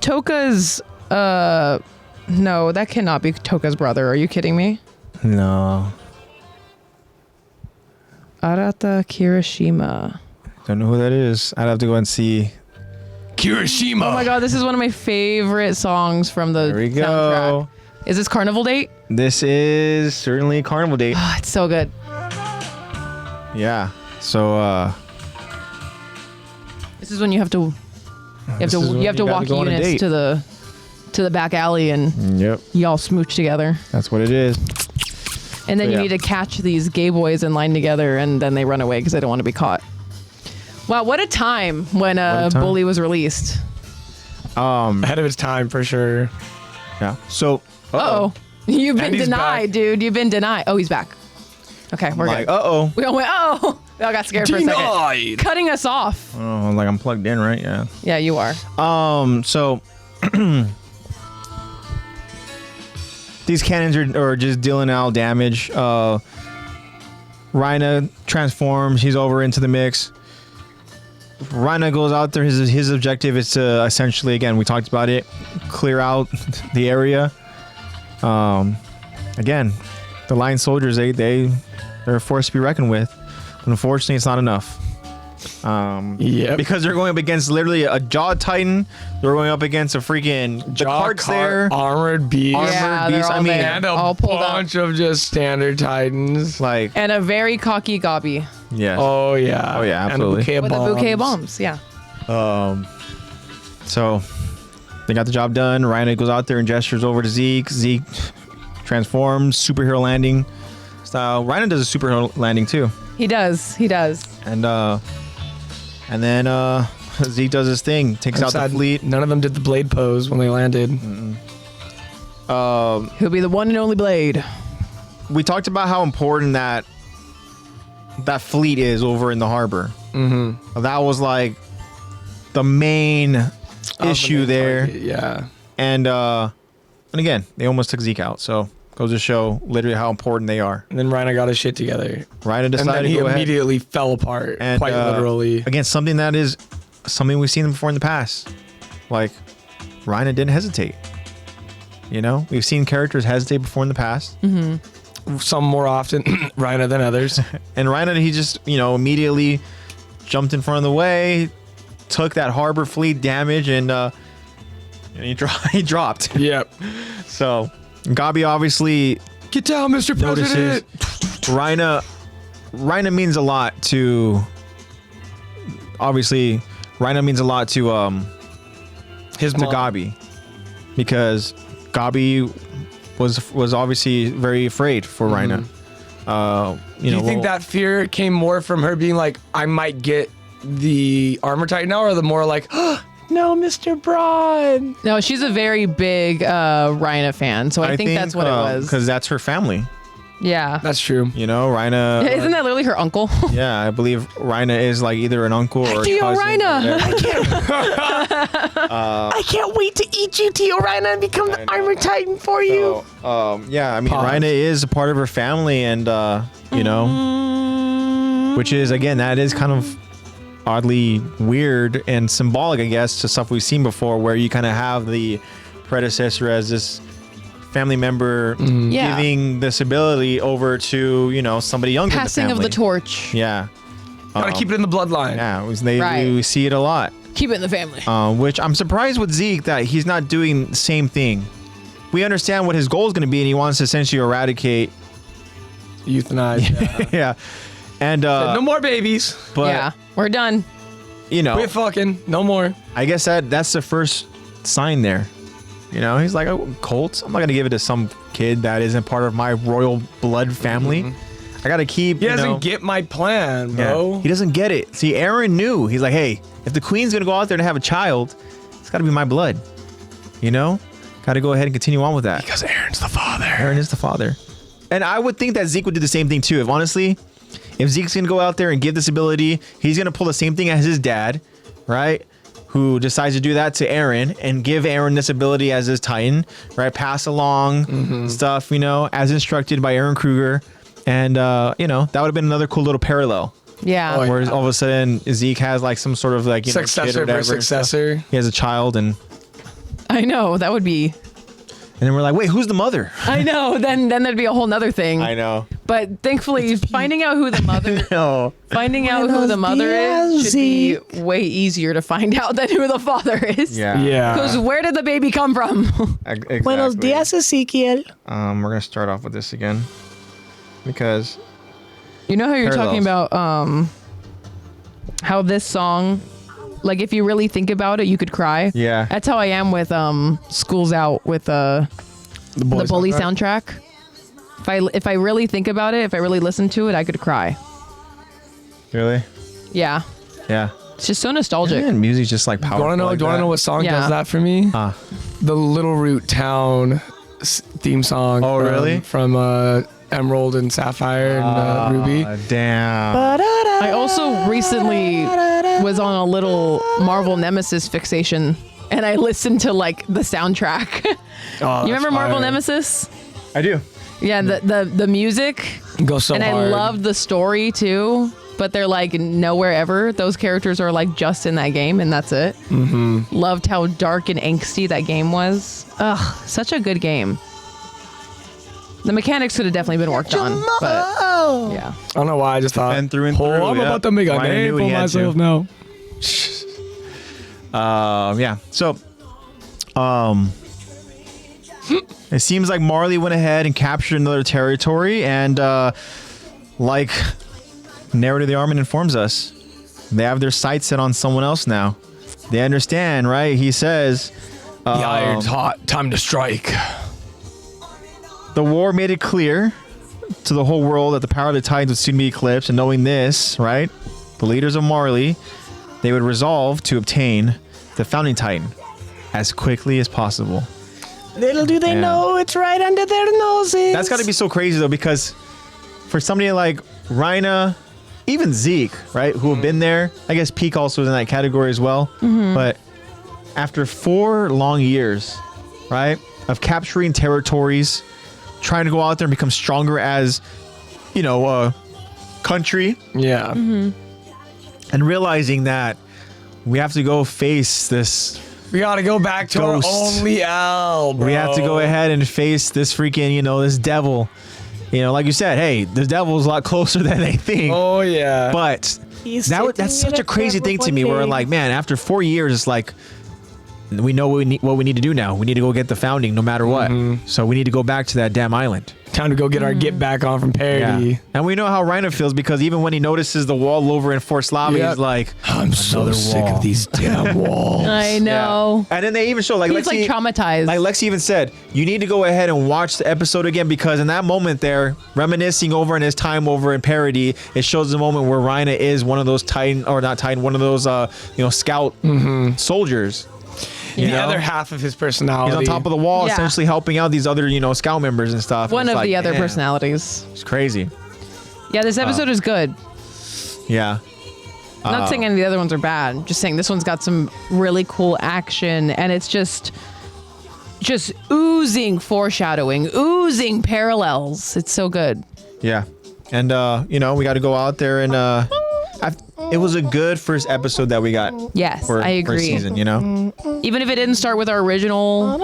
Toka's. No, that cannot be Toka's brother. Are you kidding me? No. Arata Kirishima. Don't know who that is. I'd have to go and see. Kirishima. Oh my God, this is one of my favorite songs from the There we soundtrack. go. Is this Carnival Date? This is certainly Carnival Date. Oh, it's so good. Yeah. So This is when you have to This is when you have to you gotta walk go on a units date. to the back alley and Yep, y'all smooch together. that's what it is. And then So, you yeah. need to catch these gay boys in line together, and then they run away because they don't want to be caught. Wow, what a time when time. Bully was released. Ahead of its time for sure. Yeah. So, Uh-oh. You've been And he's denied, back. dude. You've been denied. Oh, he's back. Okay, we're like, good. uh-oh. We all went, oh. We all got scared for a second. Denied. Cutting us off. Oh, like I'm plugged in, right? Yeah. Yeah, you are. So these cannons are just dealing out damage. Rhina transforms. He's over into the mix. Rhina goes out there. His objective is to essentially, again, we talked about it, clear out the area. Again, the Lion Soldiers, they're a force to be reckoned with. But unfortunately, it's not enough. Yep. Because they're going up against literally a Jaw Titan. They're going up against a freaking the carts there. Armored beast. Armored Yeah, they're beast. all I mean, there. And a all pulled up. bunch of just standard Titans. like, And a very cocky Gobby yeah. Oh yeah. Oh, yeah, And absolutely. a bouquet of with bombs. a bouquet of bombs. Yeah. So they got the job done. Rhino goes out there and gestures over to Zeke. Zeke transforms, superhero landing style. Rhino does a superhero landing too. He does. He does. And then Zeke does his thing, takes out the Sad fleet. None of them did the blade pose when they landed. He'll be the one and only Blade. We talked about how important that fleet is over in the harbor. Mm-hmm. That was like the main issue there. Yeah. And again, they almost took Zeke out. So goes to show literally how important they are. And then Rhino got his shit together. Rhino And decided then to he go ahead. immediately fell apart. And quite literally. again, something that is something we've seen before in the past. Like Rhino didn't hesitate. You know, we've seen characters hesitate before in the past, Some more often Rhino than others. and Rhino, he just immediately jumped in front of the way, took that harbor fleet damage, and he dropped. Yep. So Gabi obviously Get down, Mr. notices President. Rhino means a lot to. Obviously, Rhino means a lot to His to mom. Gabi, because Gabi was obviously very afraid for Rhino. Do you think that fear came more from her being like, I might get the armor titan now, or the more like, oh, no, Mr. Braun? No, she's a very big Rhina fan, so I think that's what it was. Because that's her family. Yeah. That's true. Rhino. Isn't that literally her uncle? Yeah, I believe Rhino is like either an uncle or a Tio cousin. Rhina. I can't wait to eat you, Tio Rhina, and become the armor titan for you. So, yeah, I mean, Pause. Rhino is a part of her family, and which is again, that is kind of oddly weird and symbolic, I guess, to stuff we've seen before, where you kind of have the predecessor as this family member Yeah. giving this ability over to somebody younger Passing in the of family. the torch. Yeah. Gotta keep it in the bloodline. Yeah, Right. we see it a lot. Keep it in the family. Which I'm surprised with Zeke that he's not doing the same thing. We understand what his goal is going to be, and he wants to essentially eradicate. Euthanize. Yeah. Yeah, and No more babies. but Yeah. We're done. Quit fucking. No more. I guess that's the first sign there. He's like, oh, Colts. I'm not gonna give it to some kid that isn't part of my royal blood family. I gotta keep. He doesn't get my plan, bro. He doesn't get it. See, Aaron knew. He's like, hey, if the queen's gonna go out there and have a child, it's gotta be my blood. Gotta go ahead and continue on with that. Because Aaron's the father. Aaron is the father. And I would think that Zeke would do the same thing too. If Zeke's gonna go out there and give this ability, he's gonna pull the same thing as his dad, right? Who decides to do that to Aaron and give Aaron this ability as his Titan, right? Pass along stuff, as instructed by Aaron Kruger. And, that would have been another cool little parallel. Yeah. Oh, yeah. Where all of a sudden Zeke has like some sort of like, kid or Successor whatever versus and stuff. successor. He has a child and I know. That would be. then we're like, wait, who's the mother? I know. Then there'd be a whole nother thing. I know. But thankfully, finding out who the mother. No. Finding out who the mother is should be way easier to find out than who the father is. Yeah. Yeah. Because where did the baby come from? Exactly. Buenos dias, Ezekiel. We're gonna start off with this again because You know how you're talking Parallels. about how this song Like if you really think about it, you could cry. Yeah. That's how I am with School's Out with the Bully soundtrack. If I really think about it, if I really listen to it, I could cry. Really? Yeah. Yeah. It's just so nostalgic. And music's just like powerful. Do you want to know what song Yeah. does that for me? The Little Root Town theme song. Oh, really? From Emerald and Sapphire and Ruby. Damn. I also recently was on a little Marvel Nemesis fixation, and I listened to like the soundtrack. Oh, You remember Marvel fire. Nemesis? I do. Yeah, the music, Go so and hard. I loved the story too. But they're like nowhere ever. Those characters are like just in that game, and that's it. Mm-hmm. Loved how dark and angsty that game was. Ugh, such a good game. The mechanics could have definitely been worked on, but yeah. I don't know why. I just thought. And through and Oh, through, I'm yeah. about to make a Ryan name knew he for had myself to. now. Yeah. So, it seems like Marley went ahead and captured another territory, and like Narrative of the Armin informs us, they have their sights set on someone else now. They understand, right? He says, The iron's hot. Time to strike. the war made it clear to the whole world that the power of the Titans would soon be eclipsed, and knowing this, right, the leaders of Marley, they would resolve to obtain the Founding Titan as quickly as possible. Little do they Yeah. know it's right under their noses. That's got to be so crazy though, because for somebody like Rhina, even Zeke, right, who have been there, I guess Peak also is in that category as well. But after 4 long years, right, of capturing territories, trying to go out there and become stronger as, you know, a country, Yeah. and realizing that we have to go face this. We gotta go back to Ghost. our only L, bro. We have to go ahead and face this freaking, you know, this devil. You know, like you said, hey, the devil's a lot closer than they think. Oh, yeah. But He's that's sitting such in a crazy crib thing to me. one Where day. like, man, after 4 years, it's like we know what we need to do now. We need to go get the founding, no matter what. So we need to go back to that damn island. Time to go get our get back on from parody. And we know how Rhino feels, because even when he notices the wall over in Fort Slava, Yep. he's like, I'm so Another sick wall. of these damn walls. I know. And then they even show like He's like traumatized. Like Lexi even said, you need to go ahead and watch the episode again, because in that moment there, reminiscing over in his time over in Parody, it shows the moment where Rhina is one of those Titan, or not Titan, one of those scout soldiers. The You know? other half of his personality. He's on top of the wall, Yeah. essentially helping out these other, scout members and stuff. One And it's of like, the other damn, personalities. It's crazy. Yeah, this episode is good. Yeah. I'm not saying any of the other ones are bad. Just saying this one's got some really cool action, and it's just oozing foreshadowing, oozing parallels. It's so good. Yeah. And, we got to go out there and it was a good first episode that we got. Yes, For I agree. First season, Even if it didn't start with our original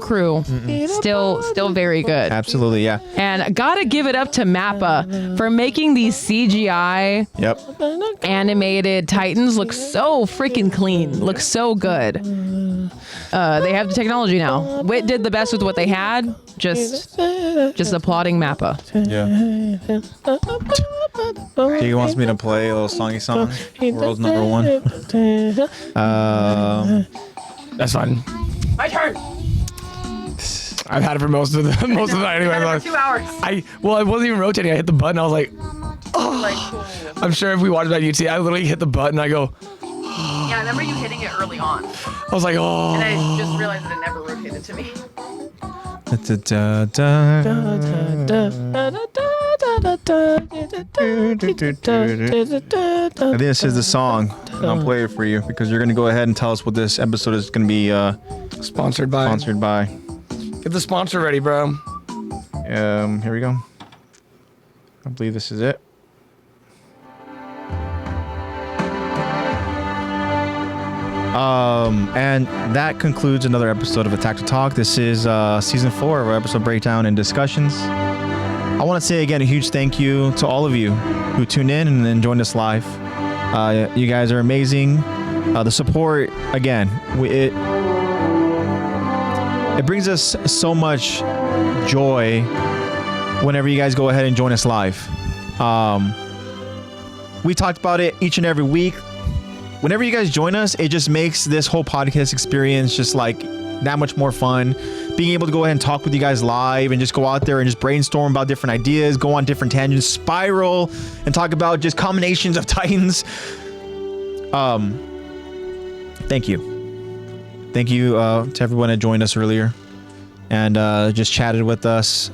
crew, still very good. Absolutely, yeah. And gotta give it up to Mappa for making these CGI Yep. animated Titans look so freaking clean, look so good. They have the technology now. Wit did the best with what they had. Just applauding Mappa. Yeah. He wants me to play a little songy song. World's number one. That's fine. My turn. I've had it for most of the night anyway. hours. I wasn't even rotating. I hit the button. I was like, I'm sure if we watched that, you'd see. I literally hit the button. I go, Yeah, I remember you hitting it early on, I was like, oh. and I just realized that it never rotated to me. I think this is the song. And I'll play it for you because you're going to go ahead and tell us what this episode is going to be Sponsored by. sponsored by. Get the sponsor ready, bro. Here we go. I believe this is it. And that concludes another episode of Attack to Talk. This is season 4 of our episode breakdown and discussions. I want to say again a huge thank you to all of you who tuned in and then joined us live. You guys are amazing. The support, again, it brings us so much joy whenever you guys go ahead and join us live. We talked about it each and every week. whenever you guys join us, it just makes this whole podcast experience just like that much more fun. Being able to go ahead and talk with you guys live and just go out there and just brainstorm about different ideas, go on different tangents, spiral, and talk about just combinations of Titans. Thank you to everyone that joined us earlier and just chatted with us.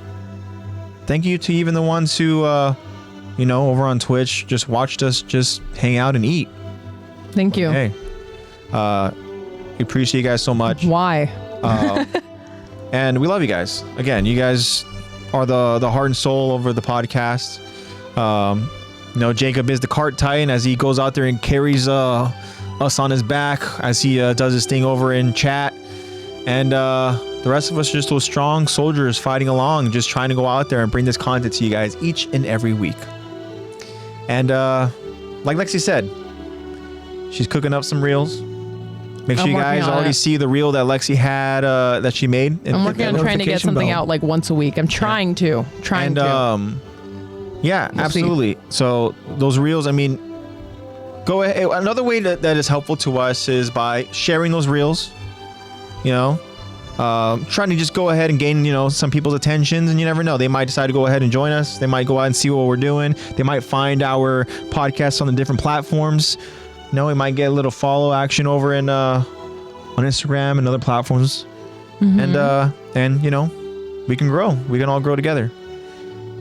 Thank you to even the ones who over on Twitch just watched us just hang out and eat. Thank you. Hey, we appreciate you guys so much. Why? And we love you guys. Again, you guys are the heart and soul over the podcast. Jacob is the cart titan as he goes out there and carries us on his back as he does his thing over in chat. And the rest of us are just those strong soldiers fighting along, just trying to go out there and bring this content to you guys each and every week. And like Lexi said, she's cooking up some reels. Make sure you guys already see the reel that Lexi had that she made. I'm working on trying to get something out like once a week. I'm trying to. Yeah, we'll absolutely. See. So those reels, I mean, go ahead. Another way that is helpful to us is by sharing those reels. Trying to just go ahead and gain, some people's attentions, and you never know. They might decide to go ahead and join us. They might go out and see what we're doing. They might find our podcasts on the different platforms. We might get a little follow action over on Instagram and other platforms. Mm-hmm. And we can grow. We can all grow together.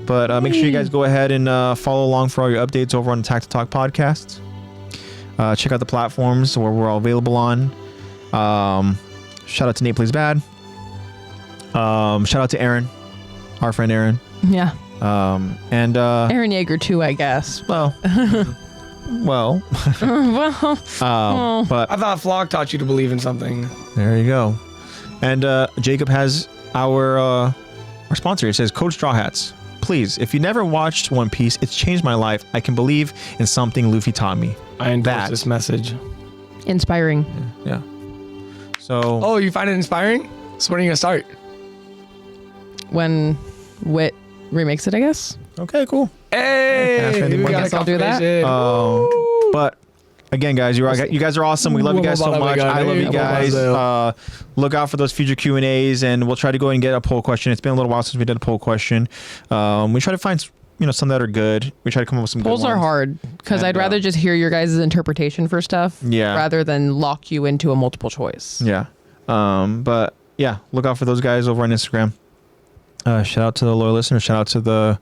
But make sure you guys go ahead and follow along for all your updates over on the Attack to Talk podcast. Check out the platforms where we're all available on. Shout out to NatePlaysBad. Shout out to Aaron, our friend Aaron. Yeah. And Aaron Yeager too, I guess. Well. But I thought Flock taught you to believe in something. There you go. And Jacob has our sponsor. It says Code Straw Hats. Please, if you never watched One Piece, it's changed my life. I can believe in something Luffy taught me. I endorse this message. Inspiring. Yeah. So. Oh, you find it inspiring? So when are you gonna start? When Wit remakes it, I guess. Okay, cool. Hey, I guess I'll do that. But again, guys, you guys are awesome. We love you guys so much. I love you guys. Look out for those future Q&As, and we'll try to go and get a poll question. It's been a little while since we did a poll question. We try to find some that are good. We try to come up with some polls good ones. Are hard because I'd rather just hear your guys' interpretation for stuff rather than lock you into a multiple choice. Yeah. But yeah, look out for those guys over on Instagram. Shout out to the loyal listeners. Shout out to the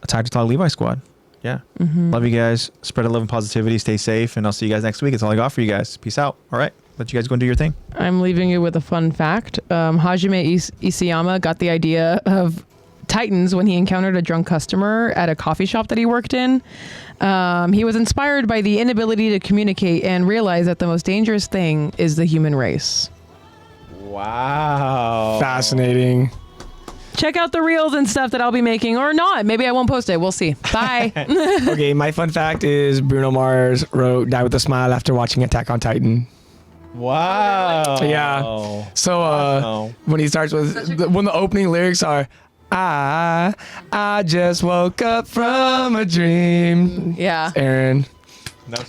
Attack to Talk Levi squad. Yeah. Mm-hmm. Love you guys. Spread love and positivity. Stay safe. And I'll see you guys next week. That's all I got for you guys. Peace out. All right. Let you guys go and do your thing. I'm leaving you with a fun fact. Hajime Isayama got the idea of Titans when he encountered a drunk customer at a coffee shop that he worked in. He was inspired by the inability to communicate and realized that the most dangerous thing is the human race. Wow. Fascinating. Check out the reels and stuff that I'll be making, or not. Maybe I won't post it. We'll see. Bye. Okay, my fun fact is Bruno Mars wrote "Die with a Smile" after watching Attack on Titan. Wow. Yeah. So when he starts with when the opening lyrics are I just woke up from a dream. Yeah. Aaron.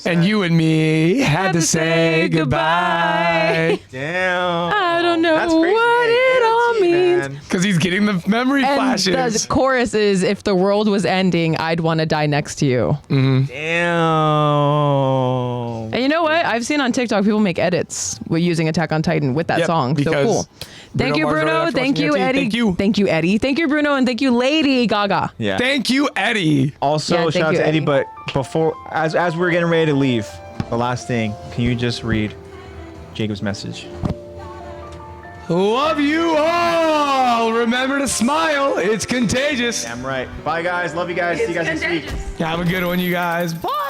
And you and me had to say goodbye. Damn. I don't know That's crazy. what it all means. Because he's getting the memory And flashes. the chorus is, if the world was ending, I'd want to die next to you. Mm-hmm. Damn. And you know what? I've seen on TikTok people make edits with using Attack on Titan with that song. So cool. Thank you, Bruno. Thank you, Eddie. Thank you, Eddie. Thank you, Bruno. And thank you, Lady Gaga. Yeah. Thank you, Eddie. Also, shout out to Eddie. But before, as we're getting ready to leave, the last thing, can you just read Jacob's message? Love you all. Remember to smile. It's contagious. Damn right. Bye, guys. Love you guys. See you guys next week. Have a good one, you guys. Bye.